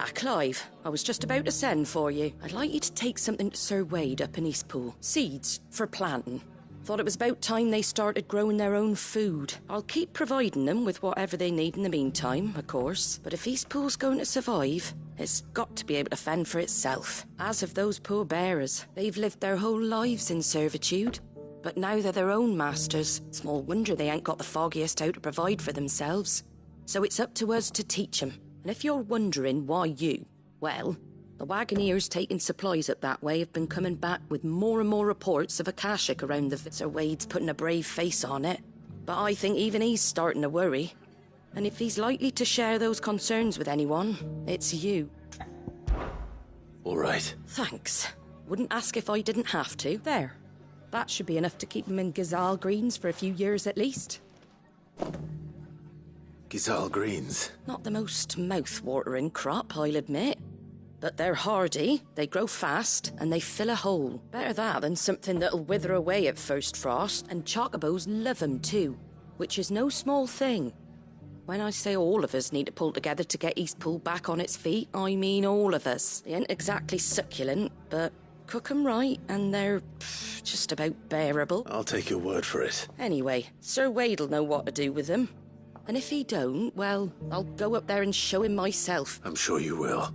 Ah, Clive, I was just about to send for you. I'd like you to take something to Sir Wade up in Eastpool. Seeds for planting. Thought it was about time they started growing their own food. I'll keep providing them with whatever they need in the meantime, of course. But if Eastpool's going to survive, it's got to be able to fend for itself. As have those poor bearers. They've lived their whole lives in servitude. But now they're their own masters. Small wonder they ain't got the foggiest how to provide for themselves. So it's up to us to teach them. And if you're wondering why you, well, the Wagoneers taking supplies up that way have been coming back with more and more reports of Akashic around the... Sir Wade's putting a brave face on it. But I think even he's starting to worry. And if he's likely to share those concerns with anyone, it's you. All right. Thanks. Wouldn't ask if I didn't have to. There. That should be enough to keep them in Gazal Greens for a few years at least. Gazal Greens? Not the most mouth-watering crop, I'll admit. But they're hardy, they grow fast, and they fill a hole. Better that than something that'll wither away at first frost, and chocobos love them too, which is no small thing. When I say all of us need to pull together to get Eastpool back on its feet, I mean all of us. They ain't exactly succulent, but cook 'em right, and they're just about bearable. I'll take your word for it. Anyway, Sir Wade'll know what to do with them. And if he don't, well, I'll go up there and show him myself. I'm sure you will.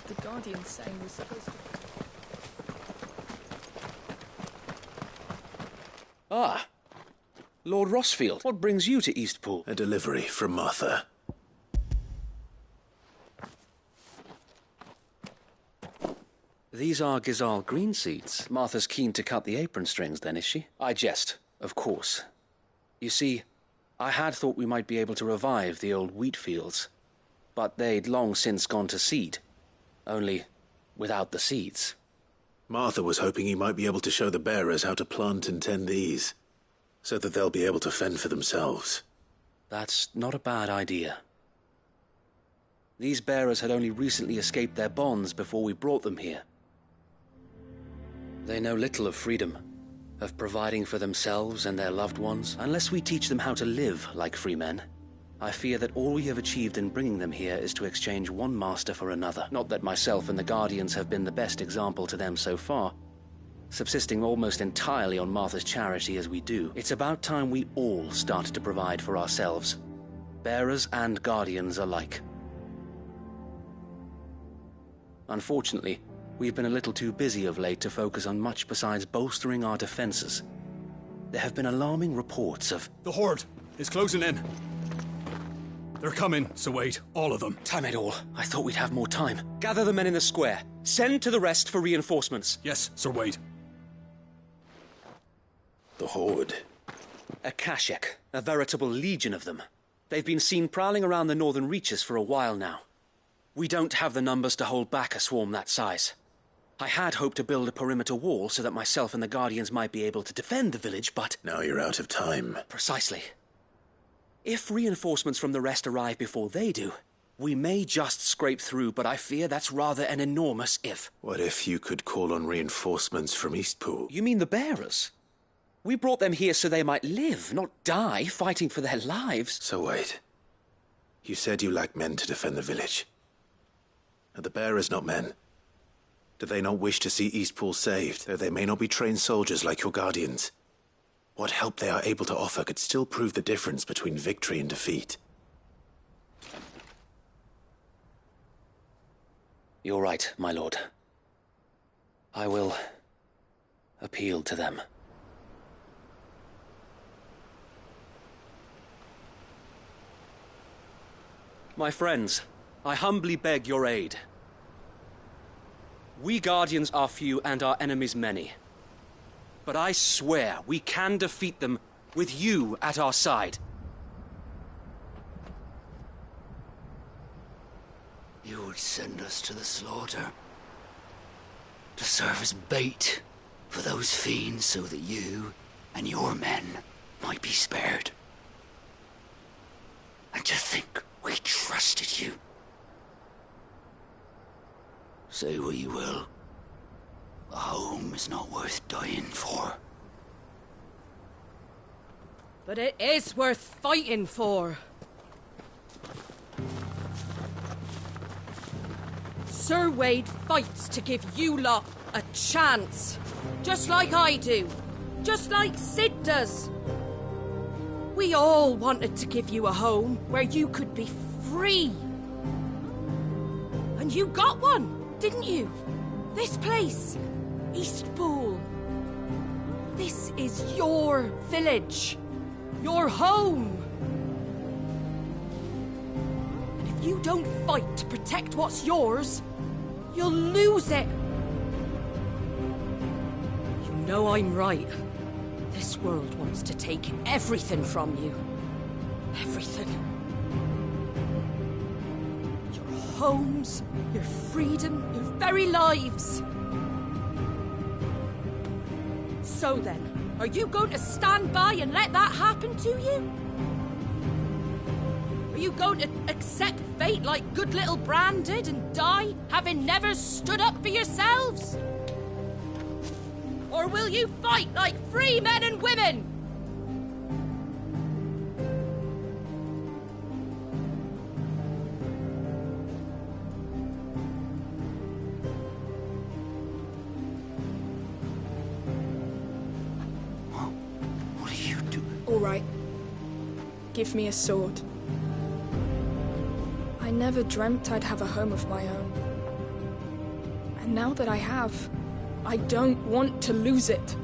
The Guardian saying we're supposed to... Ah, Lord Rossfield, what brings you to Eastpool? A delivery from Martha. These are Gazal green seeds. Martha's keen to cut the apron strings then, is she? I jest, of course. You see, I had thought we might be able to revive the old wheat fields, but they'd long since gone to seed. Only without the seeds. Martha was hoping he might be able to show the bearers how to plant and tend these, so that they'll be able to fend for themselves. That's not a bad idea. These bearers had only recently escaped their bonds before we brought them here. They know little of freedom, of providing for themselves and their loved ones. Unless we teach them how to live like free men, I fear that all we have achieved in bringing them here is to exchange one master for another. Not that myself and the Guardians have been the best example to them so far, subsisting almost entirely on Martha's charity as we do. It's about time we all started to provide for ourselves, bearers and Guardians alike. Unfortunately, we've been a little too busy of late to focus on much besides bolstering our defenses. There have been alarming reports of... The Horde is closing in. They're coming, so wait, all of them. Damn it all. I thought we'd have more time. Gather the men in the square. Send to the rest for reinforcements. Yes, Sir Wade. The Horde. Akashic, a veritable legion of them. They've been seen prowling around the northern reaches for a while now. We don't have the numbers to hold back a swarm that size. I had hoped to build a perimeter wall so that myself and the Guardians might be able to defend the village, but... Now you're out of time. Precisely. If reinforcements from the rest arrive before they do, we may just scrape through, but I fear that's rather an enormous if. What if you could call on reinforcements from Eastpool? You mean the bearers? We brought them here so they might live, not die fighting for their lives. So wait. You said you lack men to defend the village. Are the bearers not men? Do they not wish to see Eastpool saved, though they may not be trained soldiers like your Guardians? What help they are able to offer could still prove the difference between victory and defeat. You're right, my lord. I will appeal to them. My friends, I humbly beg your aid. We Guardians are few and our enemies many. But I swear we can defeat them with you at our side. You would send us to the slaughter, to serve as bait for those fiends so that you and your men might be spared. And to think we trusted you. Say what you will, a home is not worth dying for. But it is worth fighting for. Sir Wade fights to give you lot a chance. Just like I do. Just like Sid does. We all wanted to give you a home where you could be free. And you got one, didn't you? This place, Eastpool. This is your village. Your home. And if you don't fight to protect what's yours, you'll lose it. You know I'm right. This world wants to take everything from you. Everything. Your homes, your freedom, your very lives. So then, are you going to stand by and let that happen to you? Are you going to accept fate like good little Bran did and die, having never stood up for yourselves? Or will you fight like free men and women? What do you do? All right. Give me a sword. I never dreamt I'd have a home of my own. And now that I have, I don't want to lose it.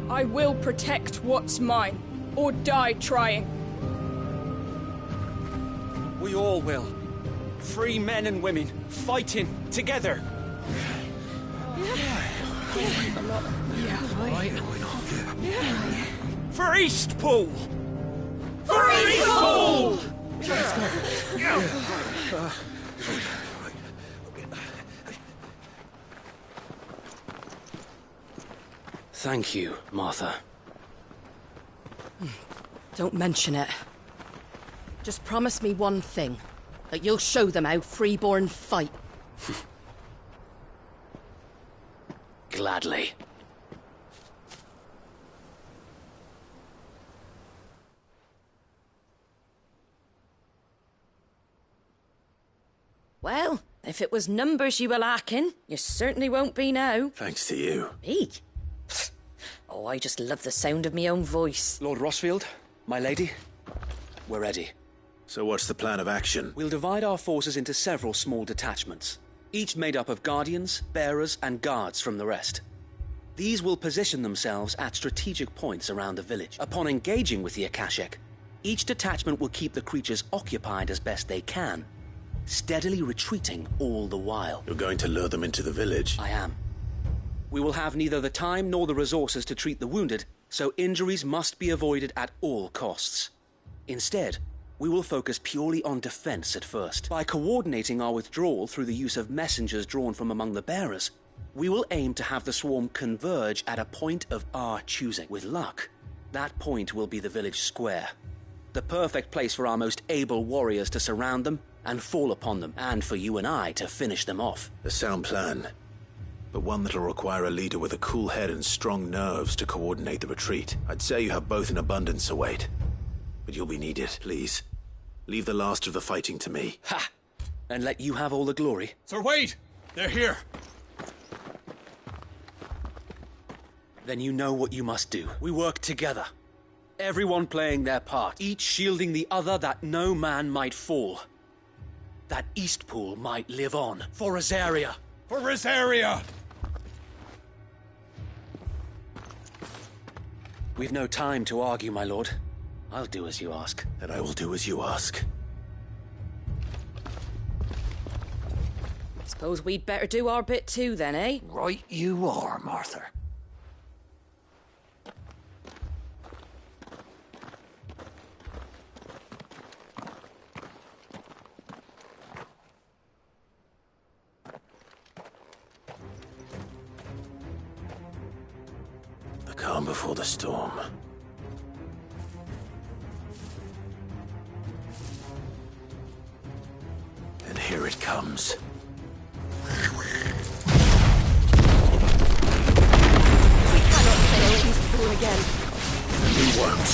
I will protect what's mine, or die trying. We all will. Free men and women, fighting together. For Eastpool! For Eastpool! Thank you, Martha. Don't mention it. Just promise me one thing. That you'll show them how freeborn fight. Gladly. Well, if it was numbers you were lacking, you certainly won't be now. Thanks to you. Me? Oh, I just love the sound of my own voice. Lord Rossfield, my lady, we're ready. So what's the plan of action? We'll divide our forces into several small detachments, each made up of guardians, bearers, and guards from the rest. These will position themselves at strategic points around the village. Upon engaging with the Akashic, each detachment will keep the creatures occupied as best they can, steadily retreating all the while. You're going to lure them into the village? I am. We will have neither the time nor the resources to treat the wounded, so injuries must be avoided at all costs. Instead, we will focus purely on defense at first. By coordinating our withdrawal through the use of messengers drawn from among the bearers, we will aim to have the swarm converge at a point of our choosing. With luck, that point will be the village square. The perfect place for our most able warriors to surround them and fall upon them, and for you and I to finish them off. A sound plan, but one that'll require a leader with a cool head and strong nerves to coordinate the retreat. I'd say you have both in abundance, Wade. But you'll be needed, please. Leave the last of the fighting to me. Ha! And let you have all the glory. Sir Wade! They're here! Then you know what you must do. We work together. Everyone playing their part, each shielding the other that no man might fall. That Eastpool might live on. For Rosaria! For Rosaria! We've no time to argue, my lord. I'll do as you ask. And I will do as you ask. Suppose we'd better do our bit too then, eh? Right you are, Martha. calm before the storm. And here it comes. We cannot fail Eastpool again. And we won't.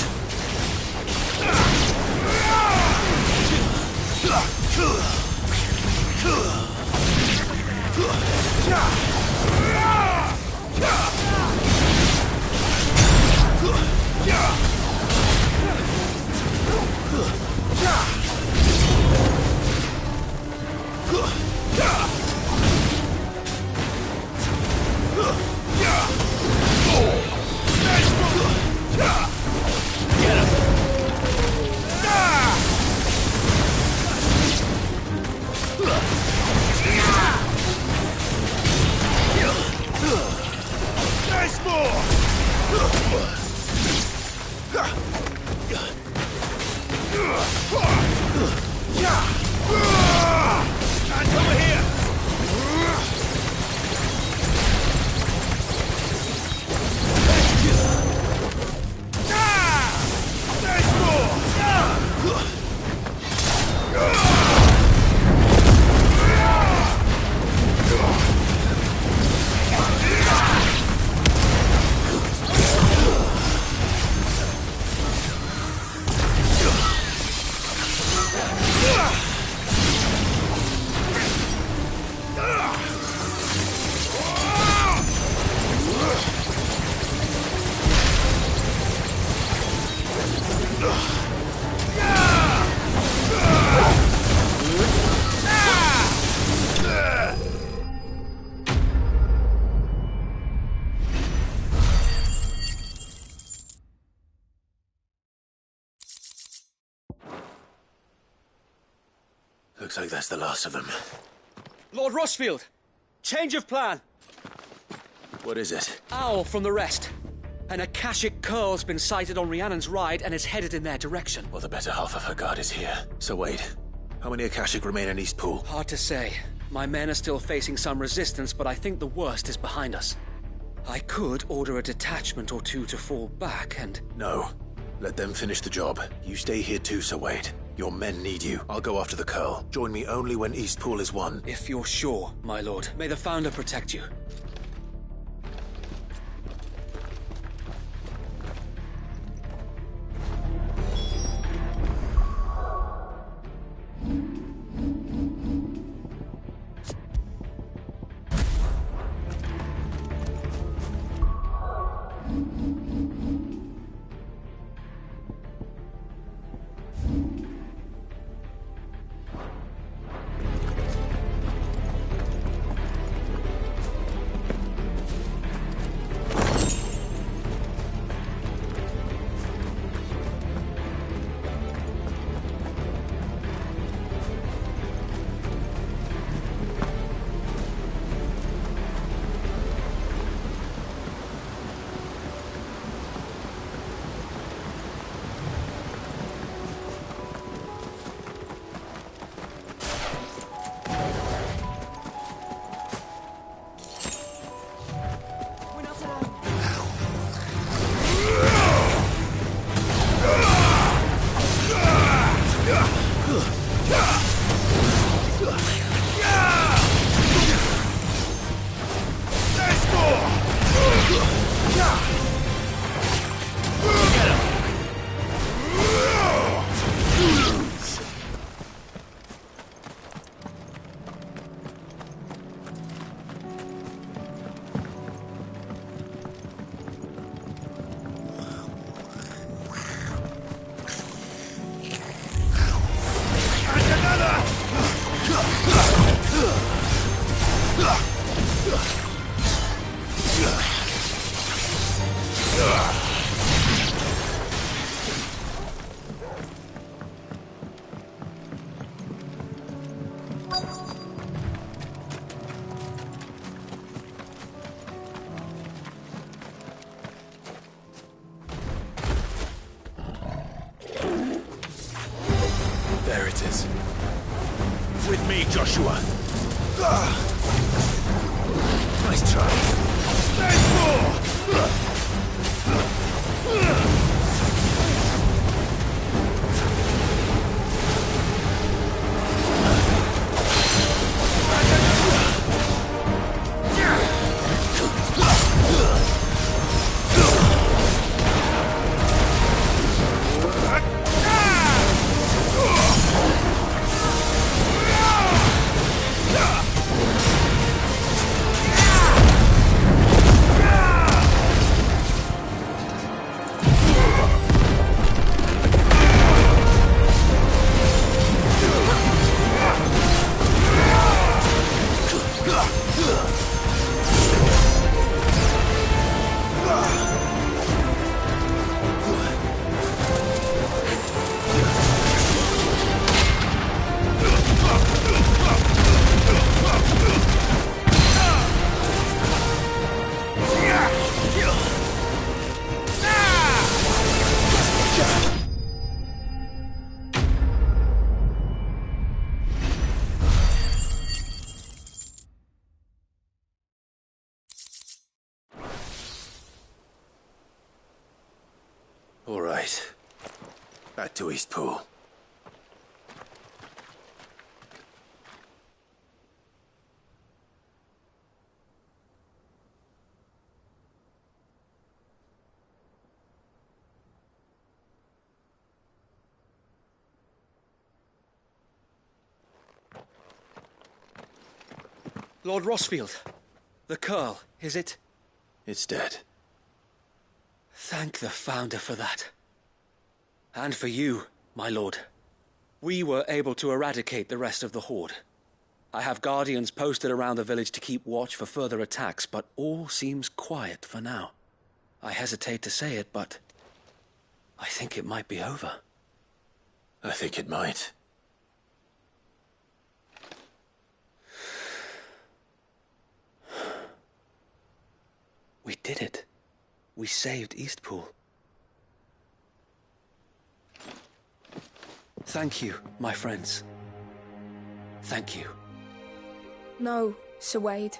Looks like that's the last of them. Lord Rossfield! Change of plan! What is it? Owl from the rest. An Akashic curl's been sighted on Rhiannon's ride and is headed in their direction. Well, the better half of her guard is here. So wait, how many Akashic remain in Eastpool? Hard to say. My men are still facing some resistance, but I think the worst is behind us. I could order a detachment or two to fall back and... No. Let them finish the job. You stay here too, Sir Wade. Your men need you. I'll go after the Curl. Join me only when Eastpool is won. If you're sure, my lord. May the Founder protect you. There it is. With me, Joshua. Nice try. Nice more! Back to Eastpool. Lord Rosfield, the Curl, is it? It's dead. Thank the Founder for that. And for you, my lord. We were able to eradicate the rest of the Horde. I have guardians posted around the village to keep watch for further attacks, but all seems quiet for now. I hesitate to say it, but I think it might be over. I think it might. We did it. We saved Eastpool. Thank you, my friends. Thank you. No, Sir Wade.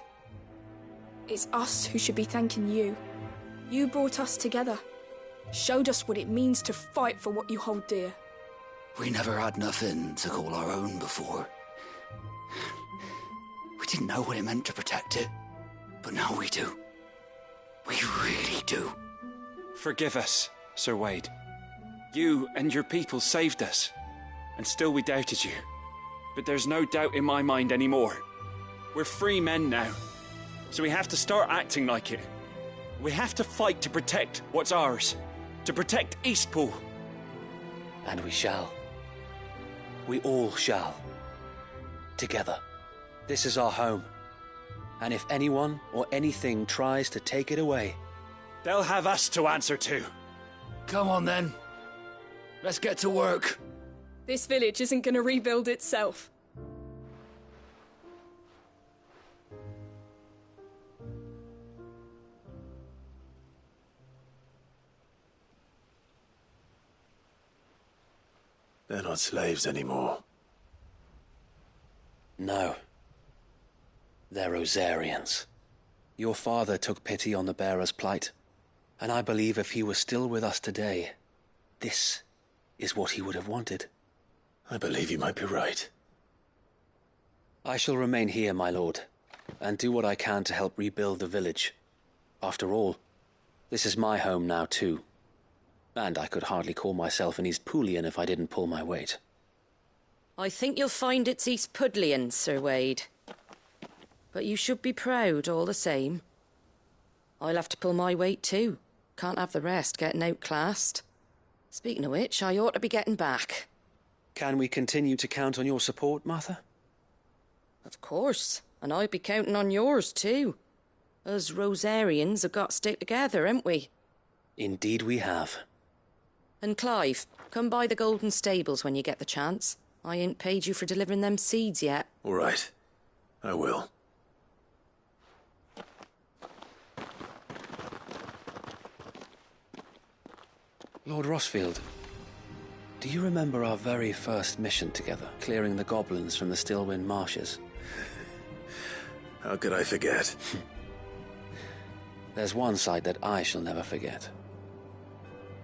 It's us who should be thanking you. You brought us together. Showed us what it means to fight for what you hold dear. We never had nothing to call our own before. We didn't know what it meant to protect it, but now we do. We really do. Forgive us, Sir Wade. You and your people saved us, and still we doubted you. But there's no doubt in my mind anymore. We're free men now, so we have to start acting like it. We have to fight to protect what's ours, to protect Eastpool. And we shall. We all shall. Together. This is our home. And if anyone or anything tries to take it away, they'll have us to answer to. Come on then. Let's get to work. This village isn't going to rebuild itself. They're not slaves anymore. no. They're Rosarians. Your father took pity on the bearer's plight, and I believe if he was still with us today, this is what he would have wanted. I believe you might be right. I shall remain here, my lord, and do what I can to help rebuild the village. After all, this is my home now too, and I could hardly call myself an Eastpoolian if I didn't pull my weight. I think you'll find it's Eastpudlian, Sir Wade. But you should be proud all the same. I'll have to pull my weight too. Can't have the rest getting outclassed. Speaking of which, I ought to be getting back. Can we continue to count on your support, Martha? Of course, and I'd be counting on yours too. Us Rosarians have got to stick together, haven't we? Indeed we have. And Clive, come by the Golden Stables when you get the chance. I ain't paid you for delivering them seeds yet. All right. I will. Lord Rosfield, do you remember our very first mission together, clearing the goblins from the Stillwind marshes? How could I forget? There's one sight that I shall never forget.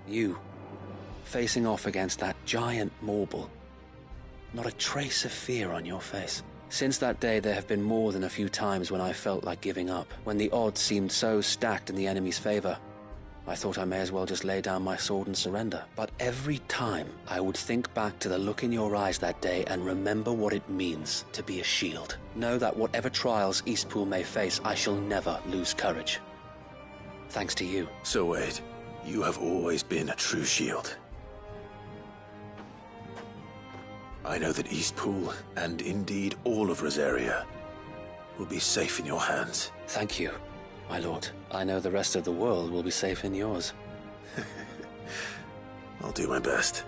You, facing off against that giant Morble. Not a trace of fear on your face. Since that day, there have been more than a few times when I felt like giving up, when the odds seemed so stacked in the enemy's favor. I thought I may as well just lay down my sword and surrender. But every time, I would think back to the look in your eyes that day and remember what it means to be a shield. Know that whatever trials Eastpool may face, I shall never lose courage. Thanks to you. So Wade, you have always been a true shield. I know that Eastpool, and indeed all of Rosaria, will be safe in your hands. Thank you, my lord. I know the rest of the world will be safe in yours. I'll do my best.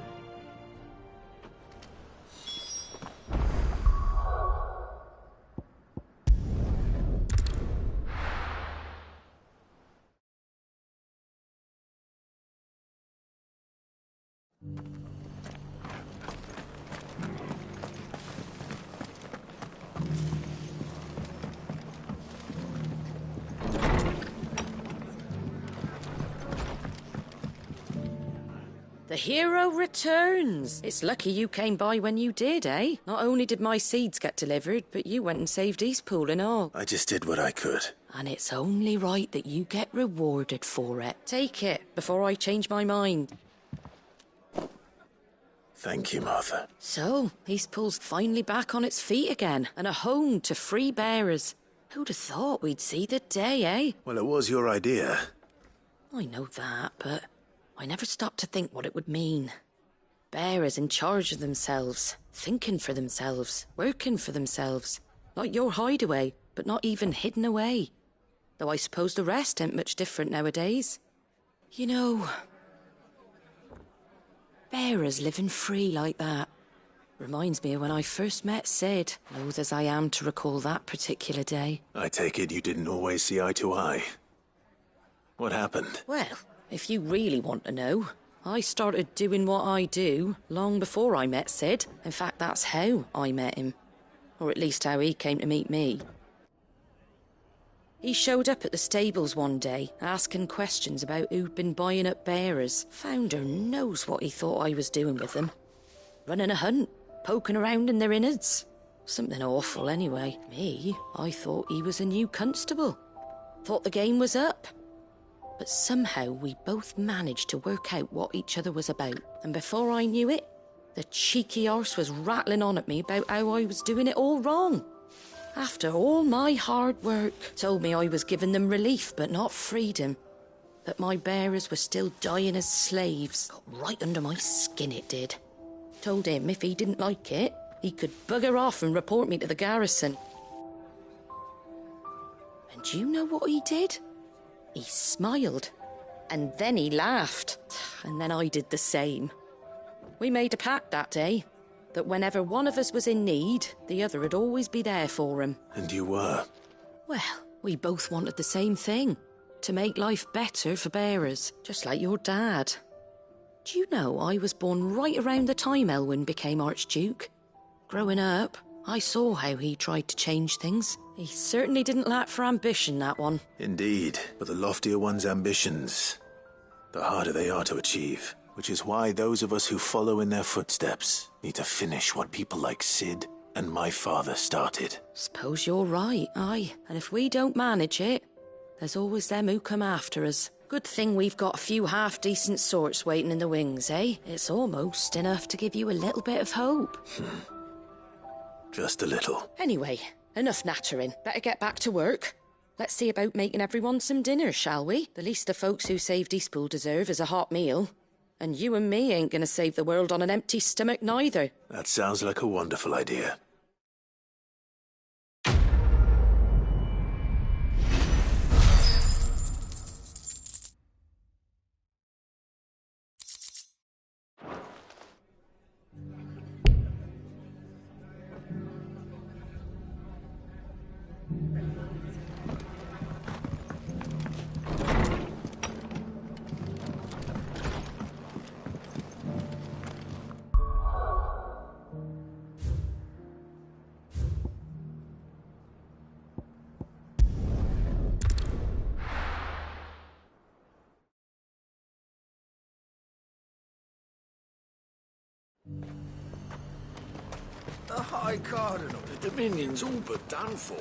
The hero returns. It's lucky you came by when you did, eh? Not only did my seeds get delivered, but you went and saved Eastpool and all. I just did what I could. And it's only right that you get rewarded for it. Take it, before I change my mind. Thank you, Martha. So, Eastpool's finally back on its feet again, and a home to free bearers. Who'd have thought we'd see the day, eh? Well, it was your idea. I know that, but I never stopped to think what it would mean. Bearers in charge of themselves, thinking for themselves, working for themselves. Like your hideaway, but not even hidden away. Though I suppose the rest ain't much different nowadays. You know, bearers living free like that reminds me of when I first met Sid, loath as I am to recall that particular day. I take it you didn't always see eye to eye. What happened? Well, if you really want to know, I started doing what I do long before I met Sid. In fact, that's how I met him. Or at least how he came to meet me. He showed up at the stables one day, asking questions about who'd been buying up bearers. Founder knows what he thought I was doing with them. Running a hunt, poking around in their innards. Something awful anyway. Me, I thought he was a new constable. Thought the game was up. But somehow we both managed to work out what each other was about. And before I knew it, the cheeky arse was rattling on at me about how I was doing it all wrong. After all my hard work, told me I was giving them relief but not freedom. That my bearers were still dying as slaves. Got right under my skin it did. Told him if he didn't like it, he could bugger off and report me to the garrison. And you know what he did? He smiled. And then he laughed. And then I did the same. We made a pact that day. That whenever one of us was in need, the other would always be there for him. And you were? Well, we both wanted the same thing. To make life better for bearers, just like your dad. Do you know I was born right around the time Elwyn became Archduke? Growing up, I saw how he tried to change things. He certainly didn't lack for ambition, that one. Indeed, but the loftier one's ambitions, the harder they are to achieve. Which is why those of us who follow in their footsteps need to finish what people like Sid and my father started. Suppose you're right, aye. And if we don't manage it, there's always them who come after us. Good thing we've got a few half-decent sorts waiting in the wings, eh? It's almost enough to give you a little bit of hope. Just a little. Anyway, enough nattering. Better get back to work. Let's see about making everyone some dinner, shall we? The least the folks who saved Eastpool deserve is a hot meal. And you and me ain't gonna save the world on an empty stomach neither. That sounds like a wonderful idea. The High Cardinal, the Dominion's all but done for.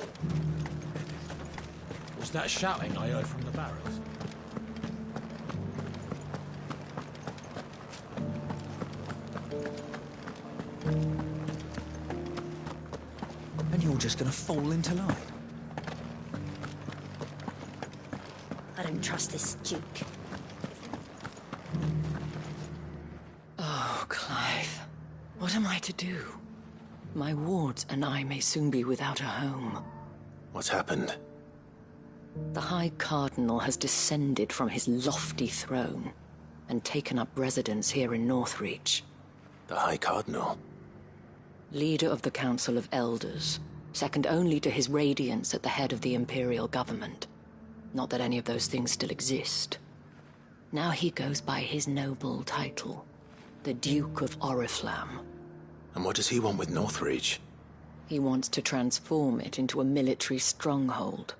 Was that shouting I heard from the barracks? And you're just gonna fall into line? I don't trust this Duke. Oh, Clive. What am I to do? My wards and I may soon be without a home. What's happened? The High Cardinal has descended from his lofty throne and taken up residence here in Northreach. The High Cardinal? Leader of the Council of Elders, second only to his Radiance at the head of the Imperial government. Not that any of those things still exist. Now he goes by his noble title, the Duke of Oriflamme. And what does he want with Northreach? He wants to transform it into a military stronghold,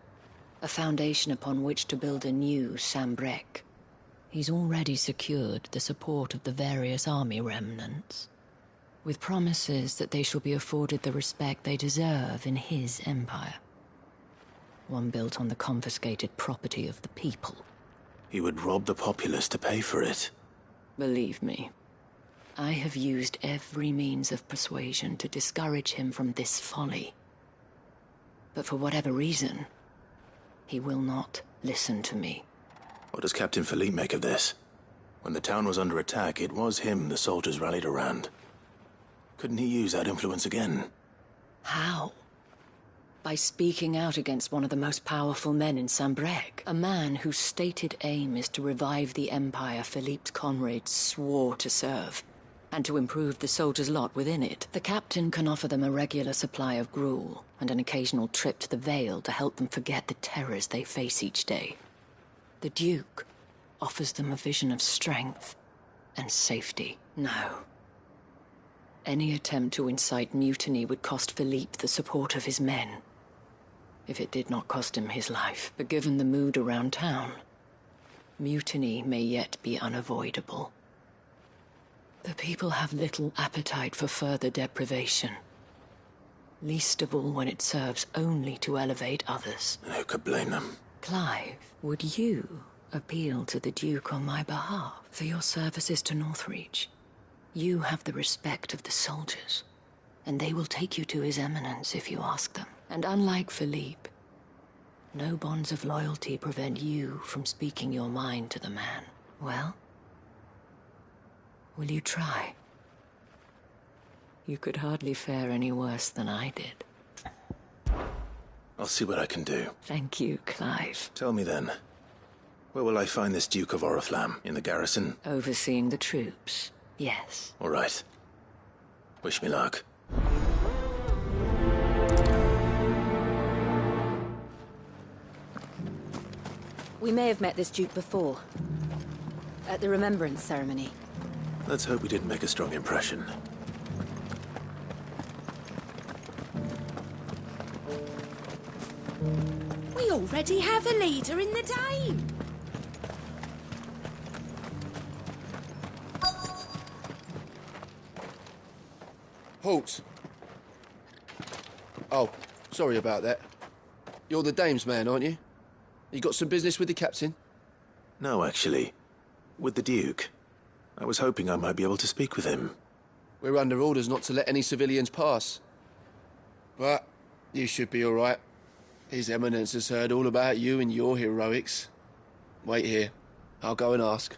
a foundation upon which to build a new Sambrec. He's already secured the support of the various army remnants, with promises that they shall be afforded the respect they deserve in his empire. One built on the confiscated property of the people. He would rob the populace to pay for it. Believe me, I have used every means of persuasion to discourage him from this folly. But for whatever reason, he will not listen to me. What does Captain Philippe make of this? When the town was under attack, it was him the soldiers rallied around. Couldn't he use that influence again? How? By speaking out against one of the most powerful men in Sambrec, a man whose stated aim is to revive the empire Philippe's comrades swore to serve, and to improve the soldiers' lot within it. The captain can offer them a regular supply of gruel, and an occasional trip to the Vale to help them forget the terrors they face each day. The Duke offers them a vision of strength and safety. No. Any attempt to incite mutiny would cost Philippe the support of his men, if it did not cost him his life. But given the mood around town, mutiny may yet be unavoidable. The people have little appetite for further deprivation, least of all when it serves only to elevate others. Who could blame them? Clive, would you appeal to the Duke on my behalf for your services to Northreach? You have the respect of the soldiers, and they will take you to His Eminence if you ask them. And unlike Philippe, no bonds of loyalty prevent you from speaking your mind to the man. Well, will you try? You could hardly fare any worse than I did. I'll see what I can do. Thank you, Clive. Tell me then, where will I find this Duke of Oriflamme? In the garrison? Overseeing the troops, yes. All right. Wish me luck. We may have met this Duke before. At the Remembrance Ceremony. Let's hope we didn't make a strong impression. We already have a leader in the Dane. Halt! Oh, sorry about that. You're the dame's man, aren't you? You got some business with the captain? No, actually. With the Duke. I was hoping I might be able to speak with him. We're under orders not to let any civilians pass. But you should be all right. His Eminence has heard all about you and your heroics. Wait here. I'll go and ask.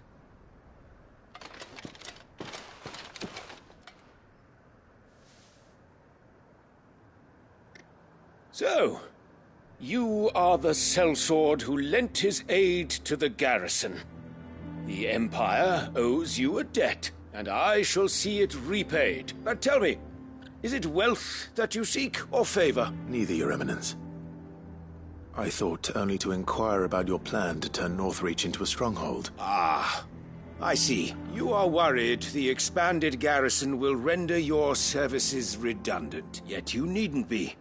So, you are the sellsword who lent his aid to the garrison. The Empire owes you a debt, and I shall see it repaid. But tell me, is it wealth that you seek, or favor? Neither, Your Eminence. I thought only to inquire about your plan to turn Northreach into a stronghold. Ah, I see. You are worried the expanded garrison will render your services redundant. Yet you needn't be.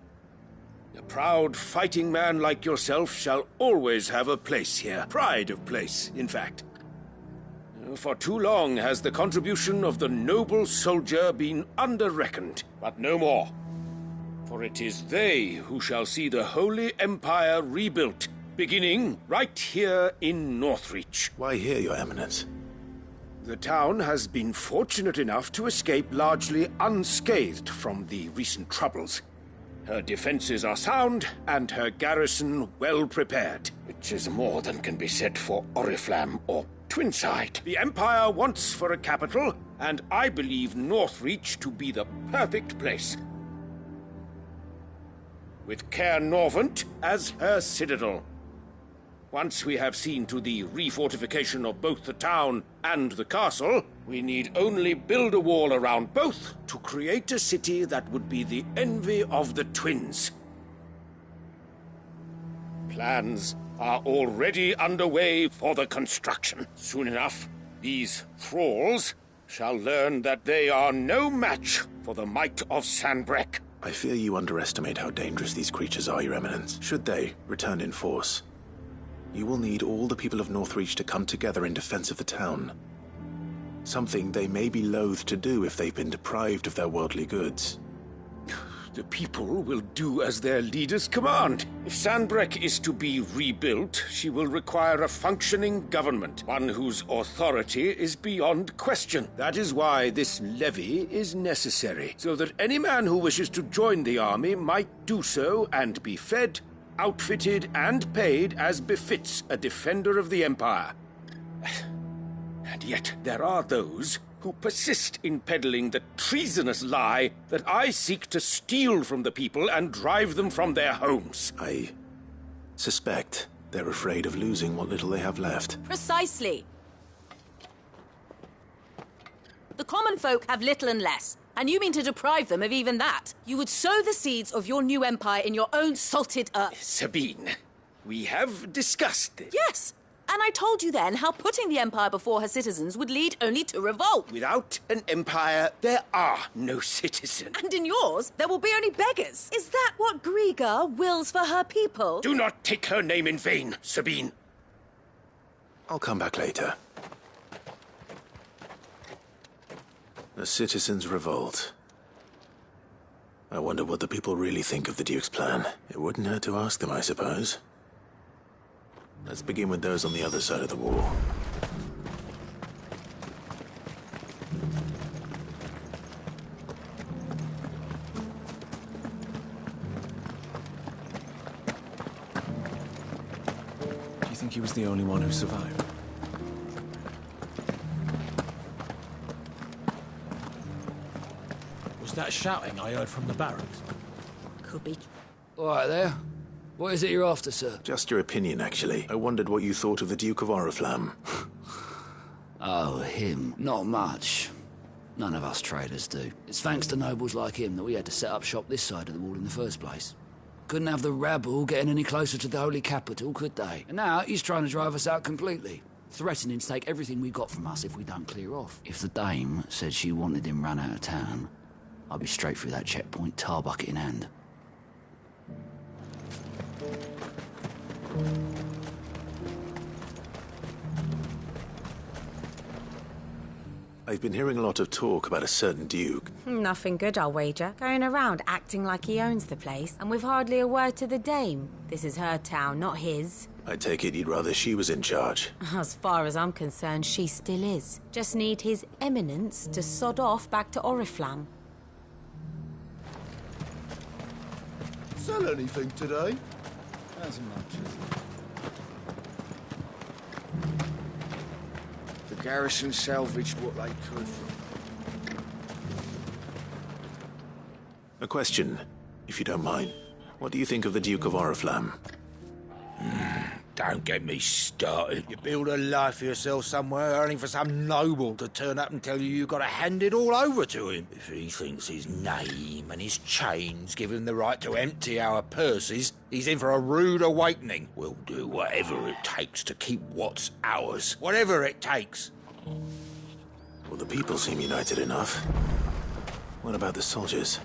A proud fighting man like yourself shall always have a place here. Pride of place, in fact. For too long has the contribution of the noble soldier been under-reckoned, but no more. For it is they who shall see the Holy Empire rebuilt, beginning right here in Northreach. Why here, Your Eminence? The town has been fortunate enough to escape largely unscathed from the recent troubles. Her defenses are sound, and her garrison well prepared, which is more than can be said for Oriflamme or Twinside. The Empire wants for a capital, and I believe Northreach to be the perfect place. With Caer Norvent as her citadel. Once we have seen to the refortification of both the town and the castle, we need only build a wall around both to create a city that would be the envy of the twins. Plans are already underway for the construction. Soon enough, these thralls shall learn that they are no match for the might of Sanbrec. I fear you underestimate how dangerous these creatures are, Your Eminence. Should they return in force, You will need all the people of Northreach to come together in defense of the town. Something they may be loath to do if they've been deprived of their worldly goods. The people will do as their leaders command. If Sanbreque is to be rebuilt, she will require a functioning government, one whose authority is beyond question. That is why this levy is necessary, so that any man who wishes to join the army might do so and be fed, outfitted, and paid as befits a defender of the Empire. And yet there are those who persist in peddling the treasonous lie that I seek to steal from the people and drive them from their homes. I suspect they're afraid of losing what little they have left. Precisely. The common folk have little and less, and you mean to deprive them of even that. You would sow the seeds of your new empire in your own salted earth. Sabine, we have discussed this. Yes. And I told you then how putting the Empire before her citizens would lead only to revolt. Without an empire, there are no citizens. And in yours, there will be only beggars. Is that what Griga wills for her people? Do not take her name in vain, Sabine. I'll come back later. The citizens revolt. I wonder what the people really think of the Duke's plan. It wouldn't hurt to ask them, I suppose. Let's begin with those on the other side of the wall. Do you think he was the only one who survived? Was that shouting I heard from the barracks? Could be. All right there. What is it you're after, sir? Just your opinion, actually. I wondered what you thought of the Duke of Oriflamme. Oh, him. Not much. None of us traders do. It's thanks to nobles like him that we had to set up shop this side of the wall in the first place. Couldn't have the rabble getting any closer to the holy capital, could they? And now he's trying to drive us out completely, threatening to take everything we got from us if we don't clear off. If the dame said she wanted him run out of town, I'd be straight through that checkpoint, tar bucket in hand. I've been hearing a lot of talk about a certain Duke. Nothing good, I'll wager. Going around acting like he owns the place, and with hardly a word to the dame. This is her town, not his. I take it you'd rather she was in charge. As far as I'm concerned, she still is. Just need his eminence to sod off back to Oriflamme. Sell anything today? As much as... The garrison salvaged what they could from... A question, if you don't mind. What do you think of the Duke of Oriflamme? Don't get me started. You build a life for yourself somewhere, earning for some noble to turn up and tell you got to hand it all over to him. If he thinks his name and his chains give him the right to empty our purses, he's in for a rude awakening. We'll do whatever it takes to keep what's ours. Whatever it takes. Well, the people seem united enough. What about the soldiers?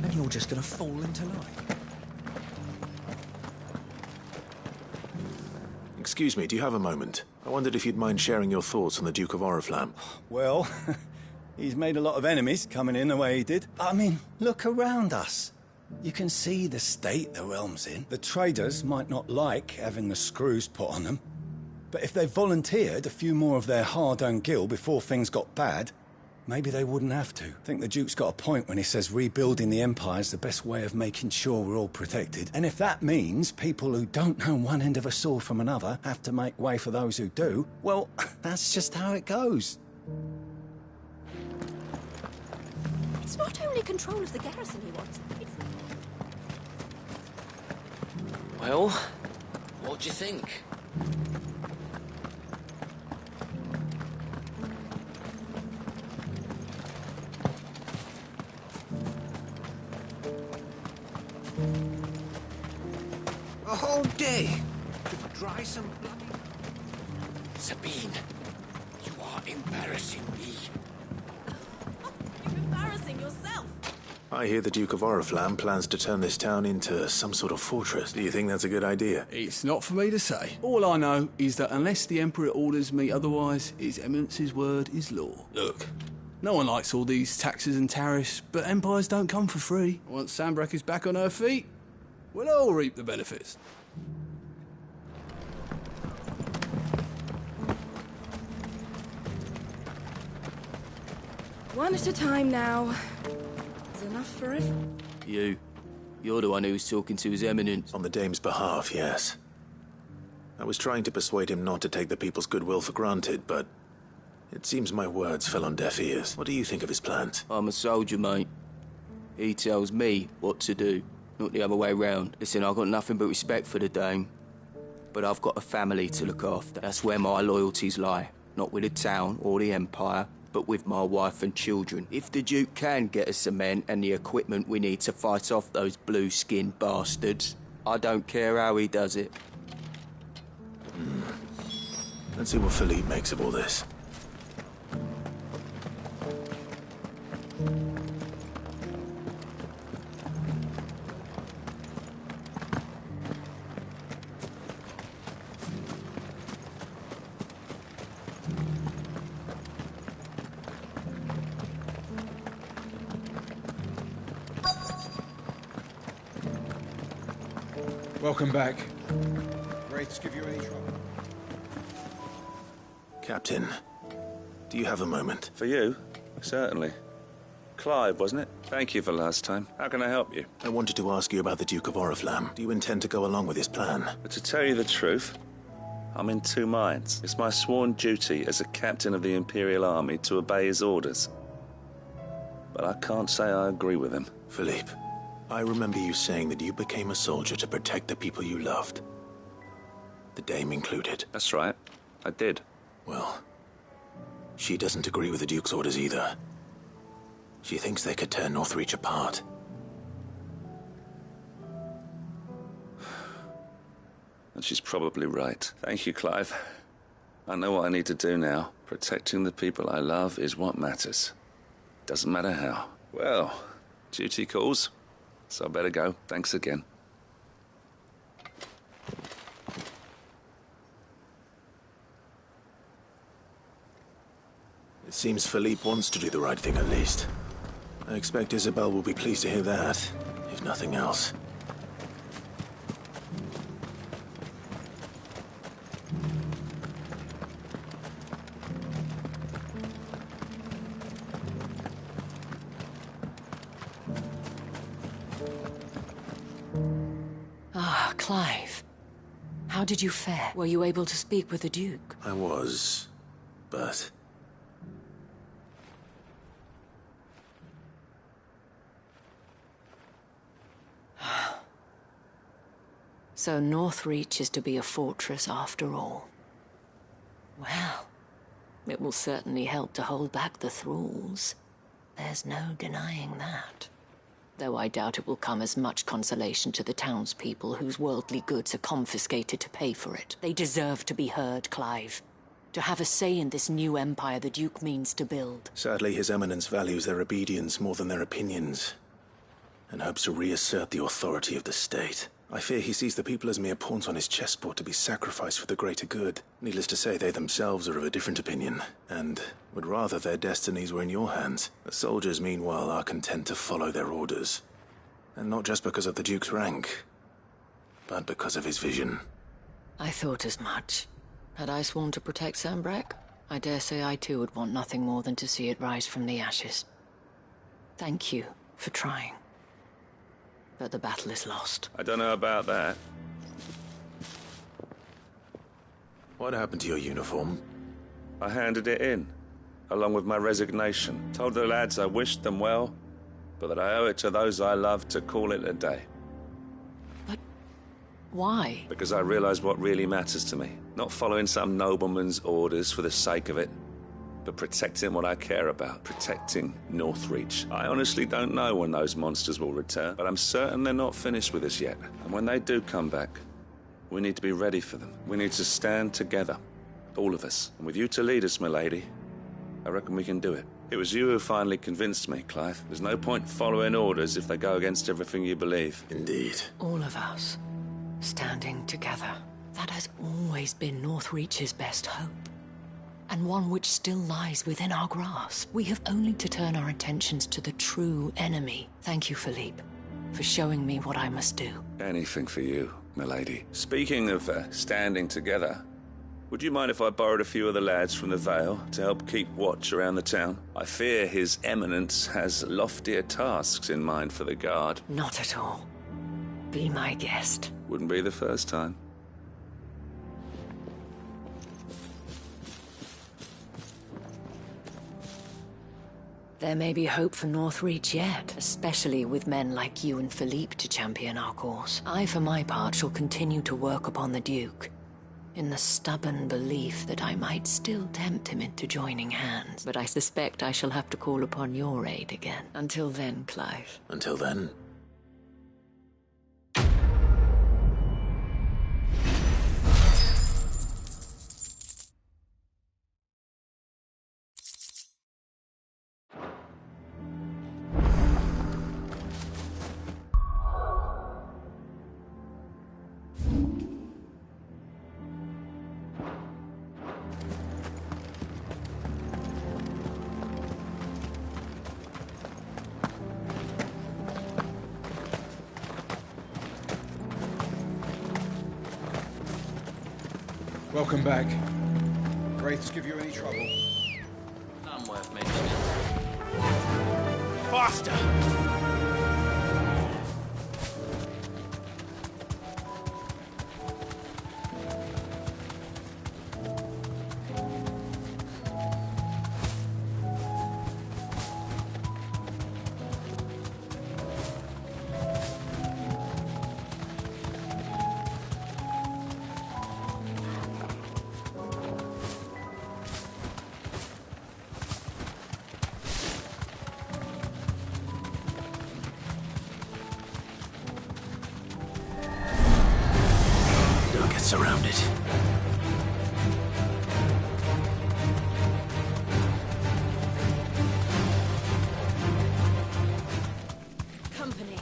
And you're just gonna fall into line. Excuse me, do you have a moment? I wondered if you'd mind sharing your thoughts on the Duke of Oriflamme. Well, he's made a lot of enemies coming in the way he did. I mean, look around us. You can see the state the realm's in. The traders might not like having the screws put on them, but if they volunteered a few more of their hard-earned gil before things got bad, maybe they wouldn't have to. I think the Duke's got a point when he says rebuilding the Empire's the best way of making sure we're all protected. And if that means people who don't know one end of a sword from another have to make way for those who do, well, that's just how it goes. It's not only control of the garrison he wants. Well, what do you think? all day to dry some bloody... Sabine, you are embarrassing me. You're embarrassing yourself. I hear the Duke of Oriflamme plans to turn this town into some sort of fortress. Do you think that's a good idea? It's not for me to say. All I know is that unless the Emperor orders me otherwise, His Eminence's word is law. Look, no one likes all these taxes and tariffs, but empires don't come for free. Once Sanbreque is back on her feet, we'll all reap the benefits. One at a time now. Is enough for it? You're the one who's talking to His Eminence. On the Dame's behalf, yes. I was trying to persuade him not to take the people's goodwill for granted, but it seems my words fell on deaf ears. What do you think of his plans? I'm a soldier, mate. He tells me what to do, not the other way round. Listen, I've got nothing but respect for the Dame, but I've got a family to look after. That's where my loyalties lie. Not with the town or the Empire, but with my wife and children. If the Duke can get us cement and the equipment we need to fight off those blue-skinned bastards, I don't care how he does it. Let's see what Philippe makes of all this. Welcome back. Wraiths give you any trouble? Captain, do you have a moment? For you? Certainly. Clive, wasn't it? Thank you for last time. How can I help you? I wanted to ask you about the Duke of Oriflamme. Do you intend to go along with his plan? But to tell you the truth, I'm in two minds. It's my sworn duty as a captain of the Imperial Army to obey his orders. But I can't say I agree with him. Philippe, I remember you saying that you became a soldier to protect the people you loved. The Dame included. That's right. I did. Well, she doesn't agree with the Duke's orders either. She thinks they could tear Northreach apart. And she's probably right. Thank you, Clive. I know what I need to do now. Protecting the people I love is what matters. Doesn't matter how. Well, duty calls. So I better go. Thanks again. It seems Philippe wants to do the right thing at least. I expect Isabel will be pleased to hear that, if nothing else. Ah, Clive. How did you fare? Were you able to speak with the Duke? I was, but... So Northreach is to be a fortress after all. Well, it will certainly help to hold back the thralls. There's no denying that. Though I doubt it will come as much consolation to the townspeople whose worldly goods are confiscated to pay for it. They deserve to be heard, Clive. To have a say in this new empire the Duke means to build. Sadly, His Eminence values their obedience more than their opinions, and hopes to reassert the authority of the state. I fear he sees the people as mere pawns on his chessboard to be sacrificed for the greater good. Needless to say, they themselves are of a different opinion, and would rather their destinies were in your hands. The soldiers, meanwhile, are content to follow their orders. And not just because of the Duke's rank, but because of his vision. I thought as much. Had I sworn to protect Sanbreque, I dare say I too would want nothing more than to see it rise from the ashes. Thank you for trying. But the battle is lost. I don't know about that. What happened to your uniform? I handed it in, along with my resignation. Told the lads I wished them well, but that I owe it to those I love to call it a day. But why? Because I realized what really matters to me. Not following some nobleman's orders for the sake of it, but protecting what I care about, protecting Northreach. I honestly don't know when those monsters will return, but I'm certain they're not finished with us yet. And when they do come back, We need to be ready for them. We need to stand together. All of us. And with you to lead us, milady, I reckon we can do it. It was you who finally convinced me, Clive. There's no point following orders if they go against everything you believe. Indeed. All of us, standing together. That has always been Northreach's best hope. And one which still lies within our grasp. We have only to turn our attentions to the true enemy. Thank you, Philippe, for showing me what I must do. Anything for you, milady. Speaking of standing together, would you mind if I borrowed a few of the lads from the Vale to help keep watch around the town? I fear His Eminence has loftier tasks in mind for the guard. Not at all. Be my guest. Wouldn't be the first time. There may be hope for Northreach yet, especially with men like you and Philippe to champion our cause. I, for my part, shall continue to work upon the Duke, in the stubborn belief that I might still tempt him into joining hands. But I suspect I shall have to call upon your aid again. Until then, Clive. Until then. Welcome back. Wraiths give you any trouble? None worth mentioning. Faster! Surrounded. Company.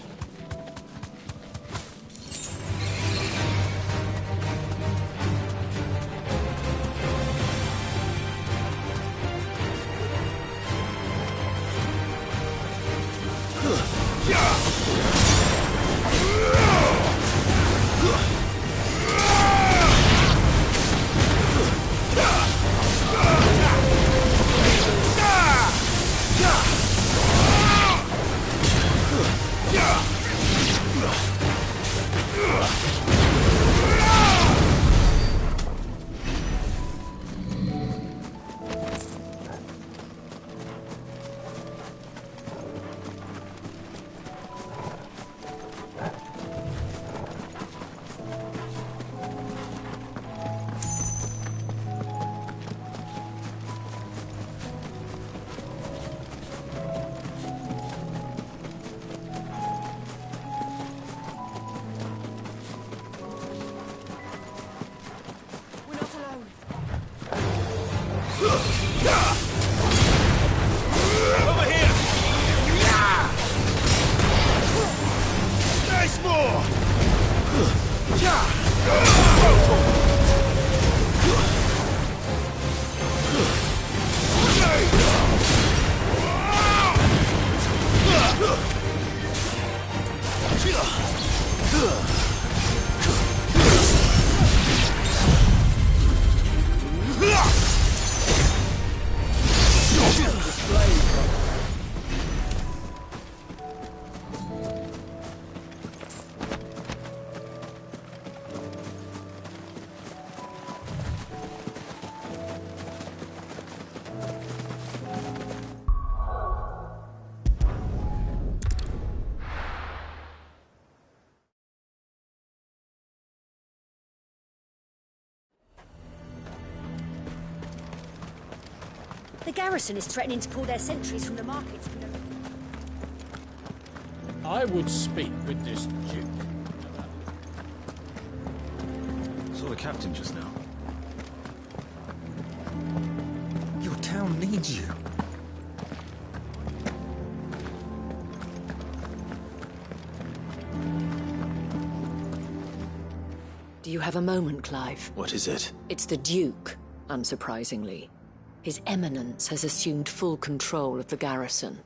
The garrison is threatening to pull their sentries from the markets. I would speak with this Duke. the captain just now. Your town needs you. Do you have a moment, Clive? What is it? It's the Duke, unsurprisingly. His Eminence has assumed full control of the garrison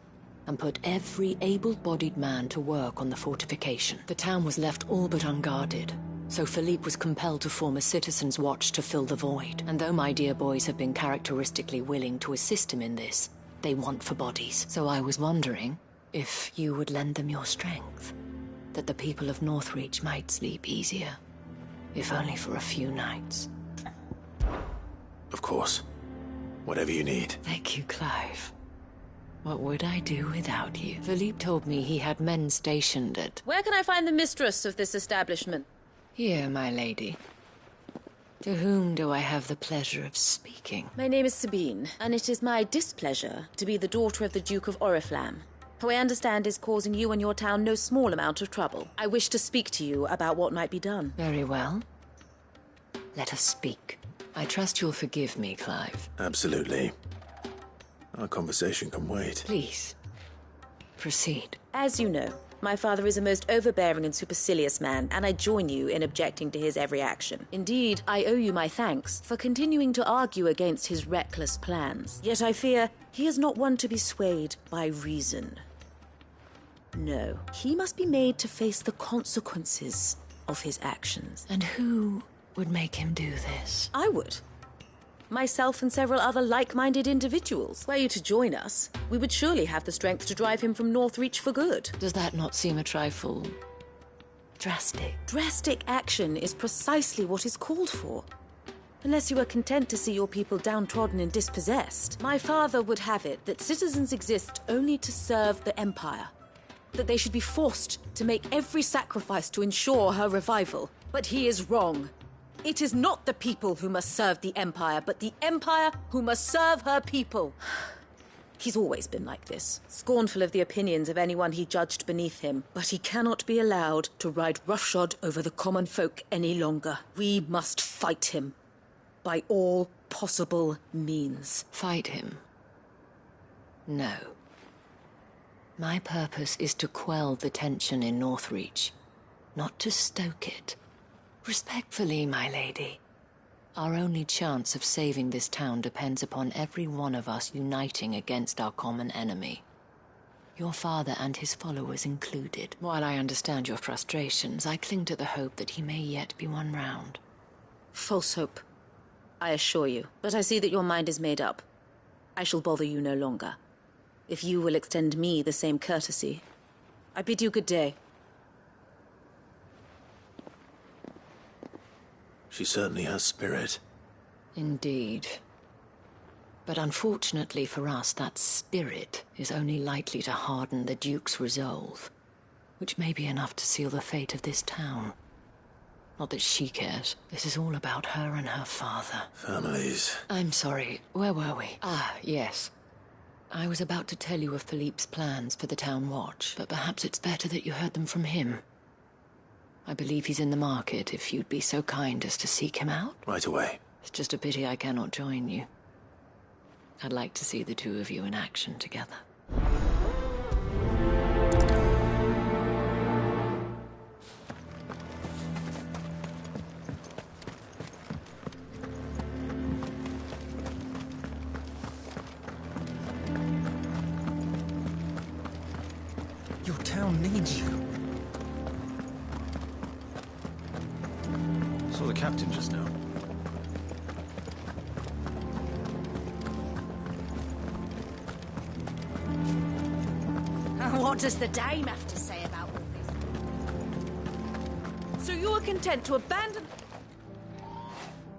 and put every able-bodied man to work on the fortification. The town was left all but unguarded, so Philippe was compelled to form a citizen's watch to fill the void. And though my dear boys have been characteristically willing to assist him in this, they want for bodies. So I was wondering if you would lend them your strength, that the people of Northreach might sleep easier, if only for a few nights. Of course. Whatever you need. Thank you, Clive. What would I do without you? Philippe told me he had men stationed at... Where can I find the mistress of this establishment? Here, my lady. To whom do I have the pleasure of speaking? My name is Sabine, and it is my displeasure to be the daughter of the Duke of Oriflamme, who I understand is causing you and your town no small amount of trouble. I wish to speak to you about what might be done. Very well. Let us speak. I trust you'll forgive me, Clive. Absolutely. Our conversation can wait. Please, proceed. As you know, my father is a most overbearing and supercilious man, and I join you in objecting to his every action. Indeed, I owe you my thanks for continuing to argue against his reckless plans. Yet I fear he is not one to be swayed by reason. No, he must be made to face the consequences of his actions. And who would make him do this? I would. Myself and several other like-minded individuals. Were you to join us, we would surely have the strength to drive him from Northreach for good. Does that not seem a trifle... drastic? Drastic action is precisely what is called for. Unless you are content to see your people downtrodden and dispossessed. My father would have it that citizens exist only to serve the Empire. That they should be forced to make every sacrifice to ensure her revival. But he is wrong. It is not the people who must serve the Empire, but the Empire who must serve her people. He's always been like this, scornful of the opinions of anyone he judged beneath him. But he cannot be allowed to ride roughshod over the common folk any longer. We must fight him, by all possible means. Fight him? No. My purpose is to quell the tension in Northreach, not to stoke it. Respectfully, my lady. Our only chance of saving this town depends upon every one of us uniting against our common enemy. Your father and his followers included. While I understand your frustrations, I cling to the hope that he may yet be won round. False hope, I assure you. But I see that your mind is made up. I shall bother you no longer. If you will extend me the same courtesy, I bid you good day. She certainly has spirit. Indeed. But unfortunately for us, that spirit is only likely to harden the Duke's resolve, which may be enough to seal the fate of this town. Not that she cares. This is all about her and her father. Families. I'm sorry, where were we? Ah, yes. I was about to tell you of Philippe's plans for the town watch, but perhaps it's better that you heard them from him. I believe he's in the market, if you'd be so kind as to seek him out. Right away. It's just a pity I cannot join you. I'd like to see the two of you in action together. Your town needs you. Saw the captain just now. What does the dame have to say about all this? So you are content to abandon...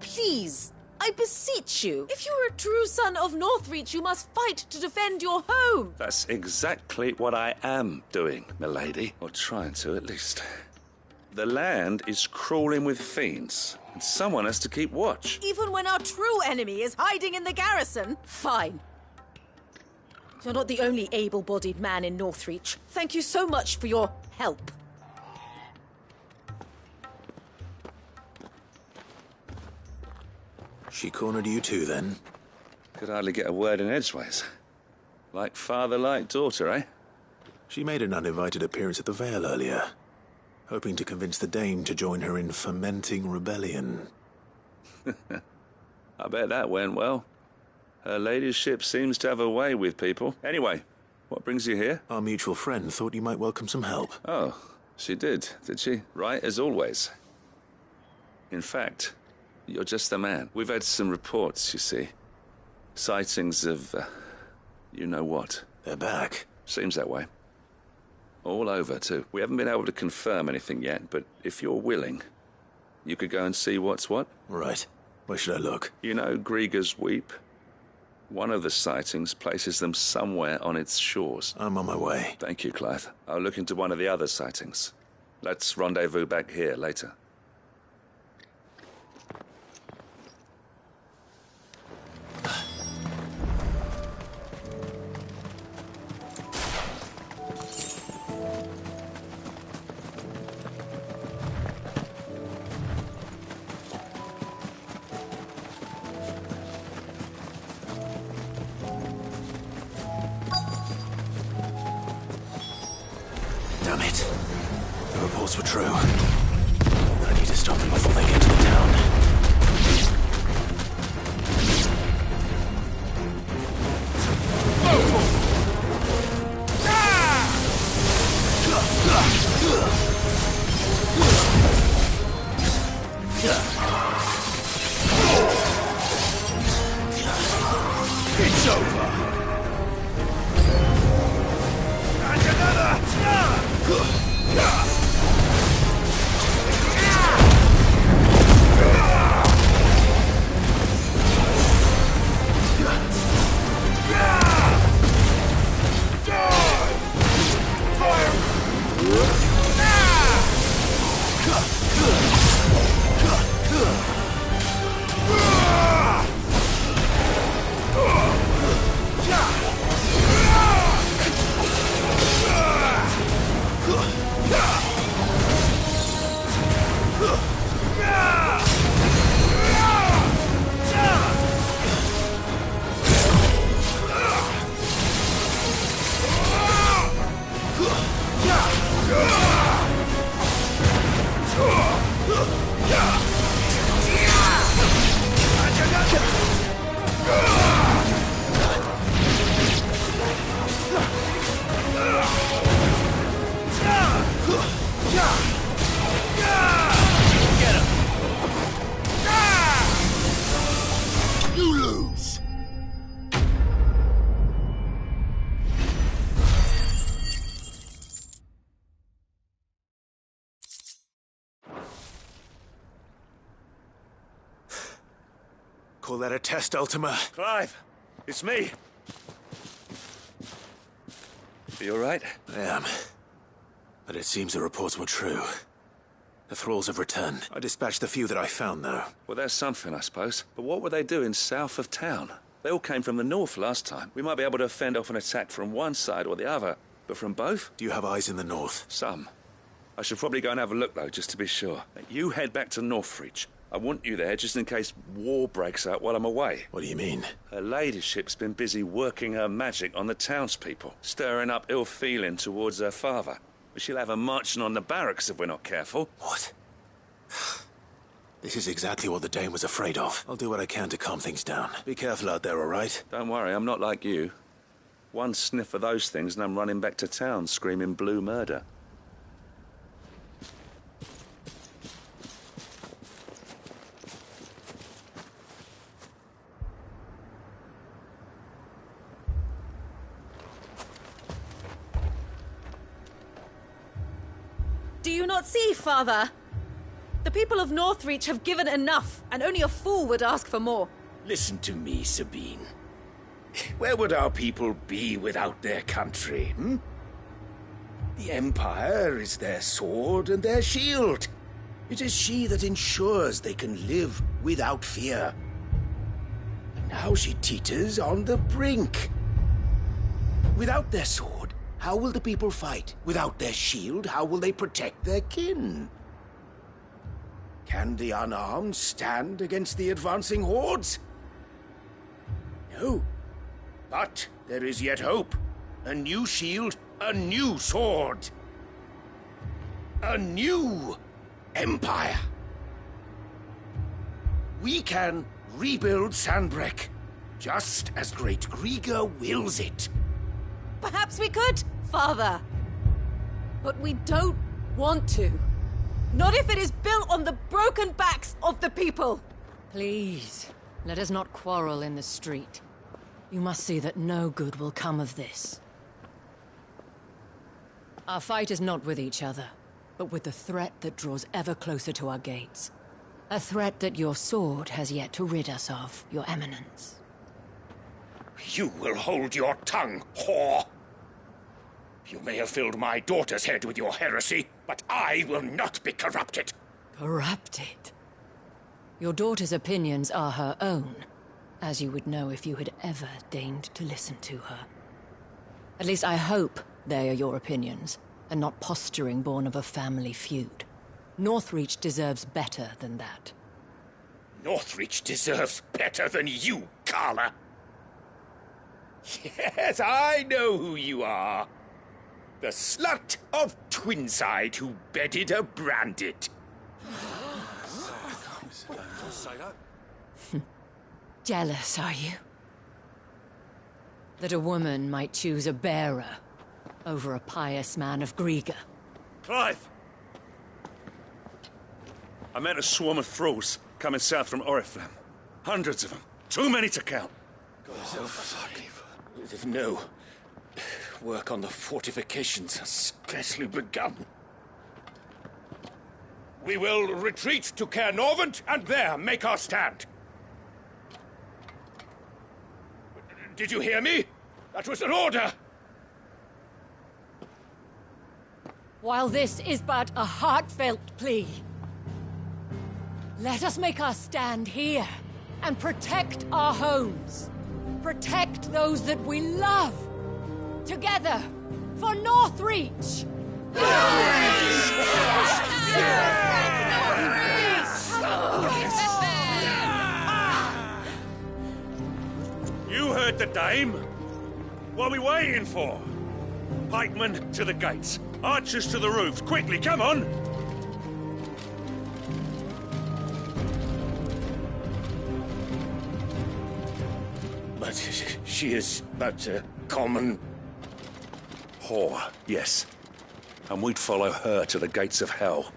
Please, I beseech you. If you are a true son of Northreach, you must fight to defend your home. That's exactly what I am doing, milady. Or trying to, at least. The land is crawling with fiends, and someone has to keep watch. Even when our true enemy is hiding in the garrison? Fine. You're not the only able-bodied man in Northreach. Thank you so much for your help. She cornered you too, then? Could hardly get a word in edgeways. Like father, like daughter, eh? She made an uninvited appearance at the Vale earlier, hoping to convince the Dame to join her in fomenting rebellion. I bet that went well. Her ladyship seems to have a way with people. Anyway, what brings you here? Our mutual friend thought you might welcome some help. Oh, she did she? Right as always. In fact, you're just the man. We've had some reports, you see. Sightings of, you know what. They're back. Seems that way. All over, too. We haven't been able to confirm anything yet, but if you're willing, you could go and see what's what. Right. Where should I look? You know Grieger's Weep? One of the sightings places them somewhere on its shores. I'm on my way. Thank you, Clive. I'll look into one of the other sightings. Let's rendezvous back here later. Damn it. The reports were true. I need to stop them before they get to the town. It's over! And another! Call that a test, Ultima? Clive, it's me. You all right? I am. But it seems the reports were true. The thralls have returned. I dispatched the few that I found, though. Well, there's something, I suppose. But what were they doing south of town? They all came from the north last time. We might be able to fend off an attack from one side or the other. But from both? Do you have eyes in the north? Some. I should probably go and have a look, though, just to be sure. You head back to Northreach. I want you there just in case war breaks out while I'm away. What do you mean? Her ladyship's been busy working her magic on the townspeople, stirring up ill feeling towards her father. But she'll have her marching on the barracks if we're not careful. What? This is exactly what the Dame was afraid of. I'll do what I can to calm things down. Be careful out there, all right? Don't worry, I'm not like you. One sniff of those things and I'm running back to town screaming blue murder. Do you not see, Father? The people of Northreach have given enough, and only a fool would ask for more. Listen to me, Sabine. Where would our people be without their country, The Empire is their sword and their shield. It is she that ensures they can live without fear. And now she teeters on the brink. Without their sword, how will the people fight? Without their shield, how will they protect their kin? Can the unarmed stand against the advancing hordes? No. But there is yet hope. A new shield, a new sword. A new empire. We can rebuild Sanbreque, just as Great Griga wills it. Perhaps we could, Father. But we don't want to. Not if it is built on the broken backs of the people. Please, let us not quarrel in the street. You must see that no good will come of this. Our fight is not with each other, but with the threat that draws ever closer to our gates. A threat that your sword has yet to rid us of, Your Eminence. You will hold your tongue, whore! You may have filled my daughter's head with your heresy, but I will not be corrupted! Corrupted? Your daughter's opinions are her own, as you would know if you had ever deigned to listen to her. At least I hope they are your opinions, and not posturing born of a family feud. Northreach deserves better than that. Northreach deserves better than you, Carla! Yes, I know who you are. The slut of Twinside who bedded a Branded. Jealous, are you? That a woman might choose a bearer over a pious man of Griga. Clive! I met a swarm of thralls coming south from Oriflamme. Hundreds of them. Too many to count. No. Work on the fortifications has scarcely begun. We will retreat to Caernarvon and there make our stand. Did you hear me? That was an order! While this is but a heartfelt plea, let us make our stand here and protect our homes. Protect those that we love. Together, for Northreach! You heard the dame. What are we waiting for? Pikemen to the gates. Archers to the roofs. Quickly, come on! But she is but a common... whore, yes. And we'd follow her to the gates of hell.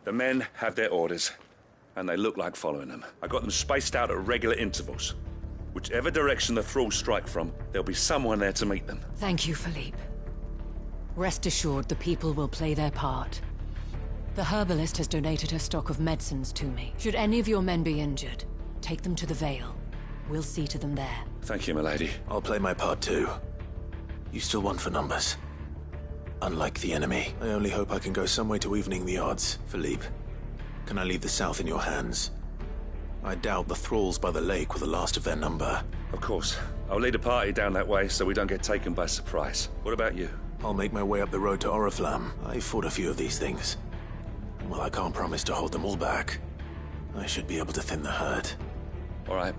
The men have their orders, and they look like following them. I got them spaced out at regular intervals. Whichever direction the thralls strike from, there'll be someone there to meet them. Thank you, Philippe. Rest assured the people will play their part. The herbalist has donated her stock of medicines to me. Should any of your men be injured, take them to the Vale. We'll see to them there. Thank you, milady. I'll play my part too. You still want for numbers. Unlike the enemy, I only hope I can go some way to evening the odds. Philippe, can I leave the south in your hands? I doubt the thralls by the lake were the last of their number. Of course. I'll lead a party down that way so we don't get taken by surprise. What about you? I'll make my way up the road to Oriflamme. I fought a few of these things. Well, I can't promise to hold them all back. I should be able to thin the herd. All right.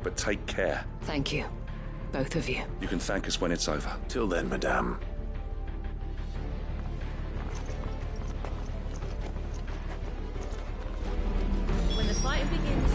But take care. Thank you. Both of you. You can thank us when it's over. Till then, madame. When the fighting begins...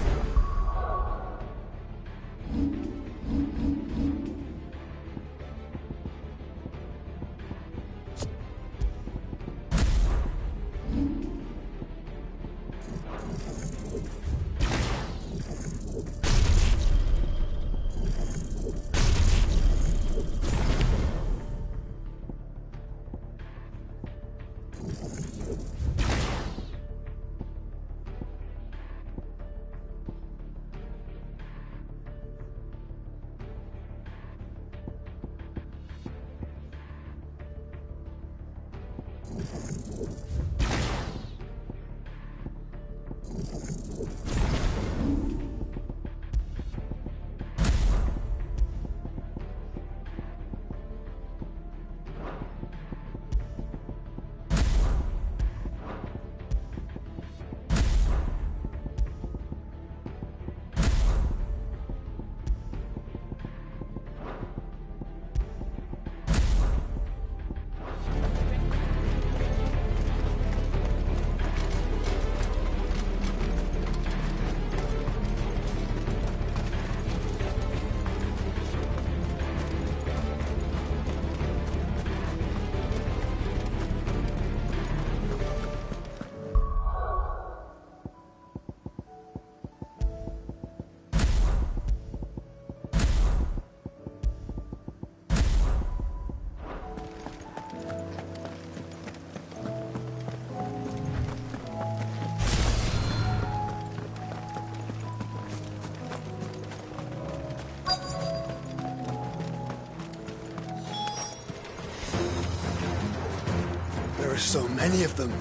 There are so many of them.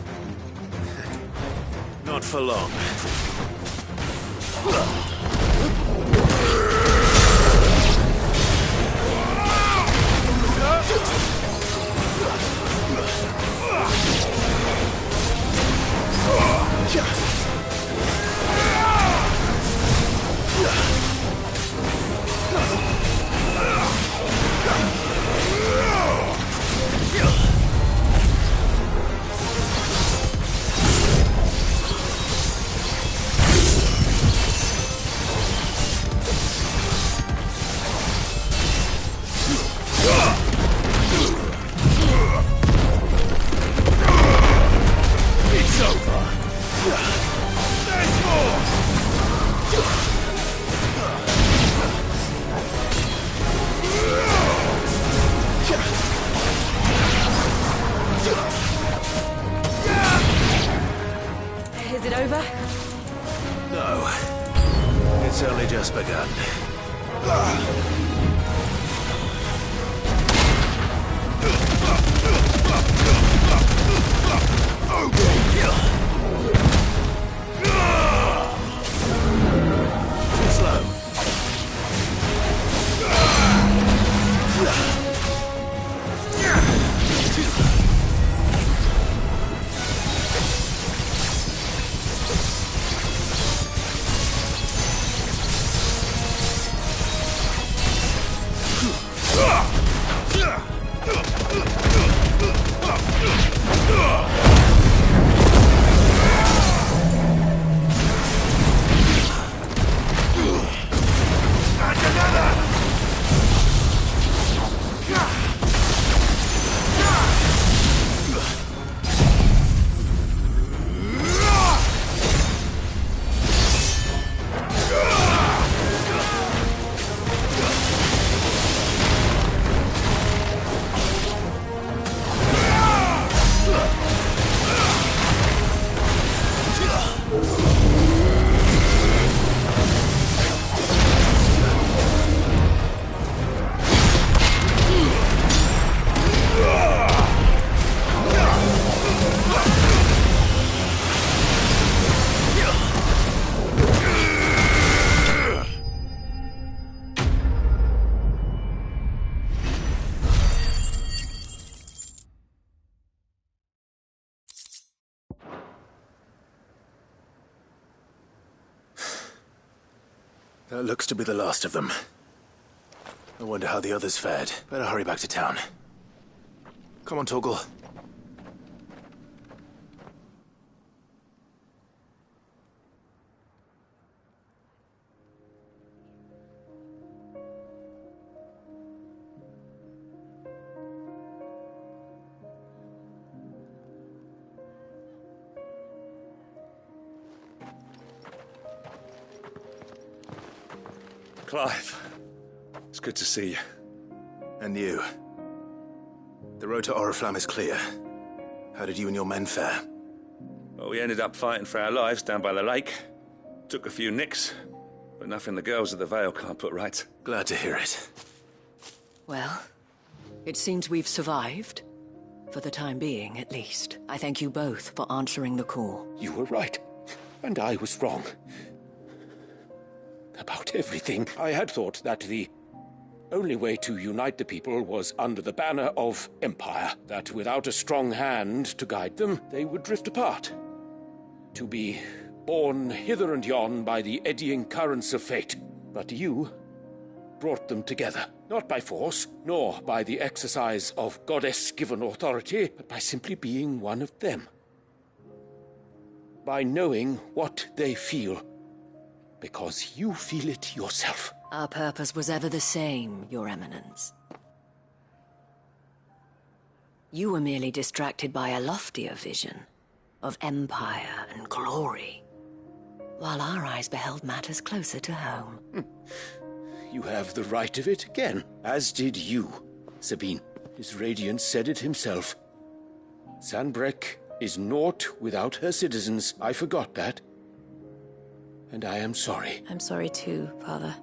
Not for long. Is it over? No. It's only just begun. Slow. That looks to be the last of them. I wonder how the others fared. Better hurry back to town. Come on, Torgal. Clive, it's good to see you. And you. The road to Oriflamme is clear. How did you and your men fare? Well, we ended up fighting for our lives down by the lake. Took a few nicks, but nothing the girls of the Vale can't put right. Glad to hear it. Well, it seems we've survived. For the time being, at least. I thank you both for answering the call. You were right. And I was wrong. About everything. I had thought that the only way to unite the people was under the banner of empire, that without a strong hand to guide them, they would drift apart. To be borne hither and yon by the eddying currents of fate. But you brought them together, not by force, nor by the exercise of goddess-given authority, but by simply being one of them. By knowing what they feel, because you feel it yourself. Our purpose was ever the same, Your Eminence. You were merely distracted by a loftier vision of empire and glory, while our eyes beheld matters closer to home. You have the right of it again, as did you, Sabine. His Radiance said it himself. Sanbreque is naught without her citizens. I forgot that. And I am sorry. I'm sorry too, Father.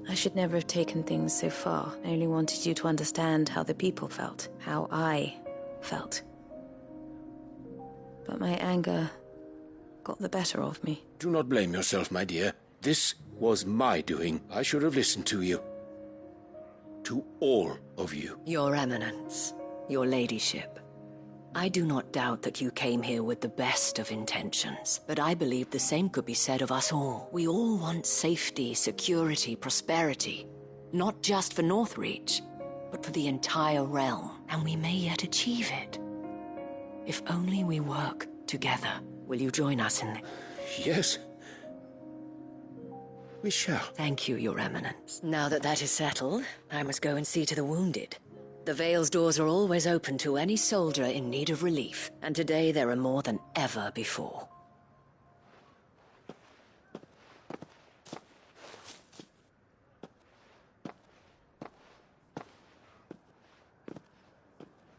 I should never have taken things so far. I only wanted you to understand how the people felt, how I felt. But my anger got the better of me. Do not blame yourself, my dear. This was my doing. I should have listened to you. To all of you. Your Eminence, your ladyship. I do not doubt that you came here with the best of intentions, but I believe the same could be said of us all. We all want safety, security, prosperity. Not just for Northreach, but for the entire realm. And we may yet achieve it. If only we work together. Will you join us in the... Yes. We shall. Thank you, Your Eminence. Now that that is settled, I must go and see to the wounded. The Vale's doors are always open to any soldier in need of relief, and today there are more than ever before.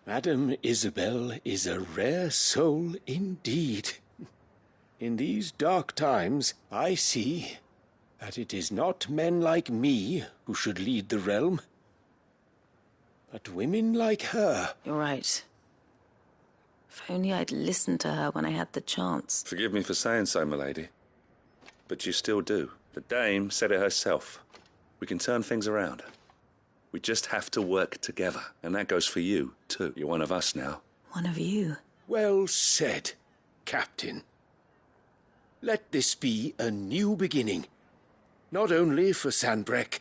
Madame Isabel is a rare soul indeed. In these dark times, I see that it is not men like me who should lead the realm, but women like her. You're right. If only I'd listened to her when I had the chance. Forgive me for saying so, milady, but you still do. The dame said it herself. We can turn things around. We just have to work together, and that goes for you, too. You're one of us now. One of you. Well said, Captain. Let this be a new beginning. Not only for Sanbreque,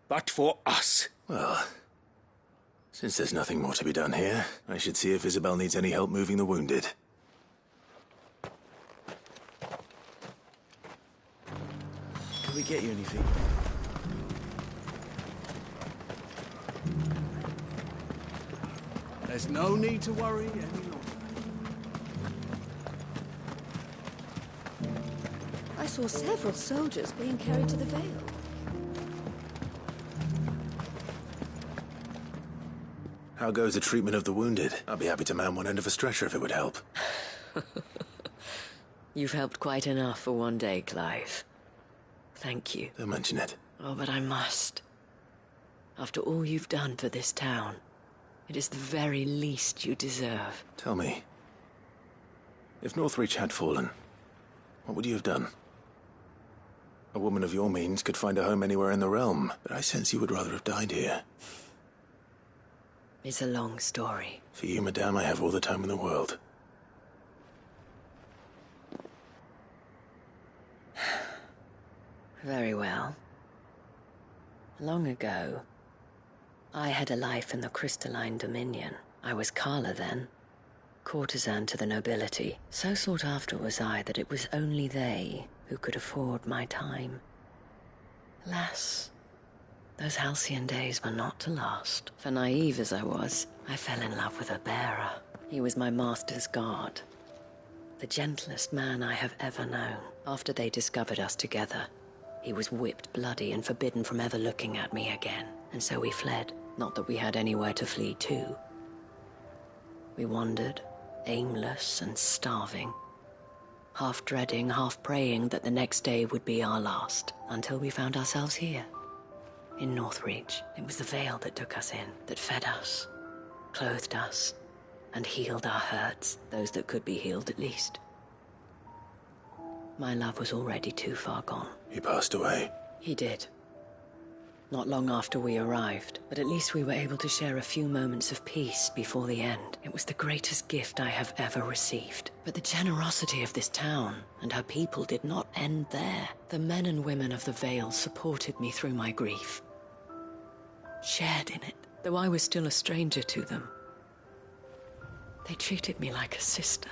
but for us. Well, since there's nothing more to be done here, I should see if Isabel needs any help moving the wounded. Can we get you anything? There's no need to worry any longer. I saw several soldiers being carried to the Vale. How goes the treatment of the wounded? I'd be happy to man one end of a stretcher if it would help. You've helped quite enough for one day, Clive. Thank you. Don't mention it. Oh, but I must. After all you've done for this town, it is the very least you deserve. Tell me, if Northreach had fallen, what would you have done? A woman of your means could find a home anywhere in the realm, but I sense you would rather have died here. It's a long story. For you, madame, I have all the time in the world. Very well. Long ago, I had a life in the Crystalline Dominion. I was Carla then, courtesan to the nobility. So sought after was I that it was only they who could afford my time. Alas, those halcyon days were not to last. For naive as I was, I fell in love with a bearer. He was my master's guard, the gentlest man I have ever known. After they discovered us together, he was whipped bloody and forbidden from ever looking at me again. And so we fled. Not that we had anywhere to flee to. We wandered, aimless and starving, half dreading, half praying that the next day would be our last, until we found ourselves here, in Northreach. It was the Vale that took us in, that fed us, clothed us, and healed our hurts, those that could be healed at least. My love was already too far gone. He passed away. He did. Not long after we arrived, but at least we were able to share a few moments of peace before the end. It was the greatest gift I have ever received. But the generosity of this town and her people did not end there. The men and women of the Vale supported me through my grief, shared in it, though I was still a stranger to them. They treated me like a sister.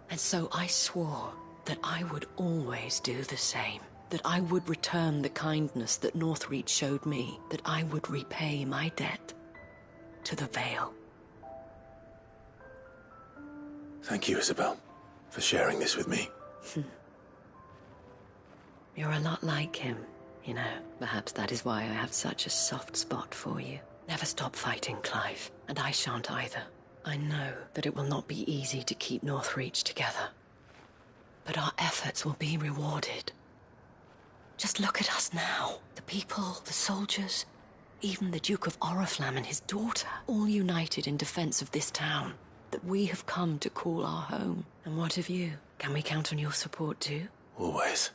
And so I swore that I would always do the same. That I would return the kindness that Northreach showed me. That I would repay my debt to the Vale. Thank you, Isabel, for sharing this with me. You're a lot like him, you know. Perhaps that is why I have such a soft spot for you. Never stop fighting, Clive, and I shan't either. I know that it will not be easy to keep Northreach together, but our efforts will be rewarded. Just look at us now. The people, the soldiers, even the Duke of Oriflamme and his daughter, all united in defense of this town that we have come to call our home. And what of you? Can we count on your support too? Always.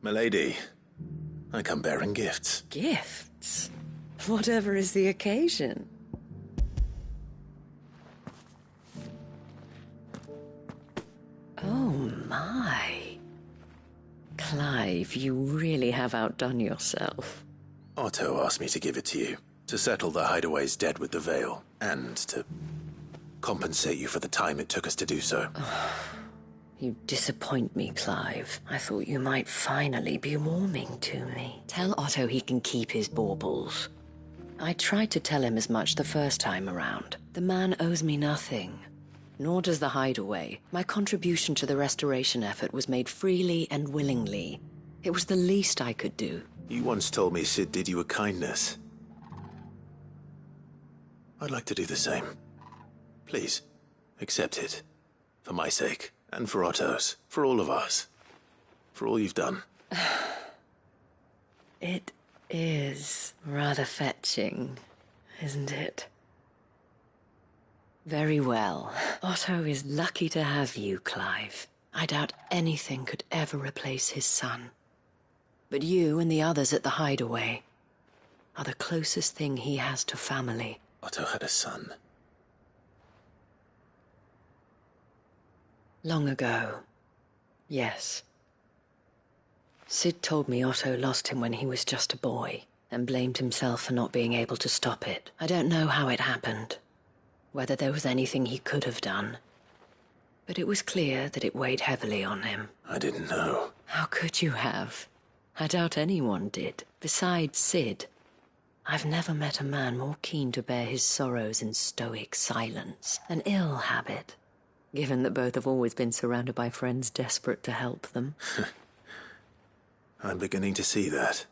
Milady, I come bearing gifts. Gifts? Whatever is the occasion. Oh my. Clive, you really have outdone yourself. Otto asked me to give it to you, to settle the Hideaway's debt with the Vale, and to compensate you for the time it took us to do so. You disappoint me, Clive. I thought you might finally be warming to me. Tell Otto he can keep his baubles. I tried to tell him as much the first time around. The man owes me nothing, nor does the Hideaway. My contribution to the restoration effort was made freely and willingly. It was the least I could do. You once told me Sid did you a kindness. I'd like to do the same. Please, accept it. For my sake. And for Otto's. For all of us. For all you've done. It is rather fetching, isn't it? Very well. Otto is lucky to have you, Clive. I doubt anything could ever replace his son. But you and the others at the Hideaway are the closest thing he has to family. Otto had a son. Long ago, yes. Sid told me Otto lost him when he was just a boy, and blamed himself for not being able to stop it. I don't know how it happened, whether there was anything he could have done, but it was clear that it weighed heavily on him. I didn't know. How could you have? I doubt anyone did. Besides Sid, I've never met a man more keen to bear his sorrows in stoic silence. An ill habit, given that both have always been surrounded by friends desperate to help them. I'm beginning to see that.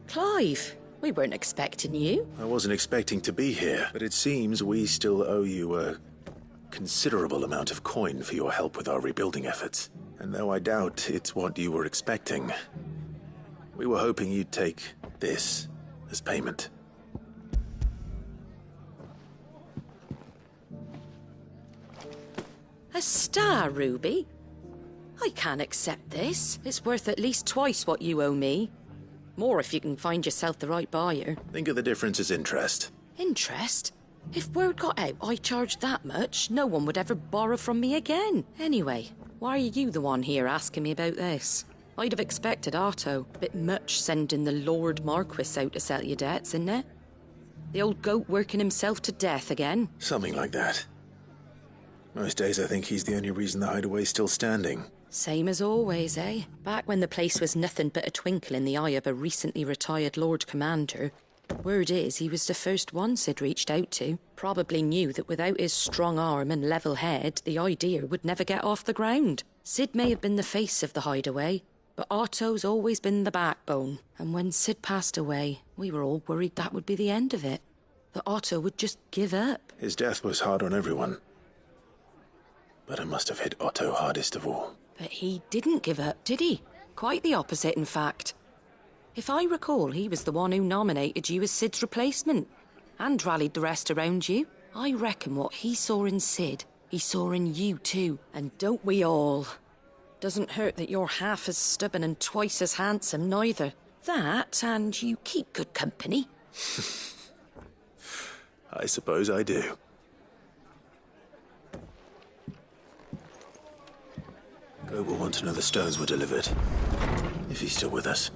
Clive, we weren't expecting you. I wasn't expecting to be here, but it seems we still owe you a considerable amount of coin for your help with our rebuilding efforts. And though I doubt it's what you were expecting, we were hoping you'd take this as payment. A star ruby? I can't accept this. It's worth at least twice what you owe me. More if you can find yourself the right buyer. Think of the difference as interest. Interest? If word got out I charged that much, no one would ever borrow from me again. Anyway, why are you the one here asking me about this? I'd have expected Otto. Bit much sending the Lord Marquis out to settle your debts, isn't it? The old goat working himself to death again. Something like that. Most days I think he's the only reason the hideaway's still standing. Same as always, eh? Back when the place was nothing but a twinkle in the eye of a recently retired Lord Commander, word is he was the first one Sid reached out to. Probably knew that without his strong arm and level head, the idea would never get off the ground. Sid may have been the face of the hideaway, but Otto's always been the backbone. And when Sid passed away, we were all worried that would be the end of it. That Otto would just give up. His death was hard on everyone. But it must have hit Otto hardest of all. But he didn't give up, did he? Quite the opposite, in fact. If I recall, he was the one who nominated you as Sid's replacement. And rallied the rest around you. I reckon what he saw in Sid, he saw in you too. And don't we all? Doesn't hurt that you're half as stubborn and twice as handsome, neither. That, and you keep good company. I suppose I do. Goat will want to know the stones were delivered. If he's still with us.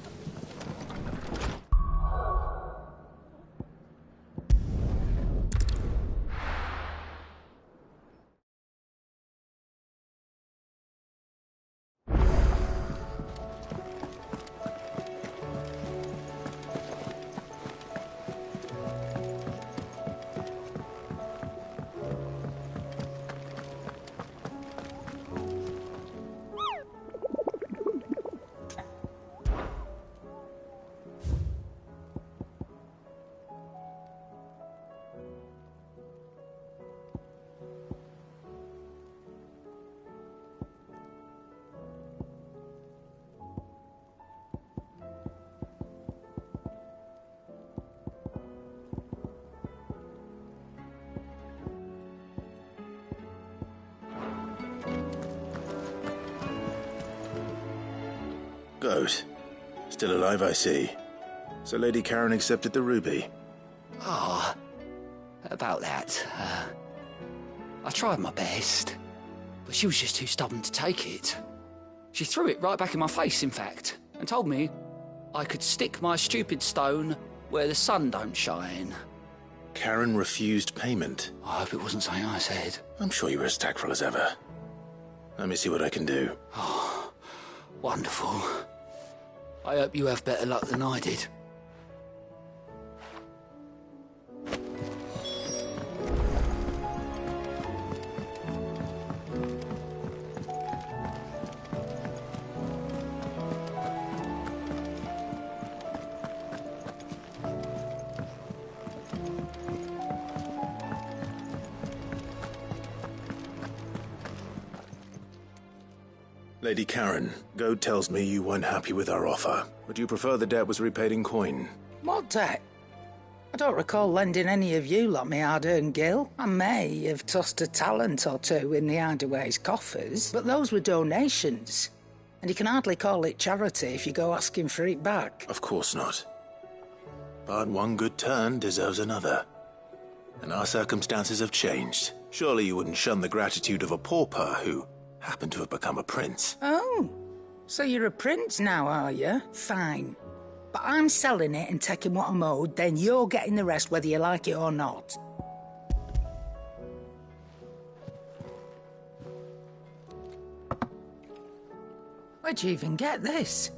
Goat. Still alive, I see. So Lady Karen accepted the ruby. Ah, about that. I tried my best, but she was just too stubborn to take it. She threw it right back in my face, in fact, and told me I could stick my stupid stone where the sun don't shine. Karen refused payment. I hope it wasn't something I said. I'm sure you were as tactful as ever. Let me see what I can do. Oh, wonderful. I hope you have better luck than I did. Lady Karen, Goat tells me you weren't happy with our offer. Would you prefer the debt was repaid in coin? What debt? I don't recall lending any of you lot me hard-earned gil. I may have tossed a talent or two in the Hideaway's coffers, but those were donations. And you can hardly call it charity if you go asking for it back. Of course not. But one good turn deserves another. And our circumstances have changed. Surely you wouldn't shun the gratitude of a pauper who happened to have become a prince. Oh, so you're a prince now, are you? Fine. But I'm selling it and taking what I'm owed, then you're getting the rest whether you like it or not. Where'd you even get this?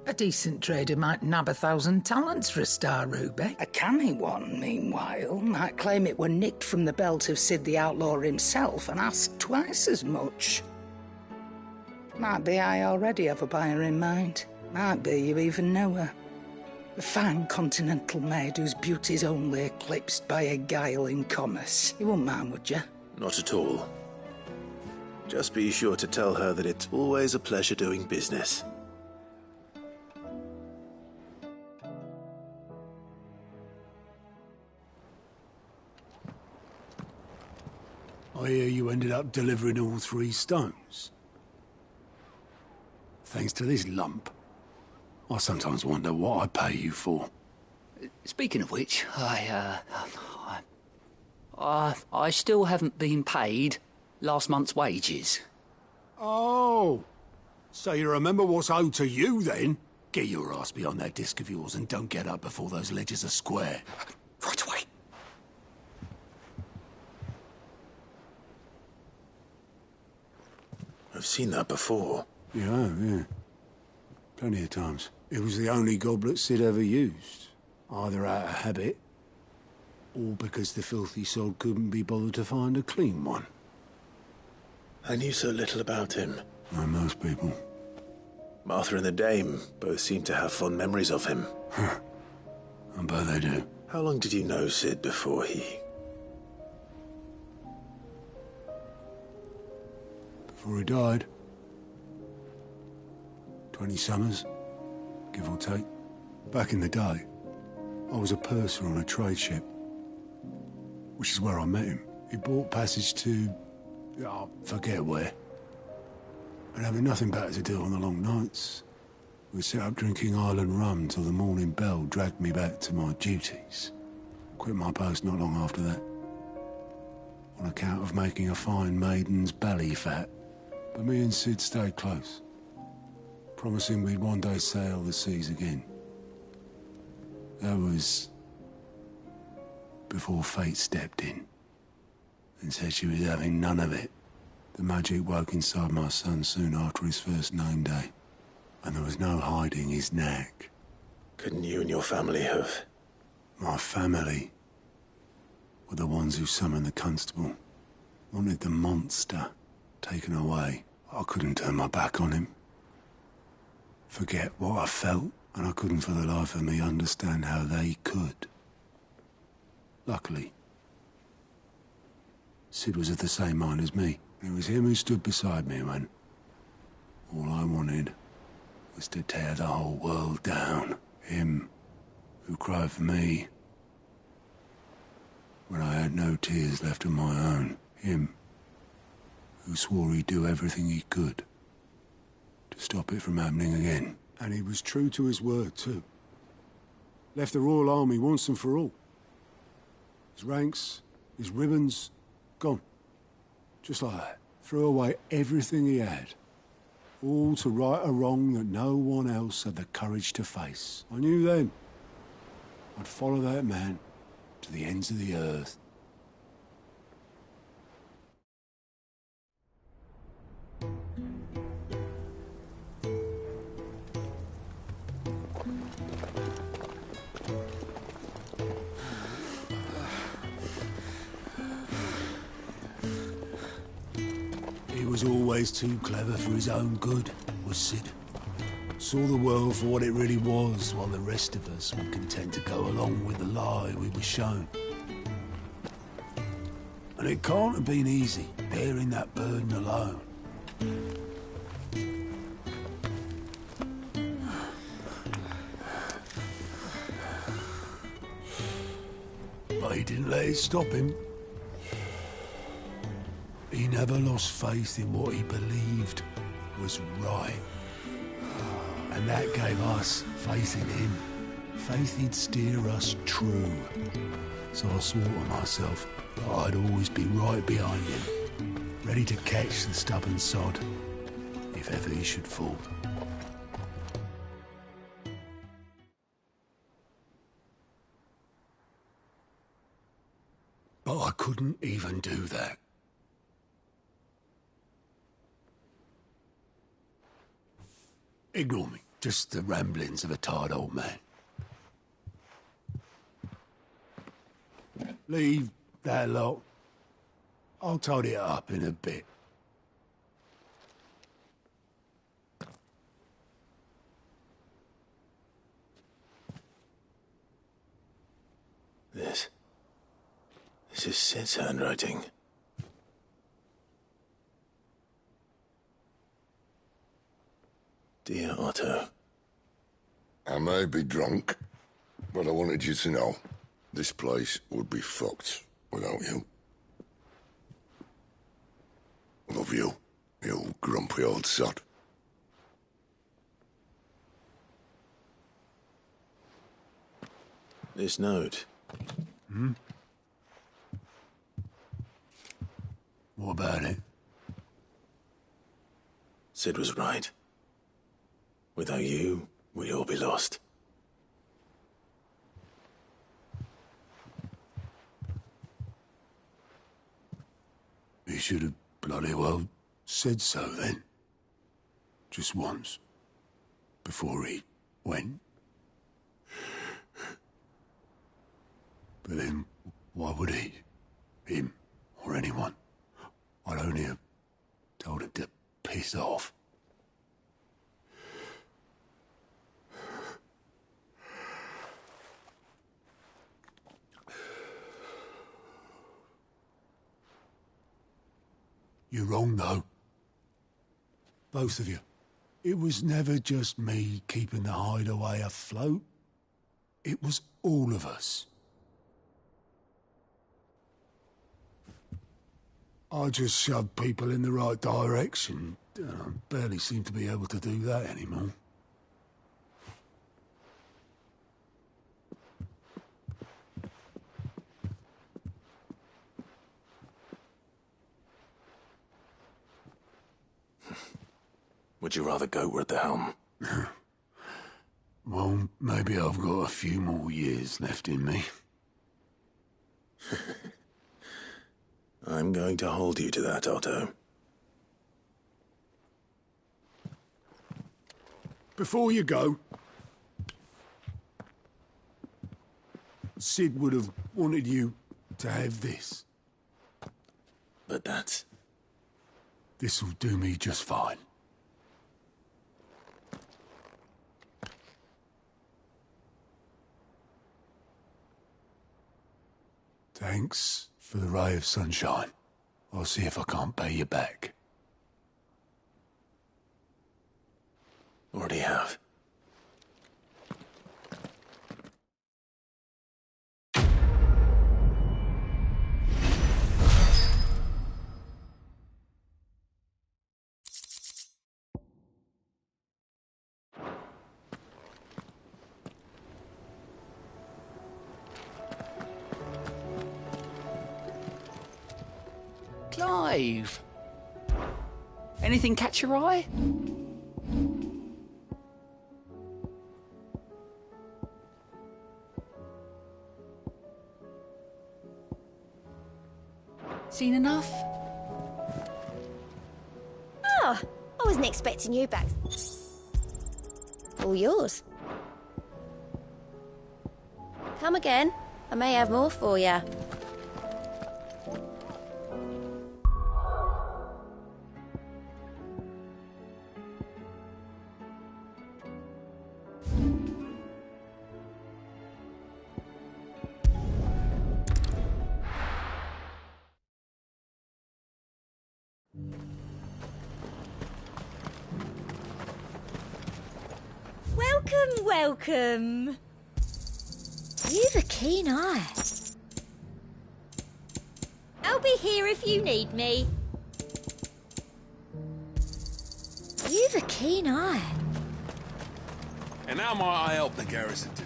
A decent trader might nab 1,000 talents for a star ruby. A canny one, meanwhile, might claim it were nicked from the belt of Sid the Outlaw himself and ask twice as much. Might be I already have a buyer in mind. Might be you even know her. A fine continental maid whose beauty's only eclipsed by a guile in commerce. You wouldn't mind, would you? Not at all. Just be sure to tell her that it's always a pleasure doing business. I hear you ended up delivering all 3 stones. Thanks to this lump. I sometimes wonder what I pay you for. Speaking of which, I still haven't been paid last month's wages. Oh, So you remember what's owed to you, then? Get your ass beyond that disc of yours and don't get up before those ledges are square. Right away. I've seen that before. Yeah. Plenty of times. It was the only goblet Sid ever used. Either out of habit, or because the filthy sod couldn't be bothered to find a clean one. I knew so little about him. Like most people. Martha and the Dame both seem to have fond memories of him. I bet they do. How long did you know Sid before he... Before he died? 20 summers, give or take. Back in the day, I was a purser on a trade ship, which is where I met him. He bought passage to... I forget where. And having nothing better to do on the long nights, we set up drinking island rum till the morning bell dragged me back to my duties. Quit my post not long after that, on account of making a fine maiden's belly fat. But me and Sid stayed close, promising we'd one day sail the seas again. That was before fate stepped in and said she was having none of it. The magic woke inside my son soon after his first name day, and there was no hiding his knack. Couldn't you and your family have... My family were the ones who summoned the constable, wanted the monster taken away. I couldn't turn my back on him. Forget what I felt, and I couldn't for the life of me understand how they could. Luckily, Sid was of the same mind as me. It was him who stood beside me when all I wanted was to tear the whole world down. Him who cried for me when I had no tears left of my own. Him who swore he'd do everything he could to stop it from happening again. And he was true to his word, too. Left the Royal Army once and for all. His ranks, his ribbons, gone. Just like that. Threw away everything he had. All to right a wrong that no one else had the courage to face. I knew then I'd follow that man to the ends of the earth. He was always too clever for his own good, was Sid. Saw the world for what it really was, while the rest of us were content to go along with the lie we were shown. And it can't have been easy, bearing that burden alone. But he didn't let it stop him. He never lost faith in what he believed was right. And that gave us faith in him. Faith he'd steer us true. So I swore to myself that I'd always be right behind him, ready to catch the stubborn sod, if ever he should fall. But I couldn't even do that. Ignore me. Just the ramblings of a tired old man. Leave that lot. I'll tidy it up in a bit. This is Sid's handwriting. Dear Otto. I may be drunk, but I wanted you to know this place would be fucked without you. Love you, you grumpy old sod. This note. Hmm? What about it? Sid was right. Without you, we'd all be lost. He should have bloody well said so then. Just once. Before he went. But then, why would he? Him, or anyone. I'd only have told him to piss off. You're wrong, though. Both of you. It was never just me keeping the hideaway afloat. It was all of us. I just shoved people in the right direction. I barely seem to be able to do that anymore. Would you rather goat were at the helm? Well, maybe I've got a few more years left in me. I'm going to hold you to that, Otto. Before you go, Sid would have wanted you to have this. But that's... This'll do me just fine. Thanks for the ray of sunshine. I'll see if I can't pay you back. Already have. Clive! Anything catch your eye? Seen enough? Oh, I wasn't expecting you back. All yours. Come again. I may have more for you. Welcome, welcome. You've a keen eye. I'll be here if you need me. You've a keen eye. And how might I help the garrison today?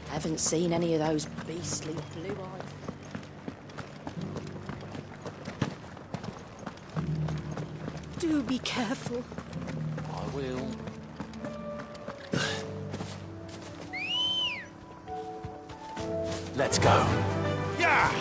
Haven't seen any of those beastly blue eyes. Do be careful. I will. Let's go. Yeah!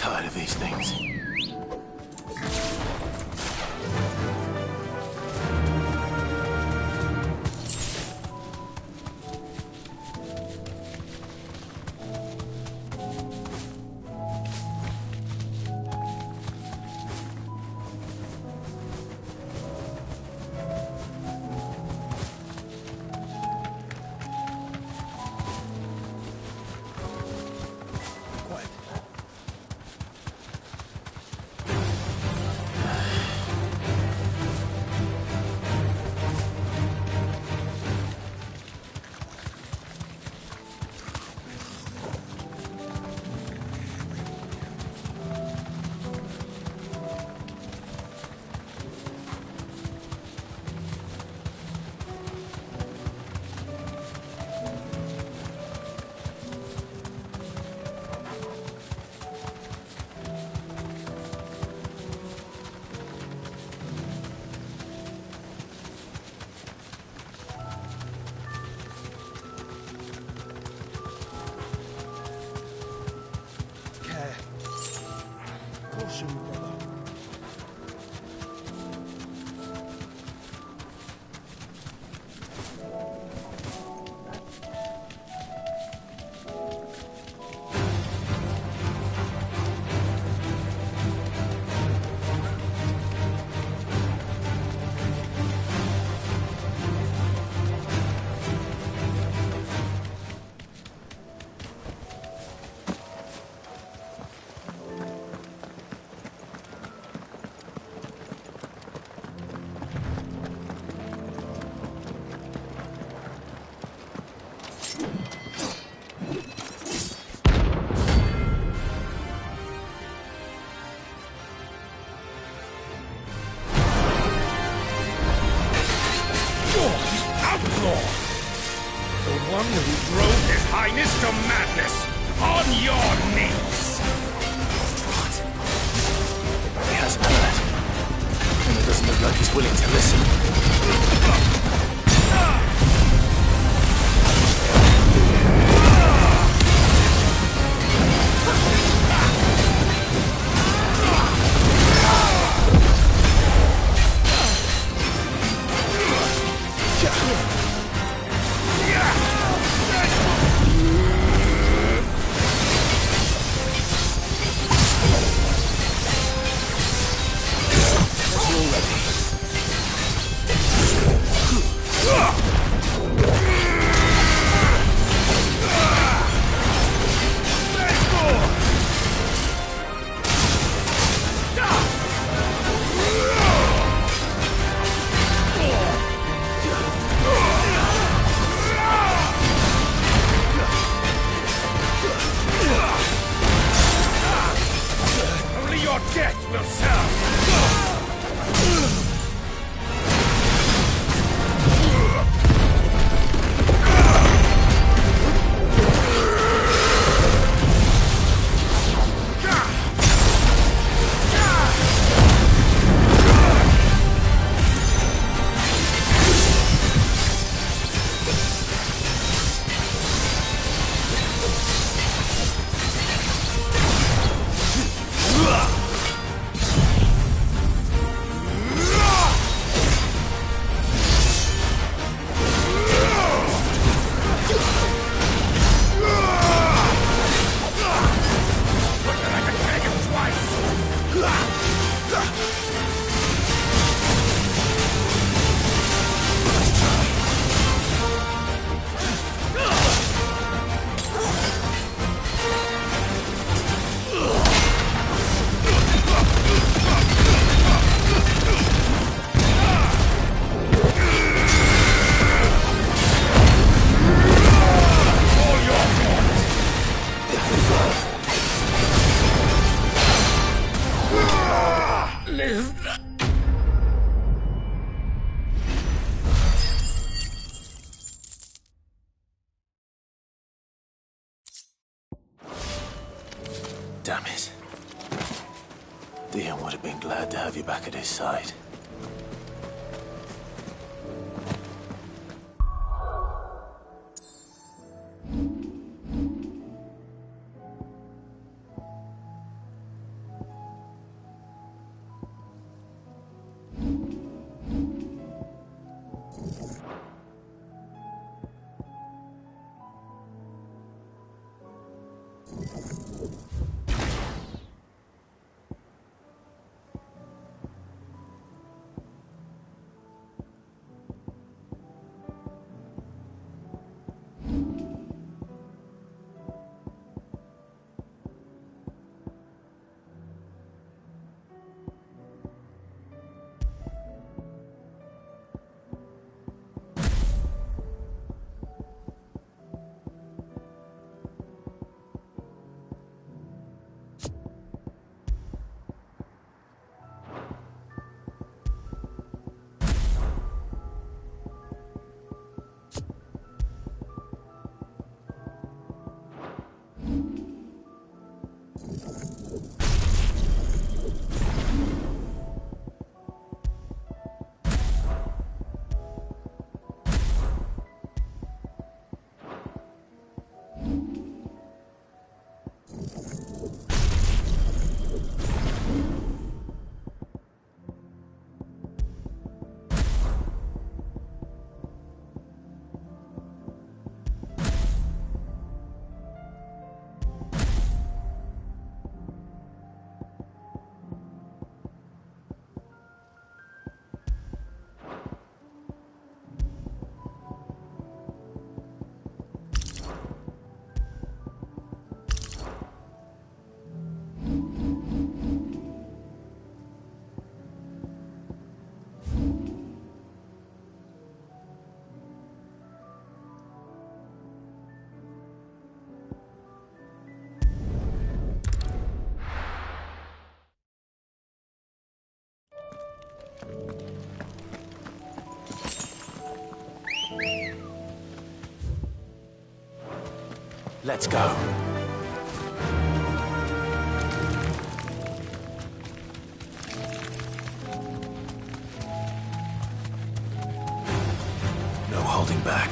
tired of these things. Damn it. Dion would have been glad to have you back at his side. Let's go. No holding back.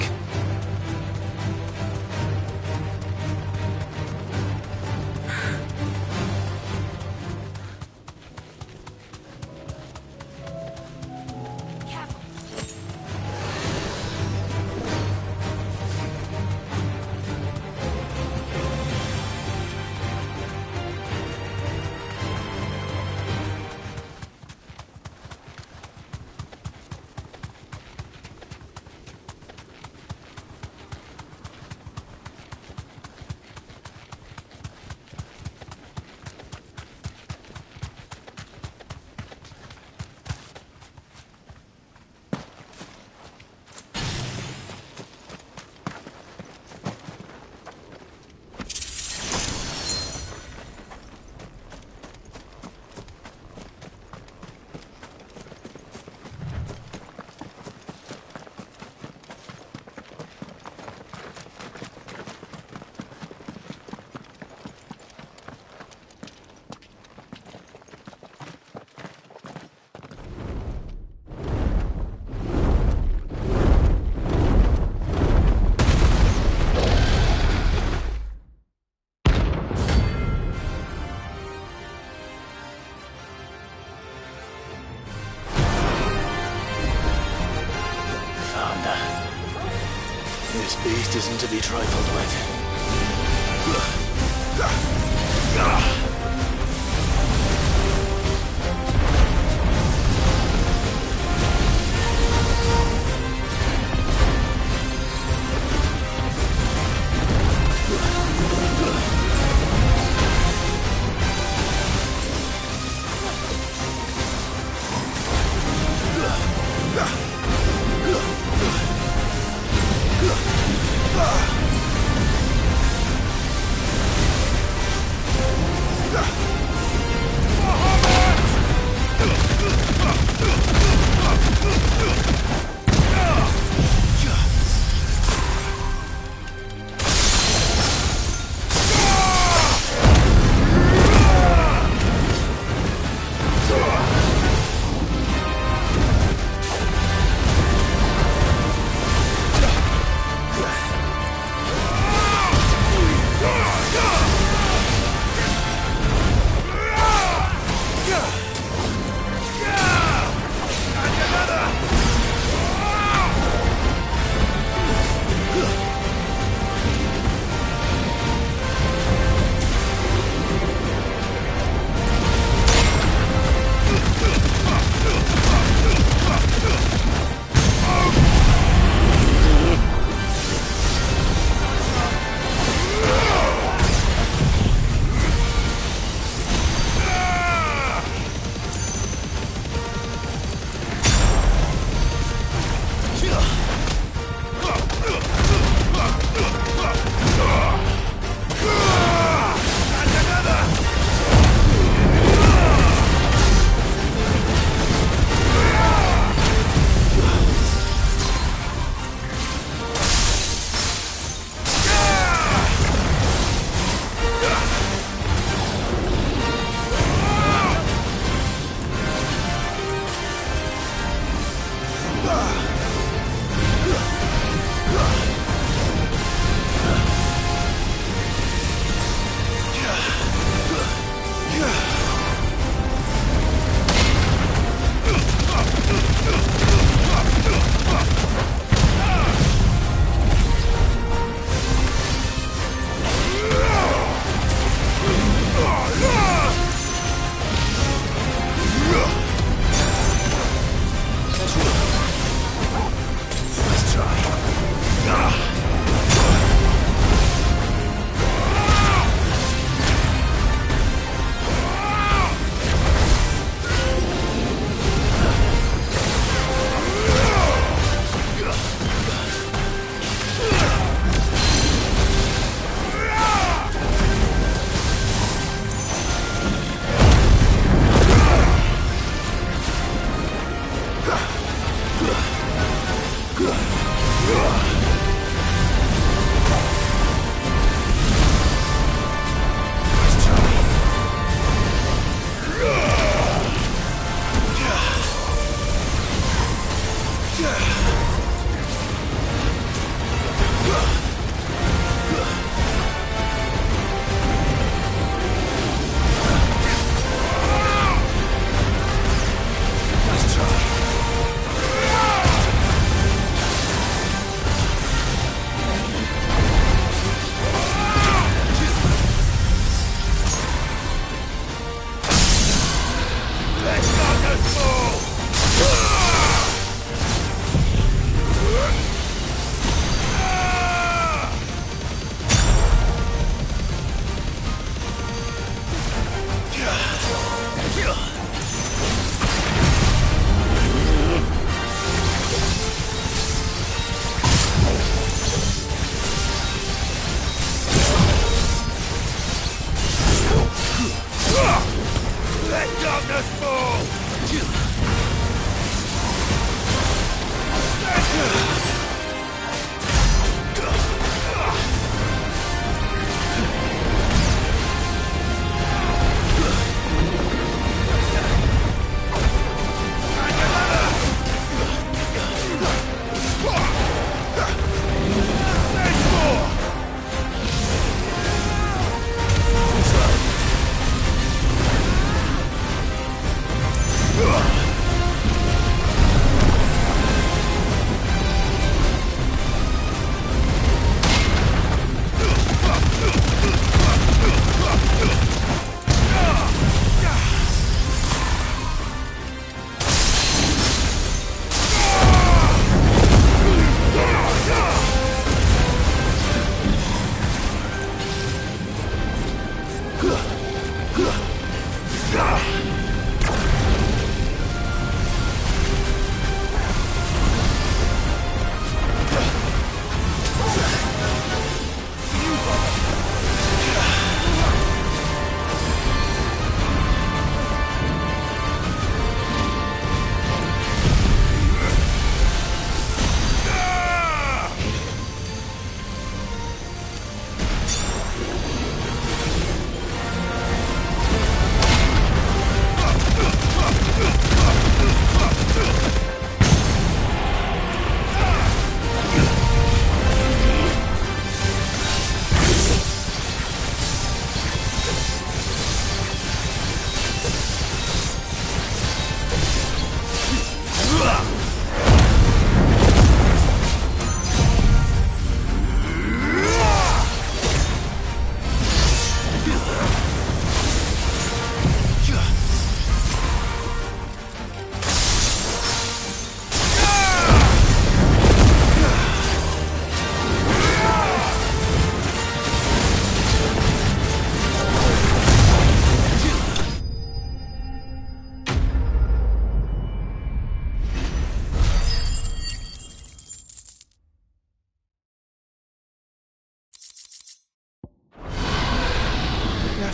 This beast isn't to be trifled with.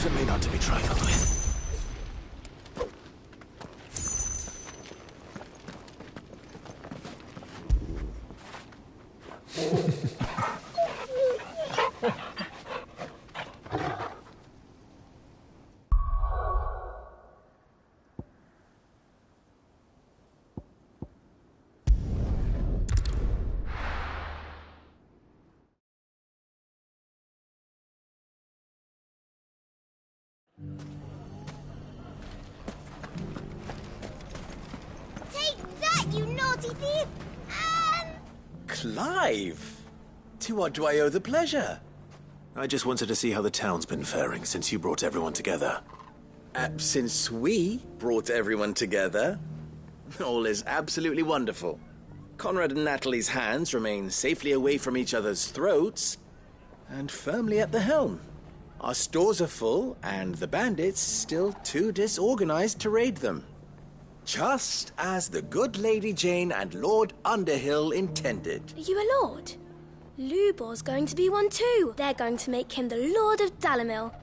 Definitely not to be trifled with. Take that, you naughty thief! Clive! To what do I owe the pleasure? I just wanted to see how the town's been faring since you brought everyone together. Since we brought everyone together, all is absolutely wonderful. Conrad and Natalie's hands remain safely away from each other's throats and firmly at the helm. Our stores are full, and the bandits still too disorganized to raid them. Just as the good Lady Jane and Lord Underhill intended. Are you a lord? Lubor's going to be one too. They're going to make him the Lord of Dalamil,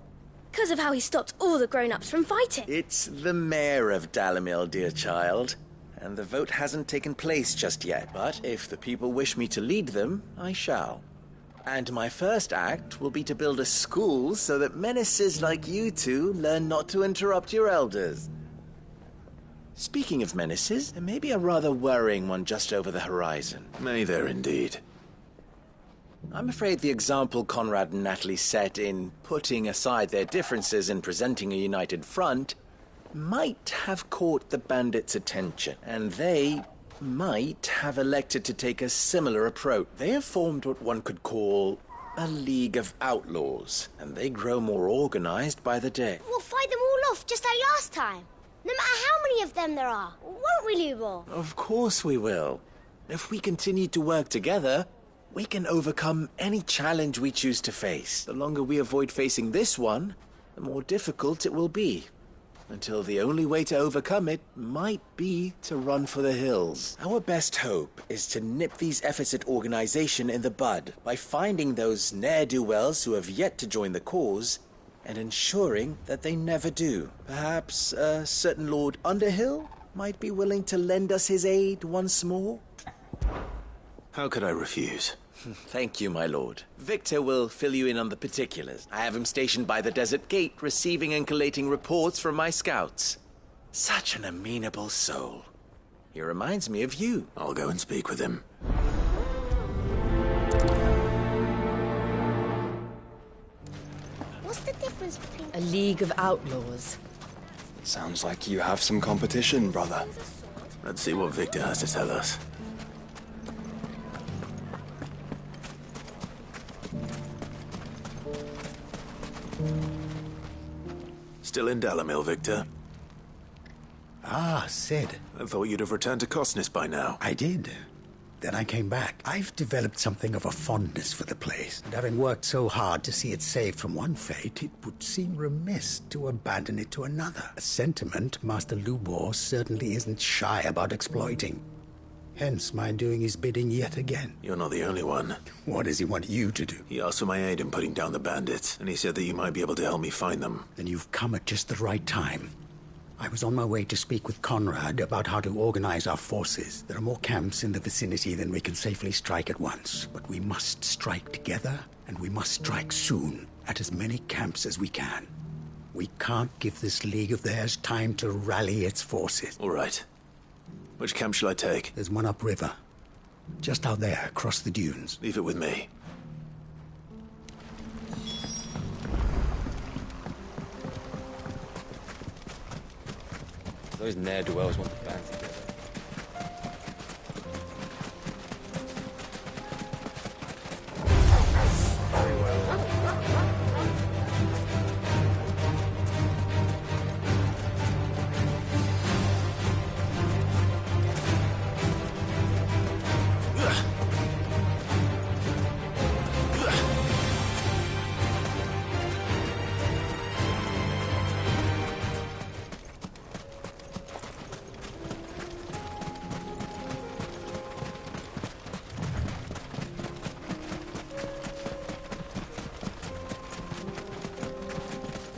because of how he stopped all the grown-ups from fighting. It's the mayor of Dalamil, dear child, and the vote hasn't taken place just yet. But if the people wish me to lead them, I shall. And my first act will be to build a school so that menaces like you two learn not to interrupt your elders. Speaking of menaces, there may be a rather worrying one just over the horizon. May there indeed. I'm afraid the example Conrad and Natalie set in putting aside their differences and presenting a united front might have caught the bandits' attention, and they might have elected to take a similar approach. They have formed what one could call a League of Outlaws, and they grow more organized by the day. We'll fight them all off just like last time. No matter how many of them there are, won't we, Lubor? Of course we will. If we continue to work together, we can overcome any challenge we choose to face. The longer we avoid facing this one, the more difficult it will be. Until the only way to overcome it might be to run for the hills. Our best hope is to nip these efforts at organization in the bud by finding those ne'er-do-wells who have yet to join the cause and ensuring that they never do. Perhaps a certain Lord Underhill might be willing to lend us his aid once more? How could I refuse? Thank you, my lord. Victor will fill you in on the particulars. I have him stationed by the desert gate, receiving and collating reports from my scouts. Such an amenable soul. He reminds me of you. I'll go and speak with him. What's the difference between... A League of Outlaws. Sounds like you have some competition, brother. Let's see what Victor has to tell us. Still in Dalamil, Victor? Ah, Sid. I thought you'd have returned to Cosnus by now. I did. Then I came back. I've developed something of a fondness for the place, and having worked so hard to see it saved from one fate, it would seem remiss to abandon it to another. A sentiment Master Lubor certainly isn't shy about exploiting. Hence my doing his bidding yet again. You're not the only one. What does he want you to do? He asked for my aid in putting down the bandits, and he said that you might be able to help me find them. Then you've come at just the right time. I was on my way to speak with Conrad about how to organize our forces. There are more camps in the vicinity than we can safely strike at once. But we must strike together, and we must strike soon, at as many camps as we can. We can't give this league of theirs time to rally its forces. All right. Which camp shall I take? There's one upriver. Just out there, across the dunes. Leave it with me. Those ne'er-do-wells want the band together.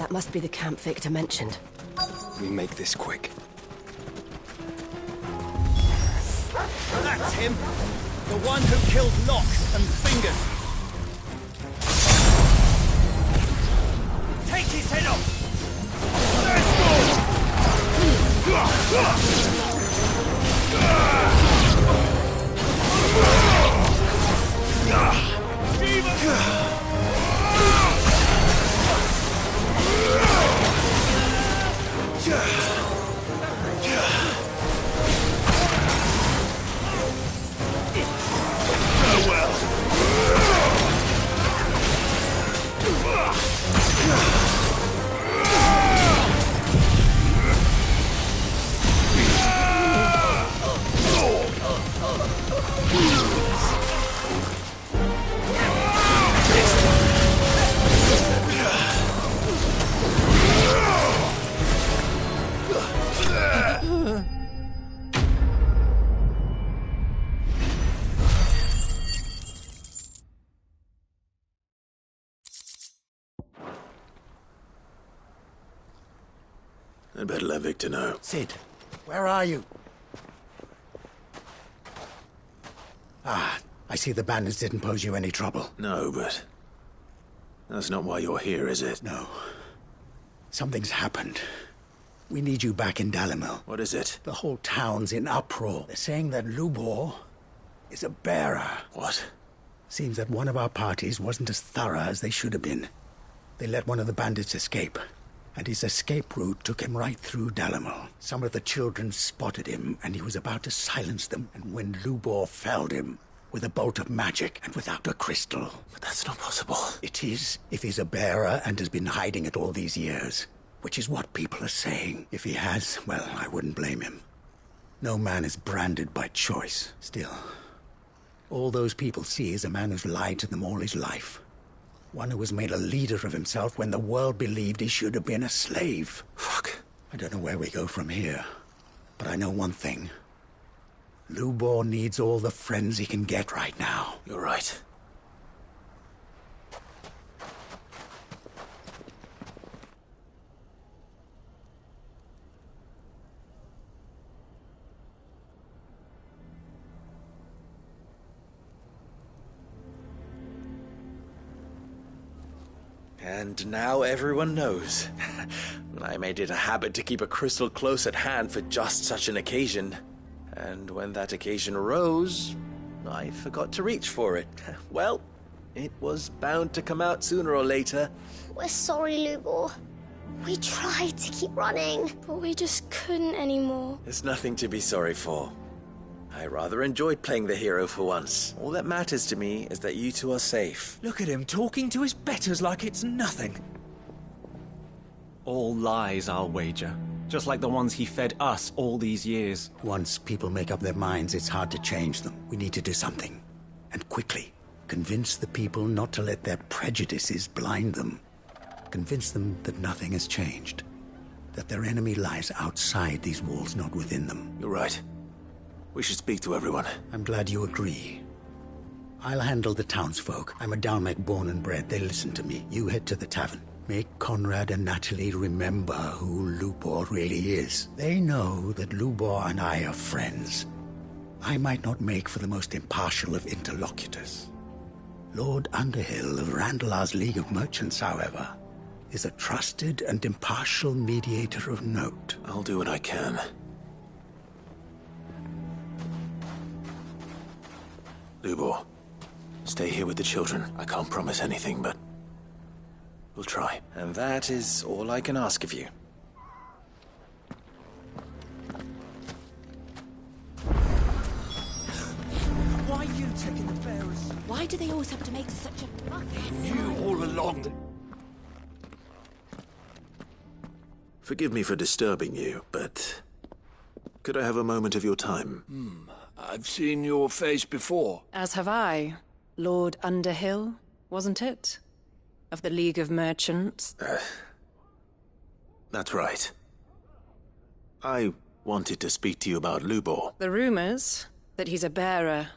That must be the camp Victor mentioned. We make this quick. That's him! The one who killed Locke and Fingers! Take his head off! I'd better let Victor know. Sid, where are you? Ah, I see the bandits didn't pose you any trouble. No, but that's not why you're here, is it? No. Something's happened. We need you back in Dalimil. What is it? The whole town's in uproar. They're saying that Lubor is a bearer. What? Seems that one of our parties wasn't as thorough as they should have been. They let one of the bandits escape, and his escape route took him right through Dalimil. Some of the children spotted him, and he was about to silence them, and when Lubor felled him with a bolt of magic and without a crystal. But that's not possible. It is, if he's a bearer and has been hiding it all these years. Which is what people are saying. If he has, well, I wouldn't blame him. No man is branded by choice. Still, all those people see is a man who's lied to them all his life. One who was made a leader of himself when the world believed he should have been a slave. Fuck. I don't know where we go from here, but I know one thing. Lubor needs all the friends he can get right now. You're right. And now everyone knows. I made it a habit to keep a crystal close at hand for just such an occasion. And when that occasion arose, I forgot to reach for it. Well, it was bound to come out sooner or later. We're sorry, Lubor. We tried to keep running, but we just couldn't anymore. There's nothing to be sorry for. I rather enjoyed playing the hero for once. All that matters to me is that you two are safe. Look at him talking to his betters like it's nothing. All lies, I'll wager. Just like the ones he fed us all these years. Once people make up their minds, it's hard to change them. We need to do something. And quickly. Convince the people not to let their prejudices blind them. Convince them that nothing has changed. That their enemy lies outside these walls, not within them. You're right. We should speak to everyone. I'm glad you agree. I'll handle the townsfolk. I'm a Dalmec born and bred. They listen to me. You head to the tavern. Make Conrad and Natalie remember who Lubor really is. They know that Lubor and I are friends. I might not make for the most impartial of interlocutors. Lord Underhill of Randalar's League of Merchants, however, is a trusted and impartial mediator of note. I'll do what I can. Lubor, stay here with the children. I can't promise anything, but we'll try. And that is all I can ask of you. Why are you taking the bearers? Why do they always have to make such a fuss? They knew all along that... Forgive me for disturbing you, but could I have a moment of your time? I've seen your face before. As have I. Lord Underhill, wasn't it? Of the League of Merchants. That's right. I wanted to speak to you about Lubor. The rumors that he's a bearer.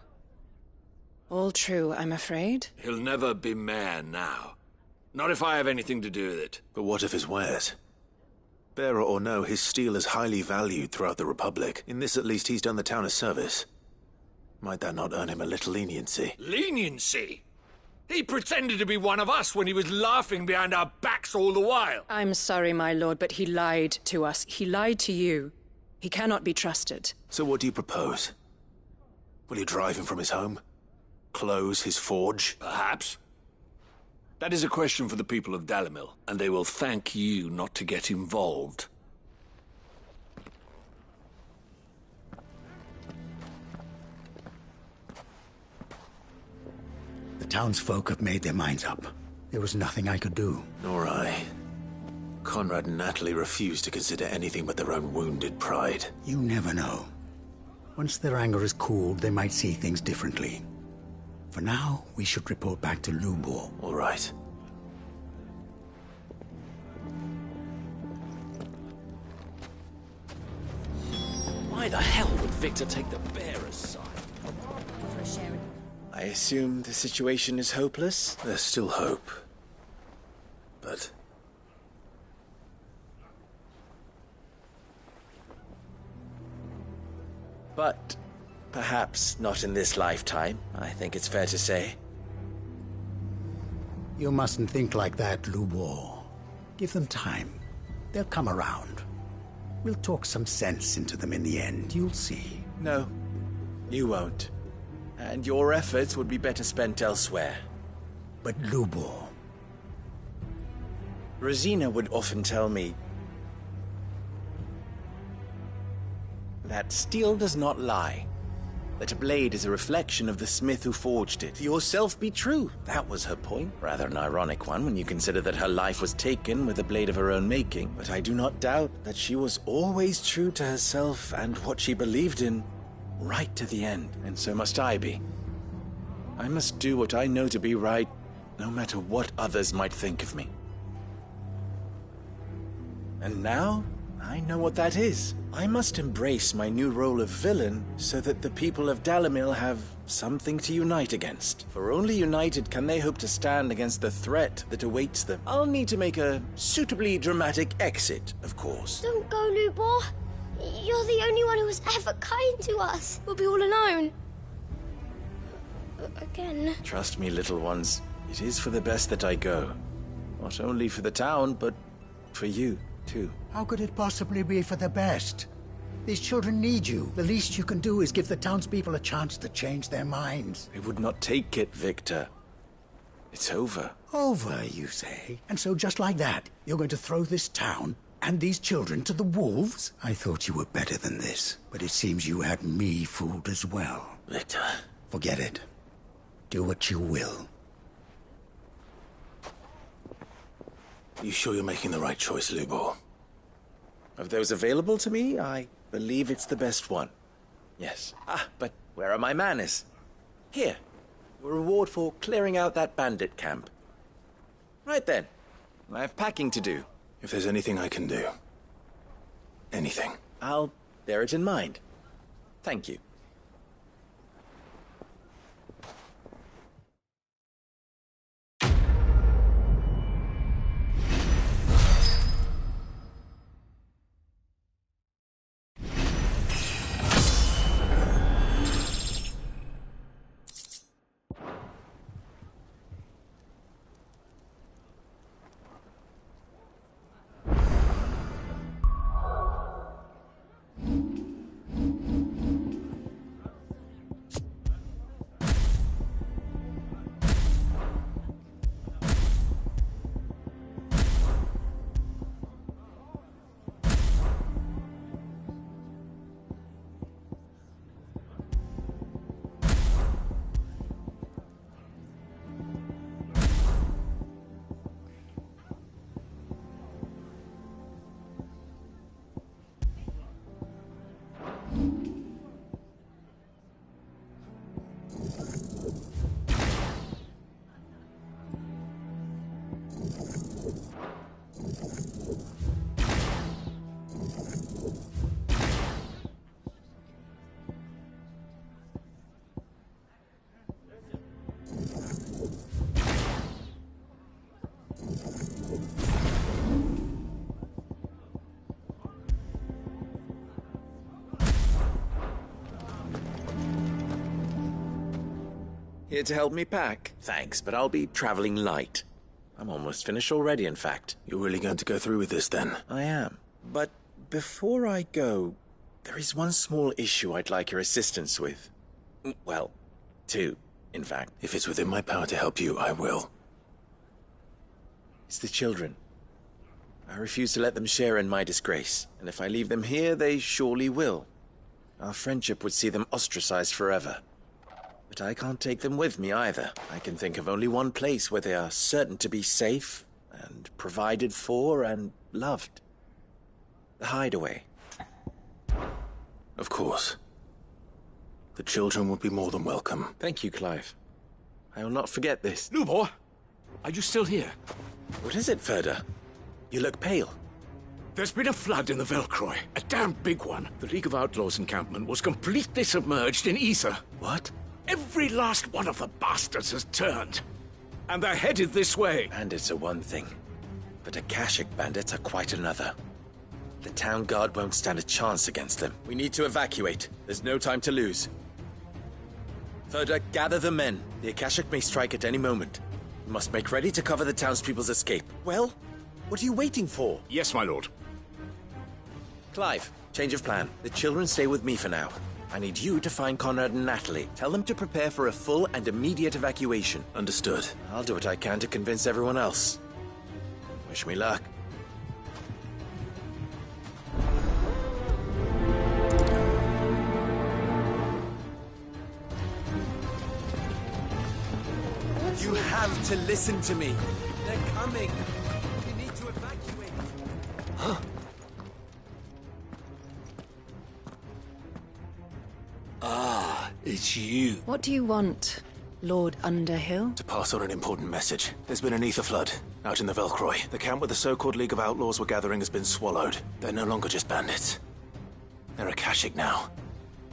All true, I'm afraid. He'll never be mayor now. Not if I have anything to do with it. But what of his wares? Bearer or no, his steel is highly valued throughout the Republic. In this, at least, he's done the town a service. Might that not earn him a little leniency? Leniency? He pretended to be one of us when he was laughing behind our backs all the while. I'm sorry, my lord, but he lied to us. He lied to you. He cannot be trusted. So what do you propose? Will you drive him from his home? Close his forge? Perhaps. That is a question for the people of Dalimil, and they will thank you not to get involved. The townsfolk have made their minds up. There was nothing I could do. Nor I. Conrad and Natalie refused to consider anything but their own wounded pride. You never know. Once their anger is cooled, they might see things differently. For now, we should report back to Lubor. All right. Why the hell would Victor take the bearer's side? I assume the situation is hopeless? There's still hope. But... But perhaps not in this lifetime, I think it's fair to say. You mustn't think like that, Lubor. Give them time. They'll come around. We'll talk some sense into them in the end, you'll see. No, you won't. And your efforts would be better spent elsewhere. But Lubor... Rosina would often tell me that steel does not lie. That a blade is a reflection of the smith who forged it. Yourself be true. That was her point. Rather an ironic one when you consider that her life was taken with a blade of her own making. But I do not doubt that she was always true to herself and what she believed in, right to the end. And so must I be. I must do what I know to be right, no matter what others might think of me. And now, I know what that is. I must embrace my new role of villain so that the people of Dalimil have something to unite against. For only united can they hope to stand against the threat that awaits them. I'll need to make a suitably dramatic exit, of course. Don't go, Lubor. You're the only one who was ever kind to us. We'll be all alone. Again. Trust me, little ones. It is for the best that I go. Not only for the town, but for you, too. How could it possibly be for the best? These children need you. The least you can do is give the townspeople a chance to change their minds. I would not take it, Victor. It's over. Over, you say? And so just like that, you're going to throw this town and these children to the wolves? I thought you were better than this, but it seems you had me fooled as well. Victor. Forget it. Do what you will. You sure you're making the right choice, Lubor? Of those available to me, I believe it's the best one. Yes. But where are my manners? Here. A reward for clearing out that bandit camp. Right then. I have packing to do. If there's anything I can do. Anything. I'll bear it in mind. Thank you. Here to help me pack? Thanks, but I'll be traveling light. I'm almost finished already, in fact. You're really going to go through with this, then? I am. But before I go, there is one small issue I'd like your assistance with. Well, two, in fact. If it's within my power to help you, I will. It's the children. I refuse to let them share in my disgrace, and if I leave them here, they surely will. Our friendship would see them ostracized forever. But I can't take them with me either. I can think of only one place where they are certain to be safe, and provided for, and loved. The Hideaway. Of course. The children would be more than welcome. Thank you, Clive. I will not forget this. Lubor, are you still here? What is it, Ferda? You look pale. There's been a flood in the Velcroy. A damn big one. The League of Outlaws encampment was completely submerged in ether. What? Every last one of the bastards has turned. And they're headed this way. Bandits are one thing, but Akashic bandits are quite another. The town guard won't stand a chance against them. We need to evacuate. There's no time to lose. Ferda, gather the men. The Akashic may strike at any moment. We must make ready to cover the townspeople's escape. Well, what are you waiting for? Yes, my lord. Clive, change of plan. The children stay with me for now. I need you to find Conrad and Natalie. Tell them to prepare for a full and immediate evacuation. Understood. I'll do what I can to convince everyone else. Wish me luck. You have to listen to me. They're coming. We need to evacuate. Huh? Ah, it's you. What do you want, Lord Underhill? To pass on an important message. There's been an ether flood out in the Velcroy. The camp where the so-called League of Outlaws were gathering has been swallowed. They're no longer just bandits. They're Akashic now.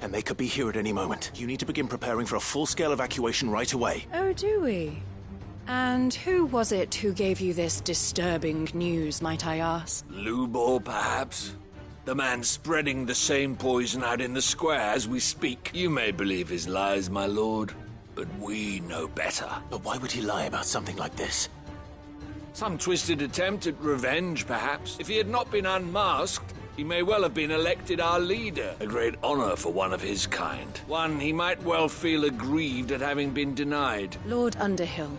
And they could be here at any moment. You need to begin preparing for a full-scale evacuation right away. Oh, do we? And who was it who gave you this disturbing news, might I ask? Lubor, perhaps? The man spreading the same poison out in the square as we speak. You may believe his lies, my lord, but we know better. But why would he lie about something like this? Some twisted attempt at revenge, perhaps. If he had not been unmasked, he may well have been elected our leader. A great honor for one of his kind. One he might well feel aggrieved at having been denied. Lord Underhill,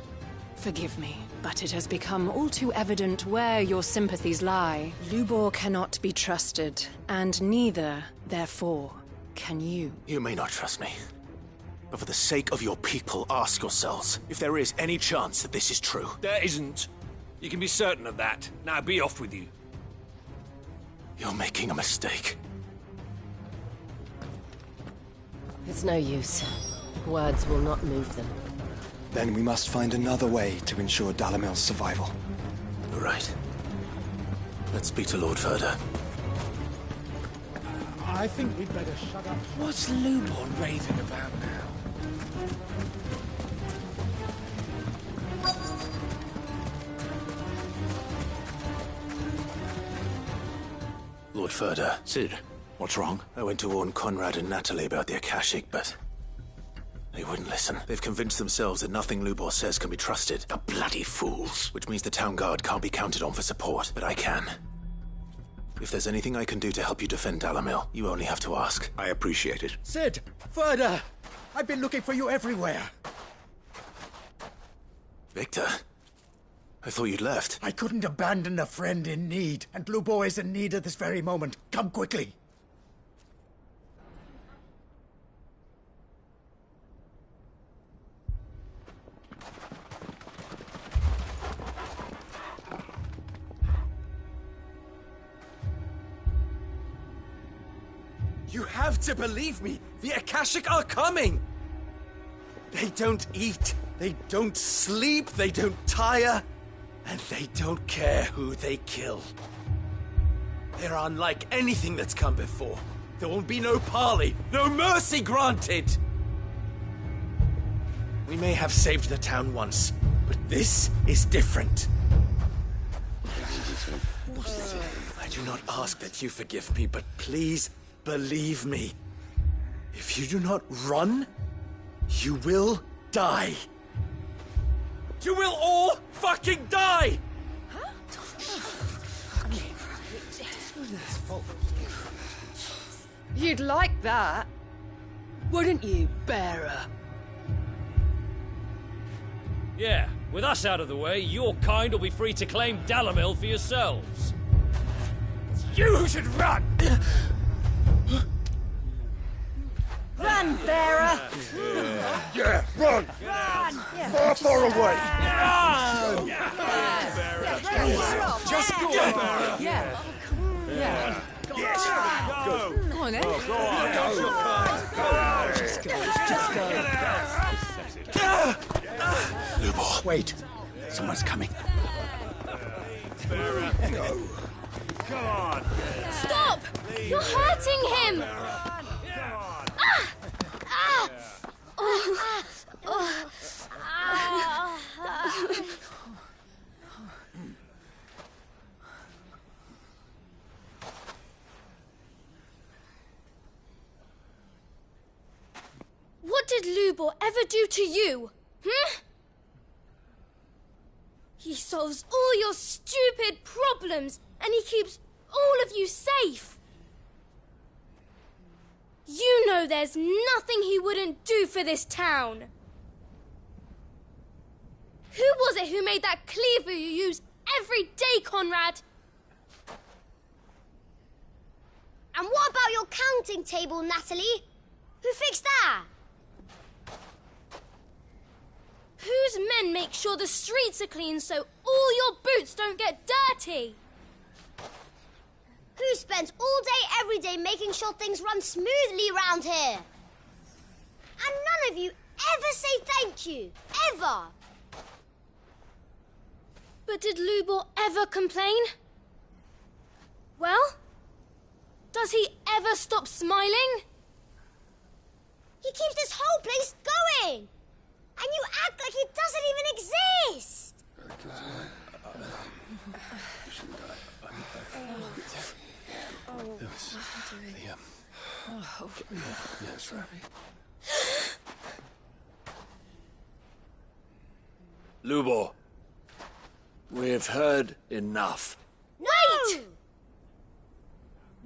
forgive me, but it has become all too evident where your sympathies lie. Lubor cannot be trusted, and neither, therefore, can you. You may not trust me. But for the sake of your people, ask yourselves if there is any chance that this is true. There isn't. You can be certain of that. Now be off with you. You're making a mistake. It's no use. Words will not move them. Then we must find another way to ensure Dalamil's survival. Right. Let's speak to Lord Ferda. I think we'd better shut up. What's Lubor raving about now? Lord Ferda. Sid, what's wrong? I went to warn Conrad and Natalie about the Akashic, but they wouldn't listen. They've convinced themselves that nothing Lubor says can be trusted. The bloody fools. Which means the town guard can't be counted on for support, but I can. If there's anything I can do to help you defend Dalamil, you only have to ask. I appreciate it. Sid! Ferda! I've been looking for you everywhere. Victor? I thought you'd left. I couldn't abandon a friend in need, and Lubor is in need at this very moment. Come quickly. You have to believe me! The Akashic are coming! They don't eat, they don't sleep, they don't tire, and they don't care who they kill. They're unlike anything that's come before. There will be no parley, no mercy granted! We may have saved the town once, but this is different. I do not ask that you forgive me, but please believe me. If you do not run, you will die. You will all fucking die! You'd like that, wouldn't you, bearer? Yeah, with us out of the way, your kind will be free to claim Dalamil for yourselves. You should run! Run, bearer! Yeah, run! Run! Far away! Run! Just go, bearer! Yeah. Yeah. Yes! Go! Go on, then. Go on! Go! Just go. Just go. Lubor, wait. Someone's coming. Go! Come on! Stop! You're hurting him! Ah! Ah! Oh. What did Lubor ever do to you? He solves all your stupid problems, and he keeps all of you safe. You know there's nothing he wouldn't do for this town. Who was it who made that cleaver you use every day, Conrad? And what about your counting table, Natalie? Who fixed that? Whose men make sure the streets are clean so all your boots don't get dirty? Who spends all day, every day making sure things run smoothly round here? And none of you ever say thank you. Ever. But did Lubor ever complain? Well, does he ever stop smiling? He keeps this whole place going. And you act like it doesn't even exist. Yes, right. Lubor, we've heard enough. Wait!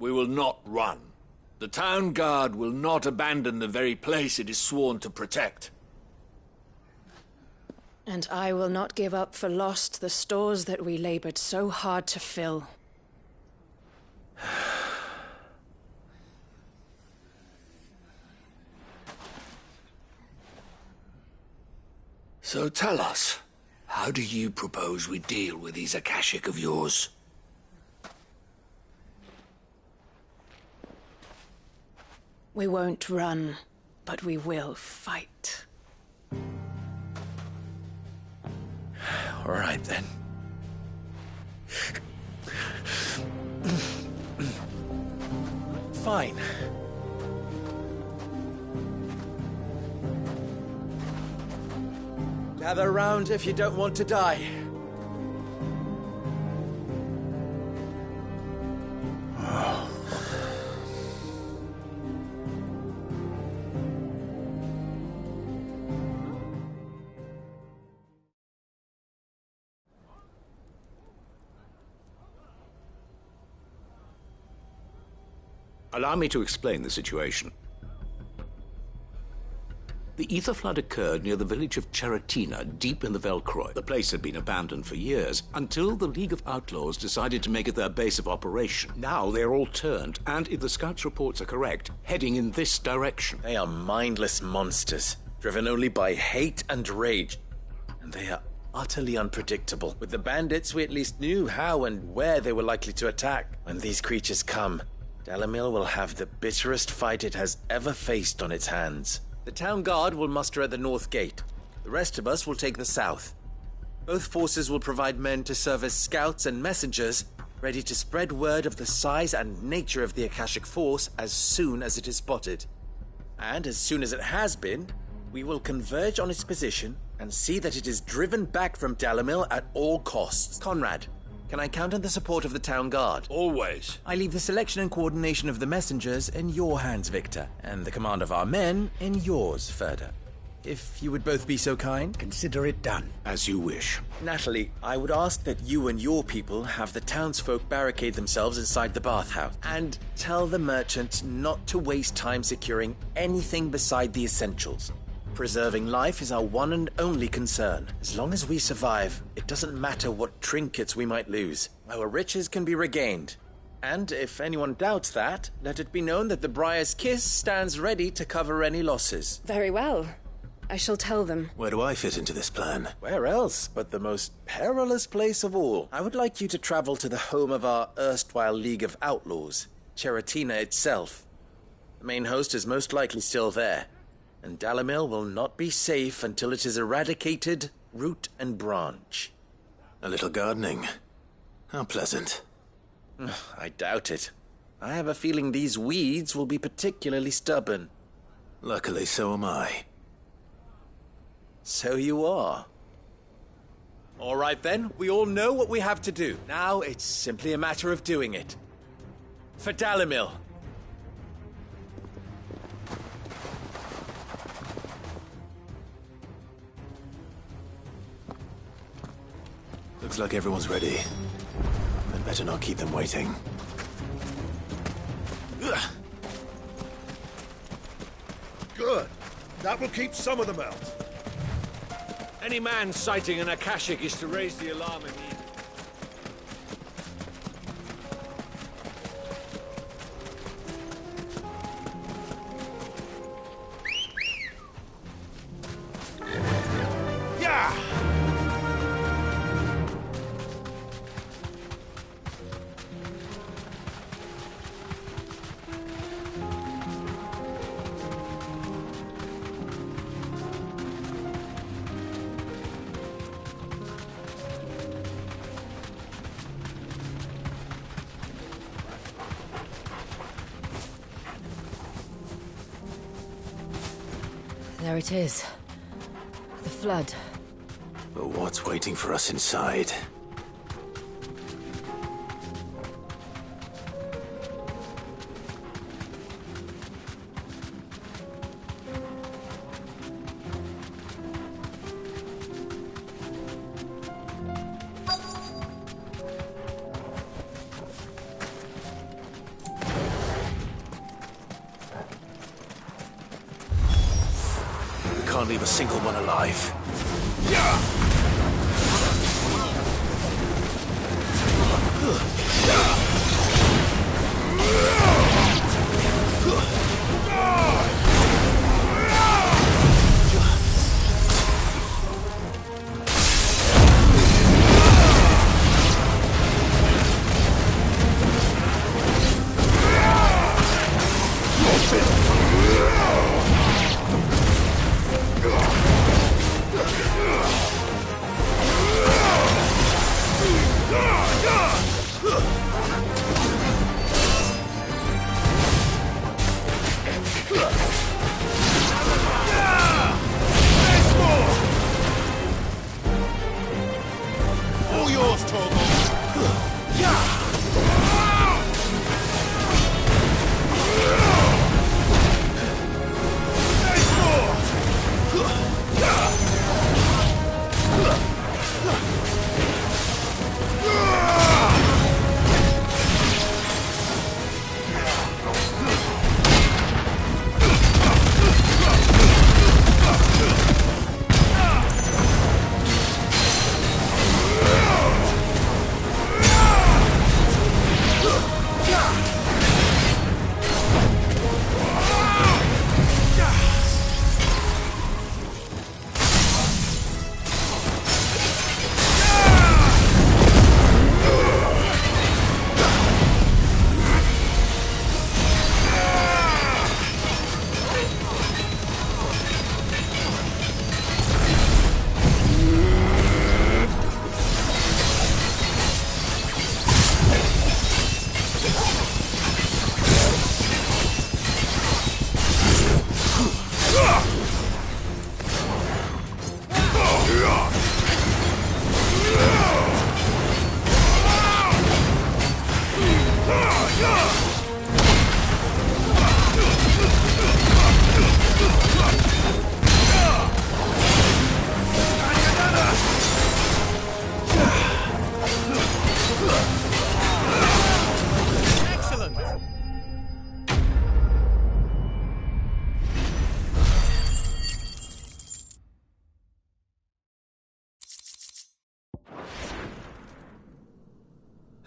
We will not run. The town guard will not abandon the very place it is sworn to protect. And I will not give up for lost the stores that we labored so hard to fill. So tell us, how do you propose we deal with these Akashic of yours? We won't run, but we will fight. All right, then. Fine. Gather round if you don't want to die. Allow me to explain the situation. The ether flood occurred near the village of Cheratina, deep in the Velcroy. The place had been abandoned for years, until the League of Outlaws decided to make it their base of operation. Now they're all turned, and if the scouts' reports are correct, heading in this direction. They are mindless monsters, driven only by hate and rage. And they are utterly unpredictable. With the bandits, we at least knew how and where they were likely to attack. When these creatures come, Dalamil will have the bitterest fight it has ever faced on its hands. The town guard will muster at the north gate. The rest of us will take the south. Both forces will provide men to serve as scouts and messengers, ready to spread word of the size and nature of the Akashic force as soon as it is spotted. And as soon as it has been, we will converge on its position and see that it is driven back from Dalamil at all costs. Conrad, can I count on the support of the town guard? Always. I leave the selection and coordination of the messengers in your hands, Victor, and the command of our men in yours, Ferda. if you would both be so kind. Consider it done. As you wish. Natalie, I would ask that you and your people have the townsfolk barricade themselves inside the bathhouse. And tell the merchant not to waste time securing anything beside the essentials. Preserving life is our one and only concern. As long as we survive, it doesn't matter what trinkets we might lose. Our riches can be regained. And if anyone doubts that, let it be known that the Briar's Kiss stands ready to cover any losses. Very well. I shall tell them. Where do I fit into this plan? Where else but the most perilous place of all? I would like you to travel to the home of our erstwhile League of Outlaws, Charatina itself. The main host is most likely still there, and Dalimil will not be safe until it is eradicated, root and branch. A little gardening. How pleasant. I doubt it. I have a feeling these weeds will be particularly stubborn. Luckily, so am I. So you are. All right then, we all know what we have to do. Now it's simply a matter of doing it. For Dalimil. Looks like everyone's ready. I'd better not keep them waiting. Good. That will keep some of them out. Any man sighting an Akashic is to raise the alarm immediately. There it is. The flood. But what's waiting for us inside? Can't leave a single one alive.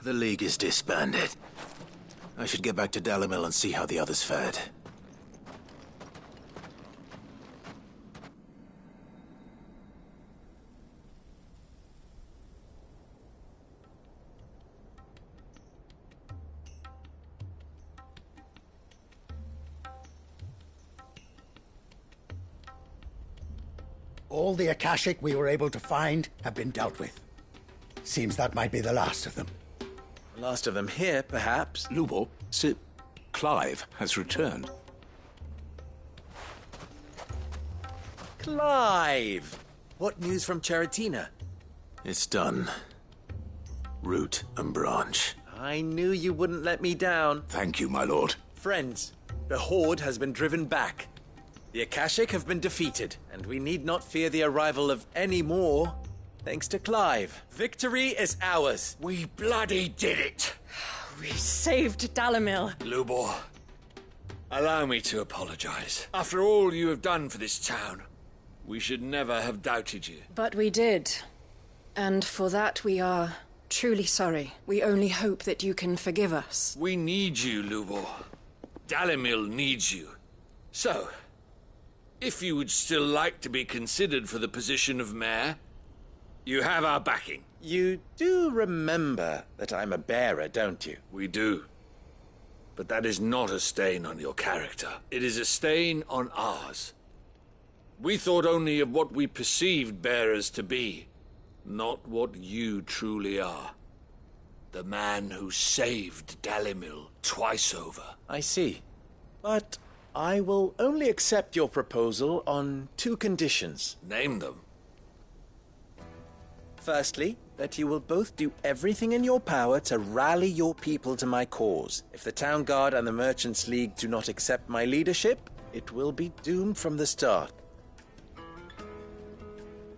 The League is disbanded. I should get back to Dalimil and see how the others fared. All the Akashic we were able to find have been dealt with. Seems that might be the last of them. Last of them here, perhaps. Lubor, Sir Clive has returned. Clive! What news from Charatina? It's done. Root and branch. I knew you wouldn't let me down. Thank you, my lord. Friends, the Horde has been driven back. The Akashic have been defeated, and we need not fear the arrival of any more, thanks to Clive. Victory is ours. We bloody did it! We saved Dalimil. Lubor, allow me to apologize. After all you have done for this town, we should never have doubted you. But we did. And for that we are truly sorry. We only hope that you can forgive us. We need you, Lubor. Dalimil needs you. So, if you would still like to be considered for the position of mayor, you have our backing. You do remember that I'm a bearer, don't you? We do. But that is not a stain on your character. It is a stain on ours. We thought only of what we perceived bearers to be, not what you truly are. The man who saved Dalimil twice over. I see. But I will only accept your proposal on 2 conditions. Name them. Firstly, that you will both do everything in your power to rally your people to my cause. If the Town Guard and the Merchants League do not accept my leadership, it will be doomed from the start.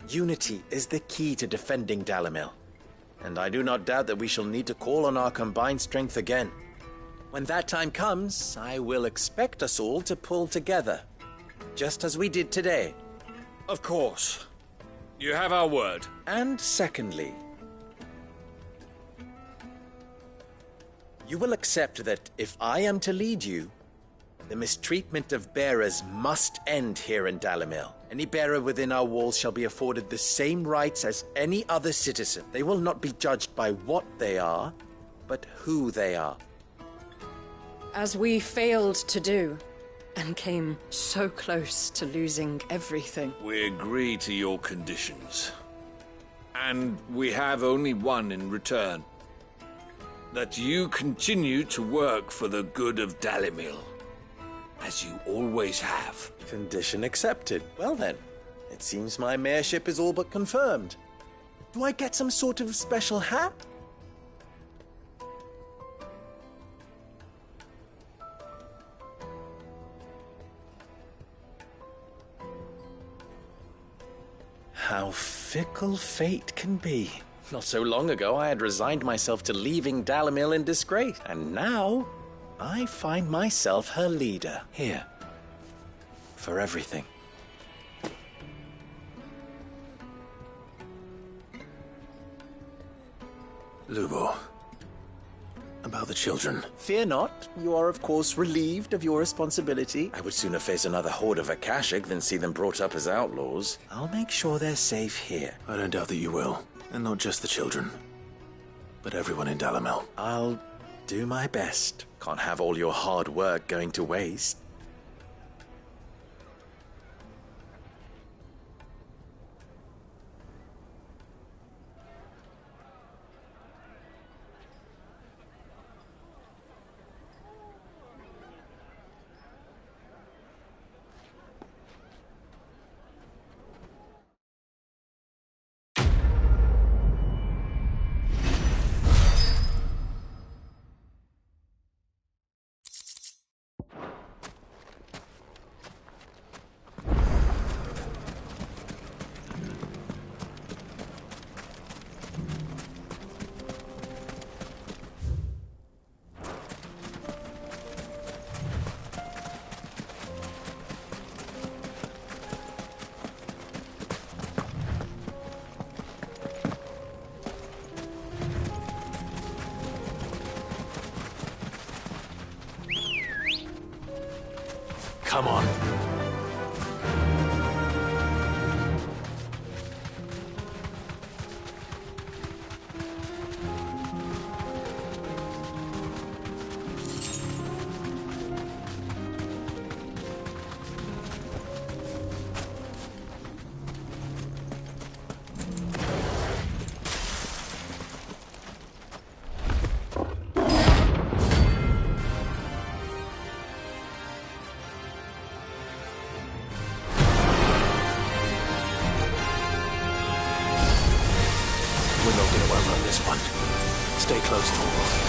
Unity is the key to defending Dalimil, and I do not doubt that we shall need to call on our combined strength again. When that time comes, I will expect us all to pull together, just as we did today. Of course. You have our word. And secondly, you will accept that if I am to lead you, the mistreatment of bearers must end here in Dalimil. Any bearer within our walls shall be afforded the same rights as any other citizen. They will not be judged by what they are, but who they are. As we failed to do, and came so close to losing everything. We agree to your conditions. And we have only one in return. That you continue to work for the good of Dalimil, as you always have. Condition accepted. Well then, it seems my mayorship is all but confirmed. Do I get some sort of special hat? How fickle fate can be. Not so long ago, I had resigned myself to leaving Dalimil in disgrace, and now I find myself her leader here. For everything. Lubor, about the children. Fear not. You are, of course, relieved of your responsibility. I would sooner face another horde of Akashic than see them brought up as outlaws. I'll make sure they're safe here. I don't doubt that you will. And not just the children, but everyone in Dalimil. I'll do my best. Can't have all your hard work going to waste. Logan won't run this one. Stay close, Torvald.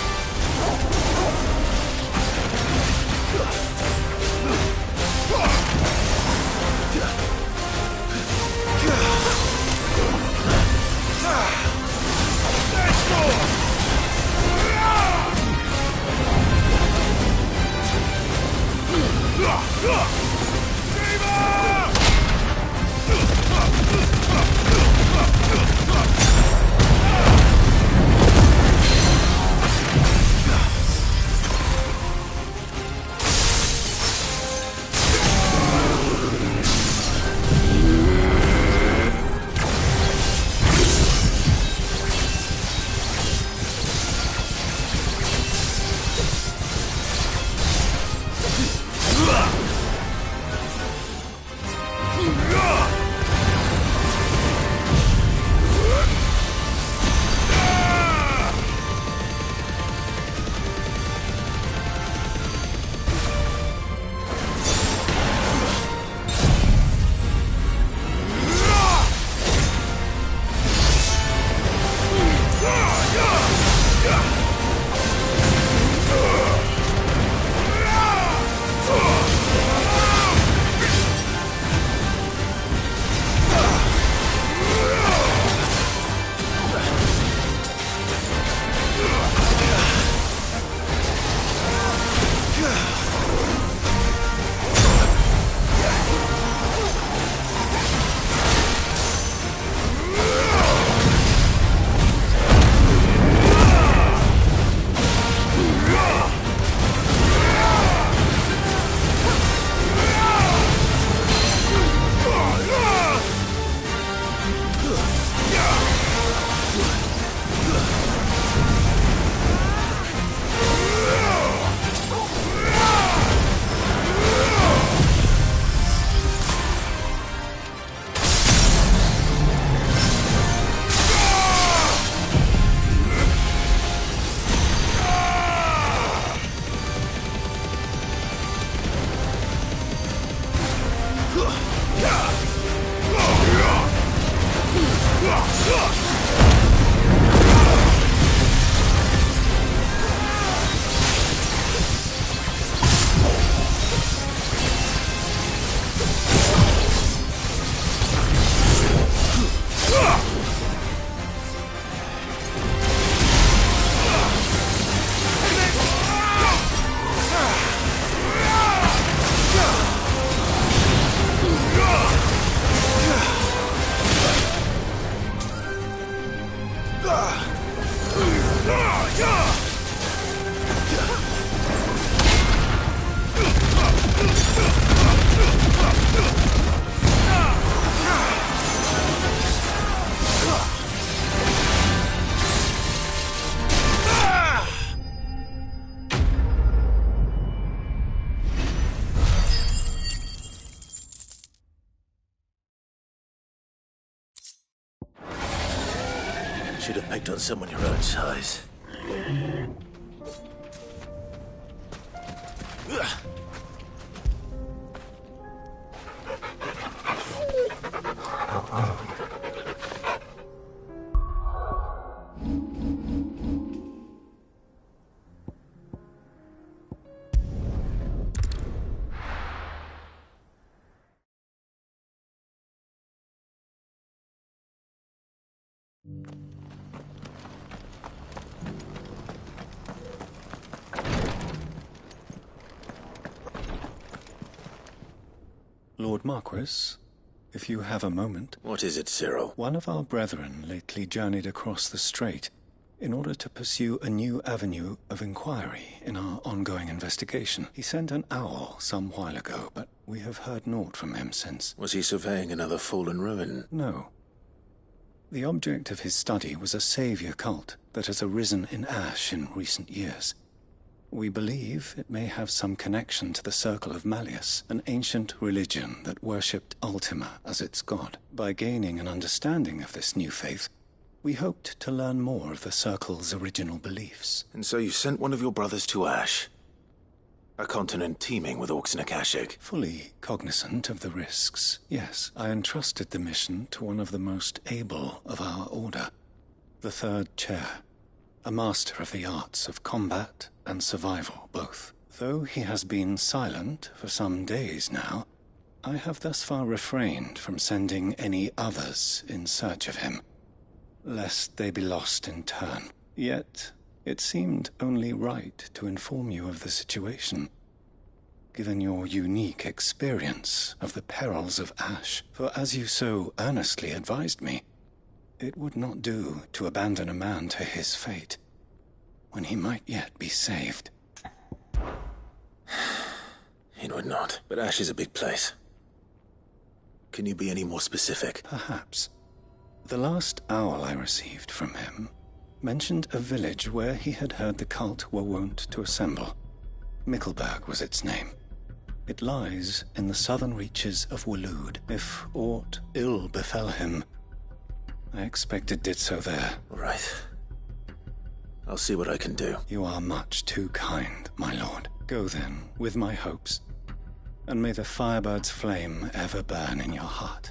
Should have picked on someone your own size. Lord Marquis, if you have a moment. What is it, Cyril? One of our brethren lately journeyed across the strait in order to pursue a new avenue of inquiry in our ongoing investigation. He sent an owl some while ago, but we have heard naught from him since. Was he surveying another fallen ruin? No. The object of his study was a savior cult that has arisen in Ash in recent years. We believe it may have some connection to the Circle of Malleus, an ancient religion that worshipped Ultima as its god. By gaining an understanding of this new faith, we hoped to learn more of the Circle's original beliefs. And so you sent one of your brothers to Ash? A continent teeming with orcs and Akashic? Fully cognizant of the risks, yes. I entrusted the mission to one of the most able of our order. The third chair. A master of the arts of combat and survival both. Though he has been silent for some days now, I have thus far refrained from sending any others in search of him, lest they be lost in turn. Yet, it seemed only right to inform you of the situation, given your unique experience of the perils of Ash. For as you so earnestly advised me, it would not do to abandon a man to his fate, when he might yet be saved. It would not, but Ash is a big place. Can you be any more specific? Perhaps. The last owl I received from him mentioned a village where he had heard the cult were wont to assemble. Mickleburg was its name. It lies in the southern reaches of Waloed. If aught ill befell him, I expect it did so there. Right. I'll see what I can do. You are much too kind, my lord. Go then, with my hopes, and may the Firebird's flame ever burn in your heart.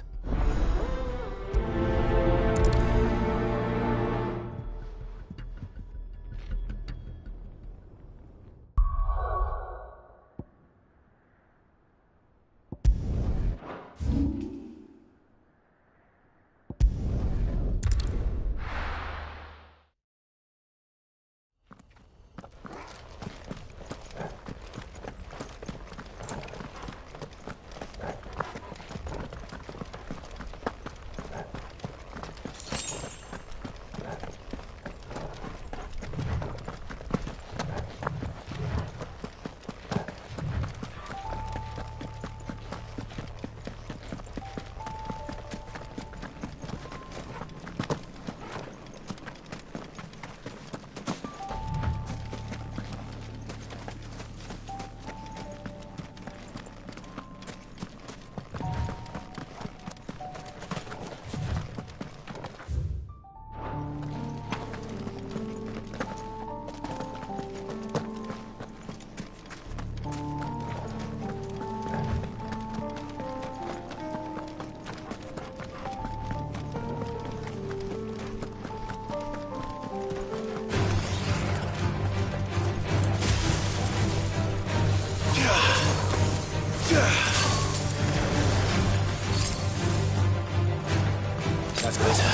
That's better.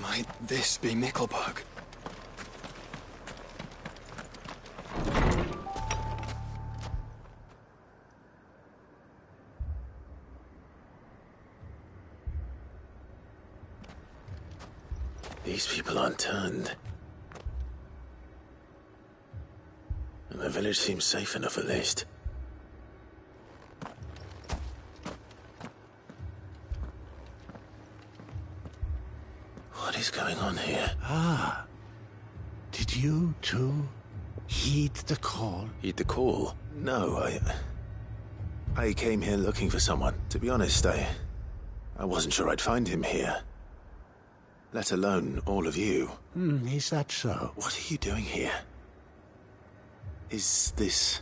Might this be Mickleburg? These people aren't turned. And the village seems safe enough at least. What is going on here? Ah. Did you, too, heed the call? Heed the call? No, I came here looking for someone. To be honest, I wasn't sure I'd find him here. Let alone all of you. Is that so? What are you doing here? Is this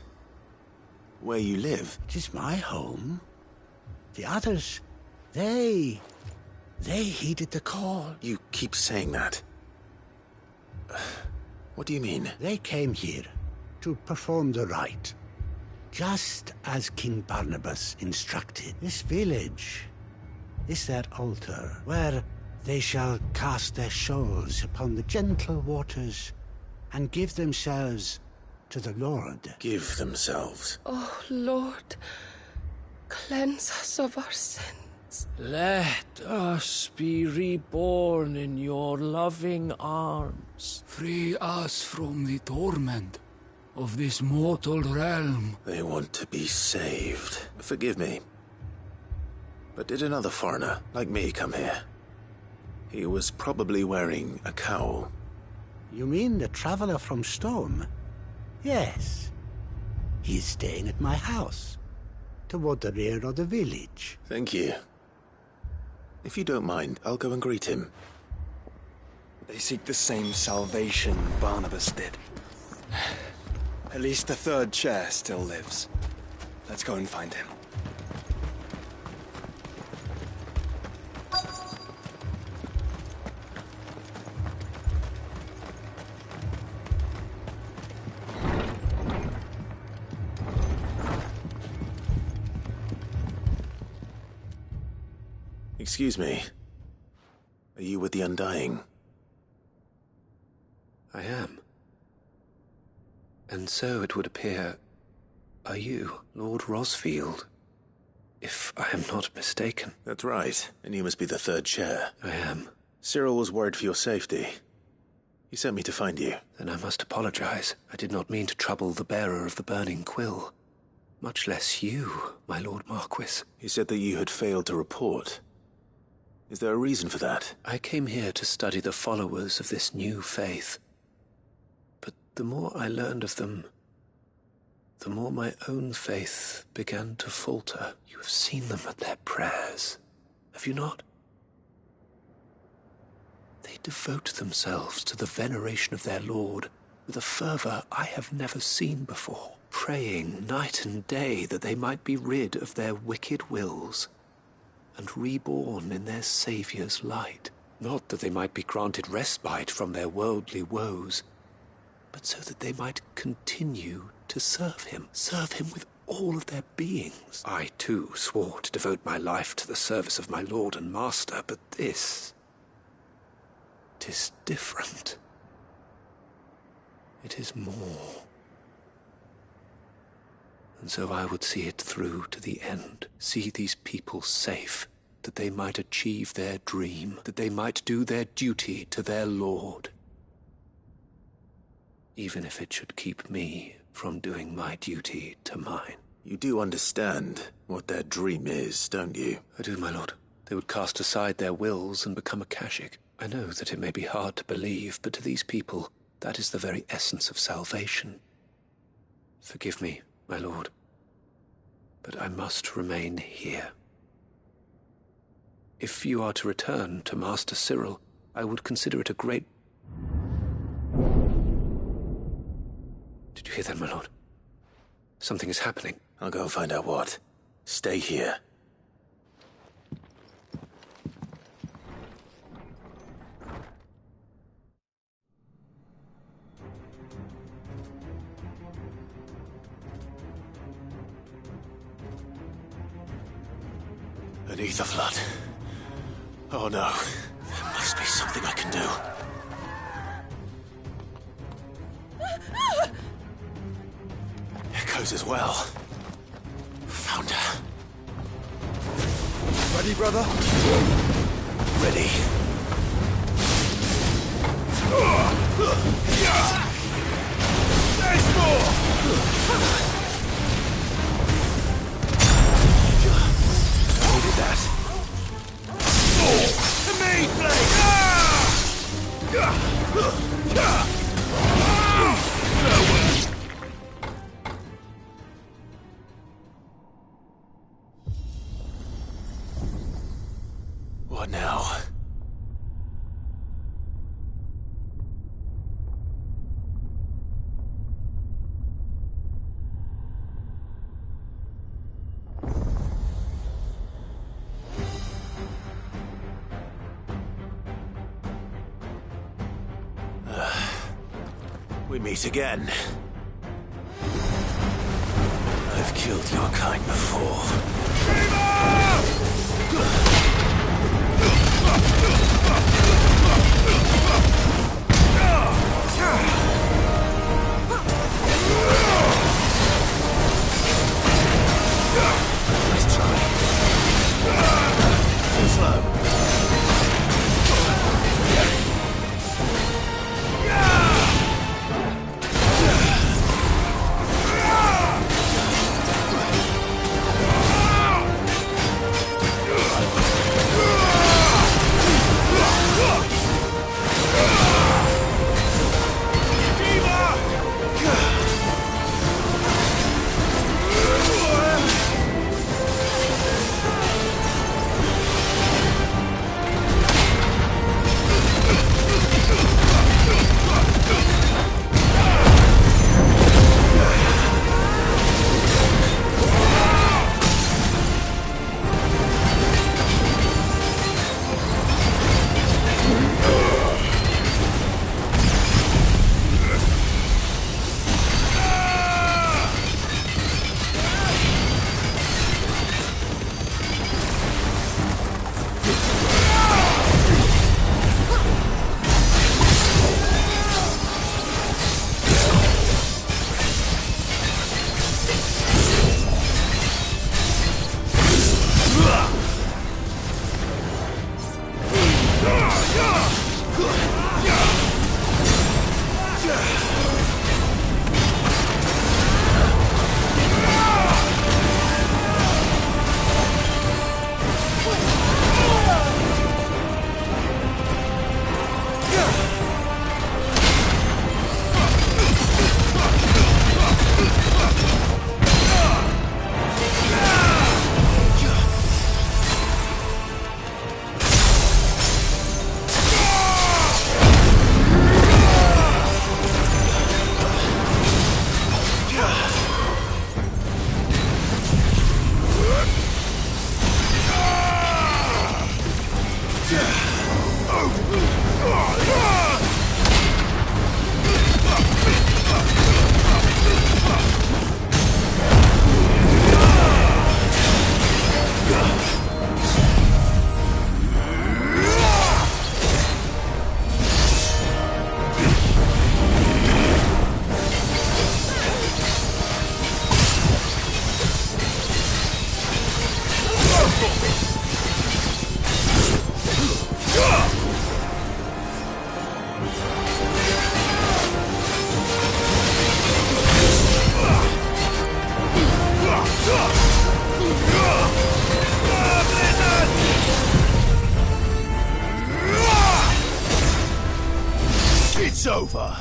where you live? It is my home. The others, they heeded the call. You keep saying that. What do you mean? They came here to perform the rite, just as King Barnabas instructed. This village is their altar, where they shall cast their shoals upon the gentle waters and give themselves to the Lord. Give themselves? Oh, Lord, cleanse us of our sins. Let us be reborn in your loving arms. Free us from the torment of this mortal realm. They want to be saved. Forgive me. But did another foreigner, like me, come here? He was probably wearing a cowl. You mean the traveler from Storm? Yes. He is staying at my house. toward the rear of the village. Thank you. If you don't mind, I'll go and greet him. They seek the same salvation Barnabas did. At least the third chair still lives. Let's go and find him. Excuse me. Are you with the Undying? I am. And so it would appear, are you, Lord Rosfield? If I am not mistaken. That's right, and you must be the third chair. I am. Cyril was worried for your safety. He sent me to find you. Then I must apologize. I did not mean to trouble the bearer of the burning quill. Much less you, my Lord Marquis. He said that you had failed to report. Is there a reason for that? I came here to study the followers of this new faith. But the more I learned of them, the more my own faith began to falter. You have seen them at their prayers, have you not? They devote themselves to the veneration of their Lord with a fervor I have never seen before, praying night and day that they might be rid of their wicked wills and reborn in their Saviour's light. Not that they might be granted respite from their worldly woes, but so that they might continue to serve him with all of their beings. I, too, swore to devote my life to the service of my Lord and Master, but this... 'tis different. It is more. And so I would see it through to the end, see these people safe, that they might achieve their dream, that they might do their duty to their Lord. Even if it should keep me from doing my duty to mine. You do understand what their dream is, don't you? I do, my lord. They would cast aside their wills and become a Kashik. I know that it may be hard to believe, but to these people, that is the very essence of salvation. Forgive me, my lord, but I must remain here. If you are to return to Master Cyril, I would consider it a great... Did you hear that, my lord? Something is happening. I'll go and find out what. Stay here. Beneath the flood. Oh no. There must be something I can do. Echoes as well. Found her. Ready, brother? Ready. There's more! Needed that. To me, please! What now? We meet again. I've killed your kind before. Nice try. Too slow. It's over.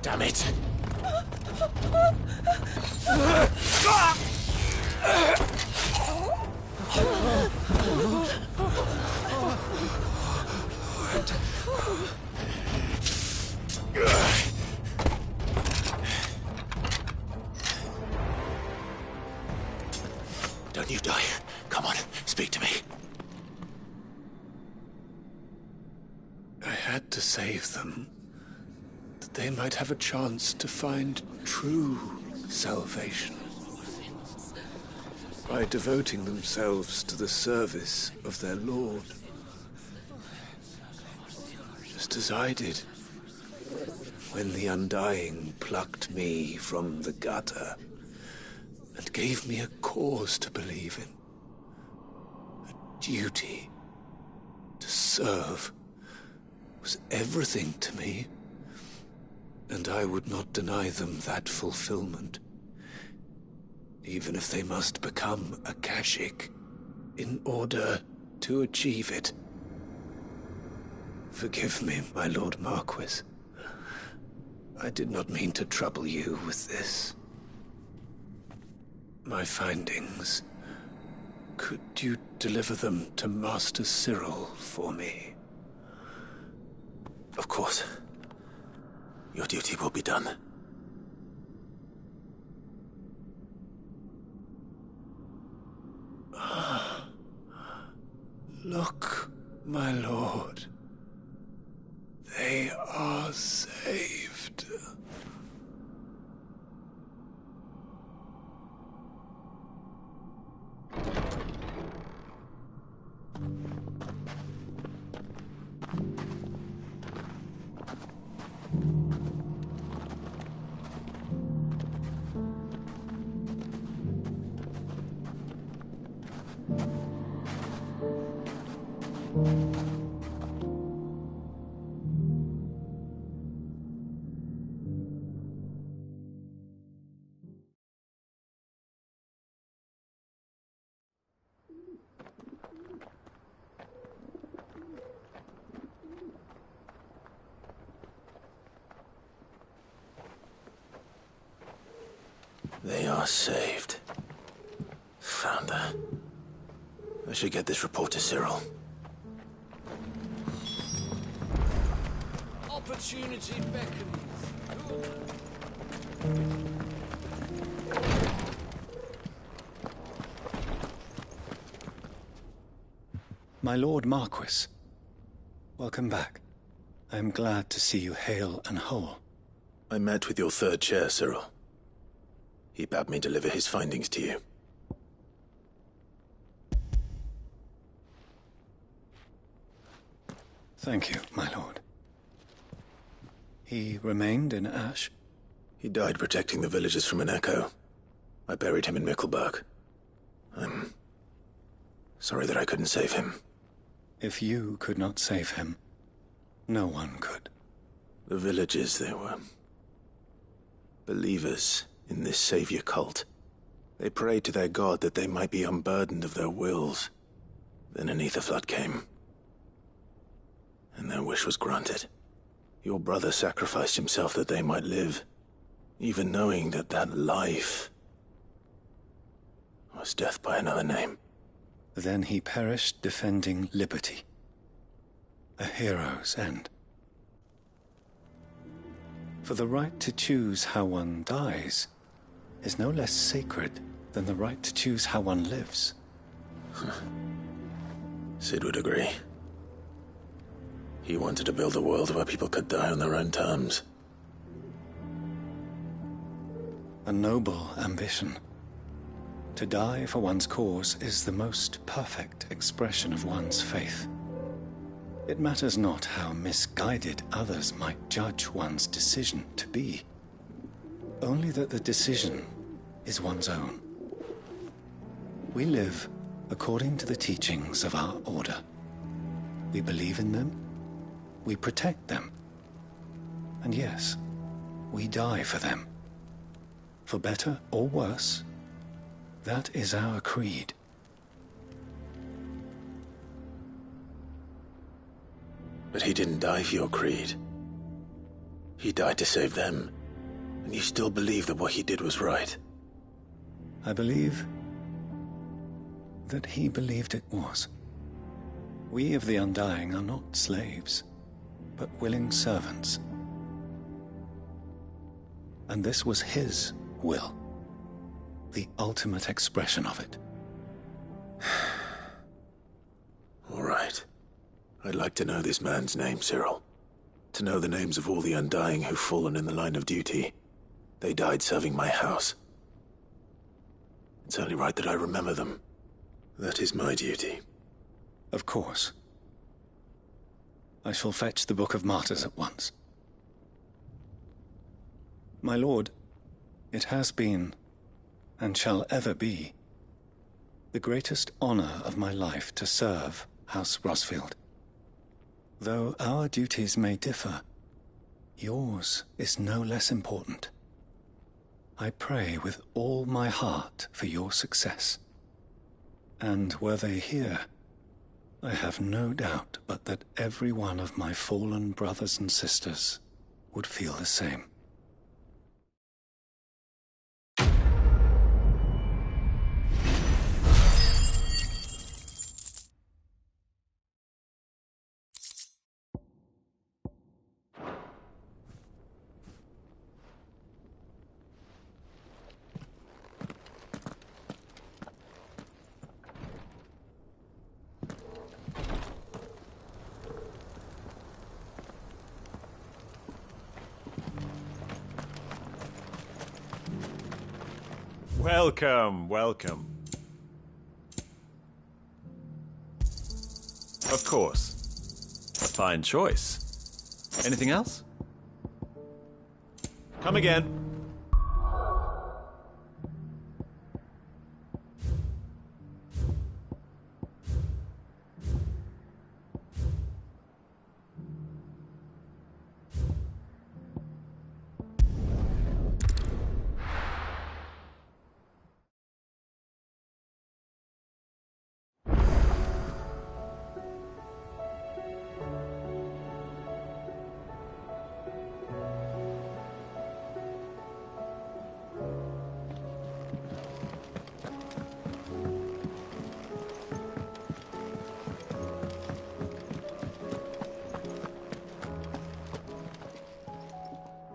Damn it. Don't you die. Come on, speak to me. I had to save them, that they might have a chance to find true salvation. By devoting themselves to the service of their Lord. Just as I did, when the Undying plucked me from the gutter and gave me a cause to believe in. A duty to serve was everything to me, and I would not deny them that fulfillment, even if they must become a Kashik in order to achieve it. Forgive me, my Lord Marquis. I did not mean to trouble you with this. My findings. Could you deliver them to Master Cyril for me? Of course. Your duty will be done. Look, my lord. They are saved. They are saved. Founder. I should get this report to Cyril. Opportunity beckons. My Lord Marquis, welcome back. I am glad to see you hale and whole. I met with your third chair, Cyril. He bade me deliver his findings to you. Thank you, my lord. He remained in Ash? He died protecting the villagers from an echo. I buried him in Mickelberg. I'm sorry that I couldn't save him. If you could not save him, no one could. The villagers, they were believers in this savior cult. They prayed to their god that they might be unburdened of their wills. Then an ether flood came, and their wish was granted. Your brother sacrificed himself that they might live, even knowing that that life was death by another name. Then he perished defending liberty. A hero's end. For the right to choose how one dies is no less sacred than the right to choose how one lives. Sid would agree. He wanted to build a world where people could die on their own terms. A noble ambition. To die for one's cause is the most perfect expression of one's faith. It matters not how misguided others might judge one's decision to be, only that the decision is one's own. We live according to the teachings of our order. We believe in them, we protect them, and yes, we die for them. For better or worse, that is our creed. But he didn't die for your creed. He died to save them. And you still believe that what he did was right? I believe that he believed it was. We of the Undying are not slaves, but willing servants. And this was his will, the ultimate expression of it. All right. I'd like to know this man's name, Cyril. To know the names of all the Undying who've fallen in the line of duty. They died serving my house. It's only right that I remember them. That is my duty. Of course. I shall fetch the Book of Martyrs at once. My lord, it has been, and shall ever be, the greatest honor of my life to serve House Rosfield. Though our duties may differ, yours is no less important. I pray with all my heart for your success. And were they here, I have no doubt but that every one of my fallen brothers and sisters would feel the same. Welcome, welcome. Of course. A fine choice. Anything else? Come again.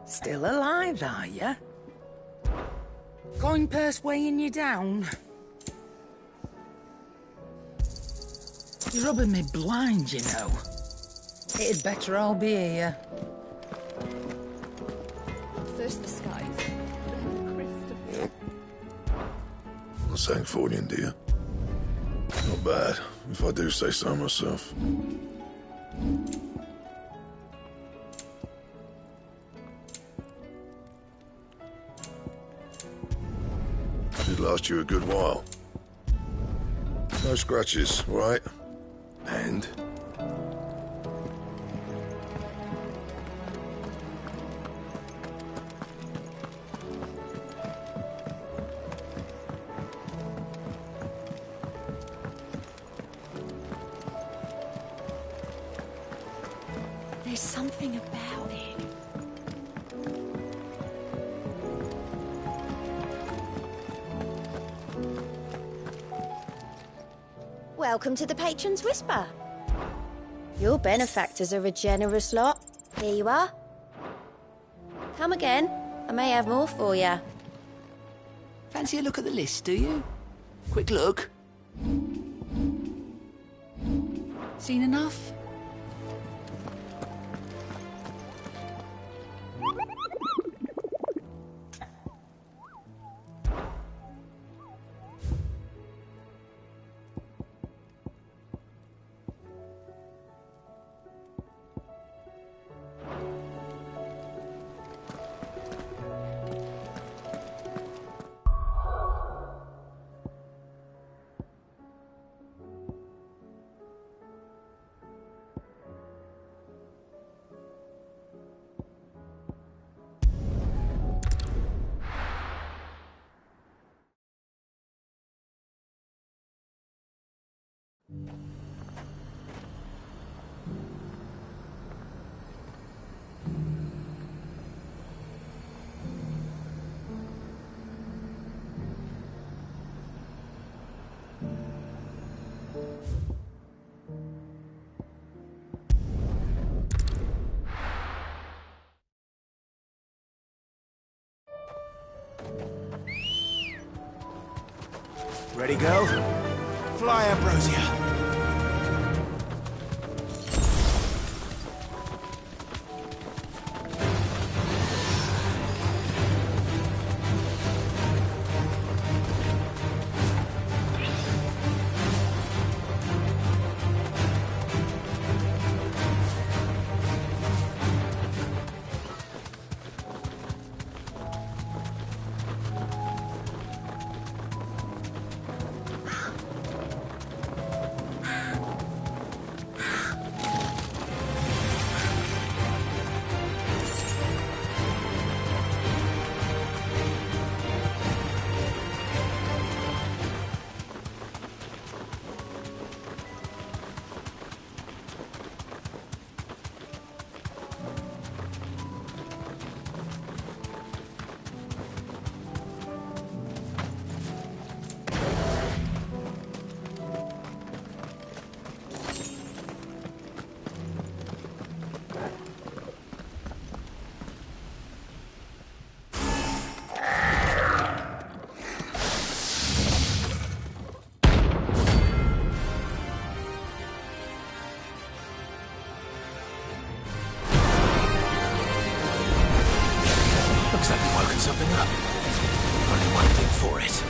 Still alive, are you? Coin purse weighing you down? You're rubbing me blind, you know. It'd better all be here. First the skies, then Christopher. Not Sancfordian, do you? Not bad, if I do say so myself. Should last you a good while. No scratches, all right? And There's something about it. Welcome to the Patron's Whisper. Your benefactors are a generous lot. Here you are. Come again. I may have more for you. Fancy a look at the list, do you? Quick look. Seen enough? Ready, girl? Fly, Ambrosia. Looks like we've woken something up. Only one thing for it.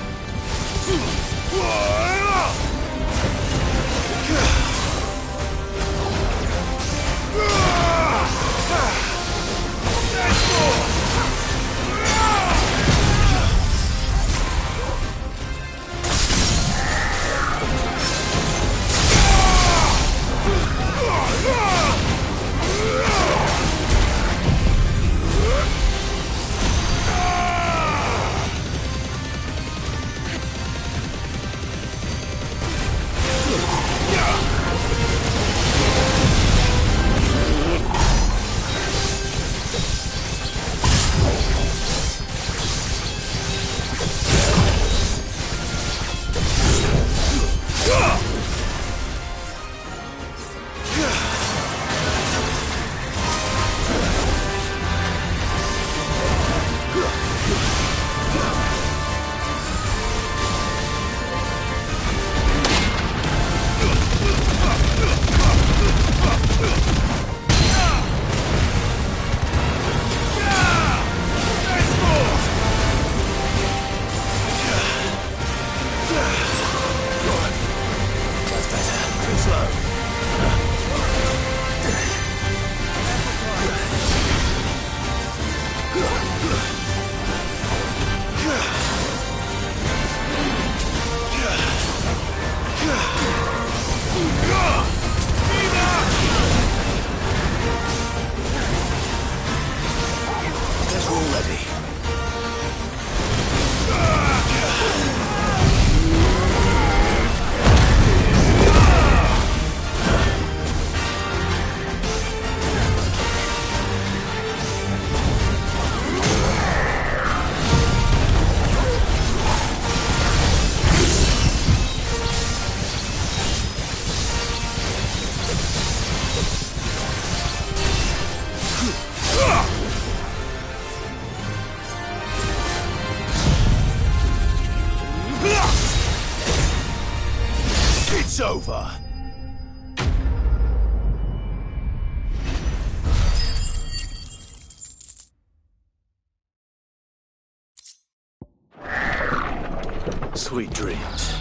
It's over. Sweet dreams.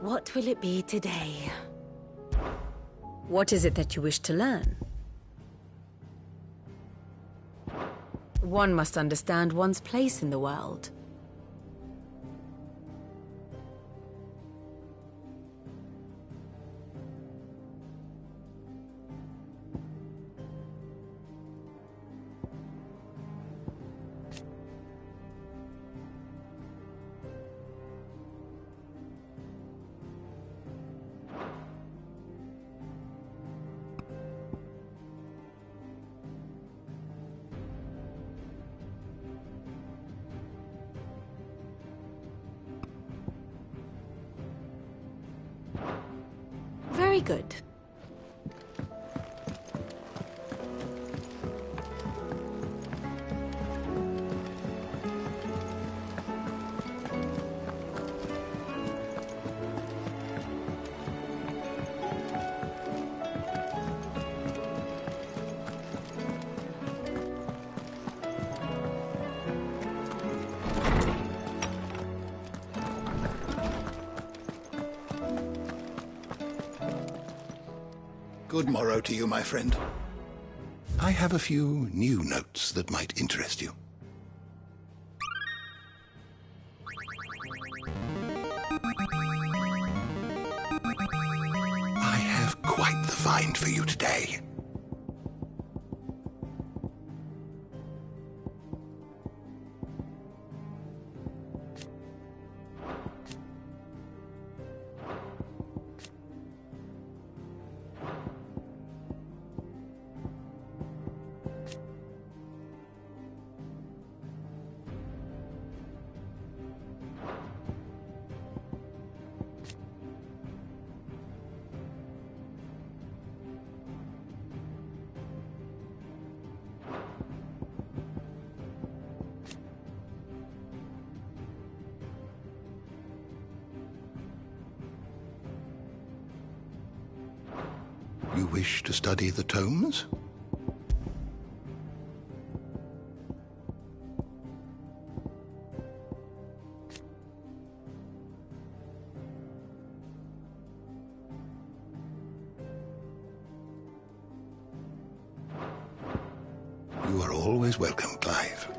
What will it be today? What is it that you wish to learn? One must understand one's place in the world. Very good. Good morrow to you, my friend. I have a few new notes that might interest you. I have quite the find for you today. You wish to study the tomes? You are always welcome, Clive.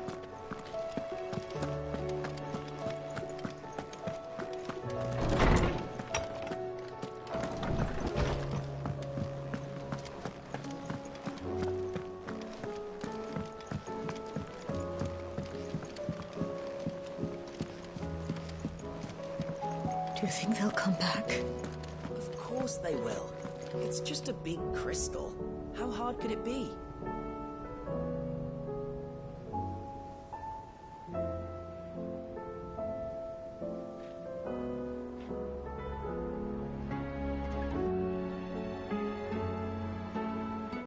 Do you think they'll come back? Of course they will. It's just a big crystal. How hard could it be?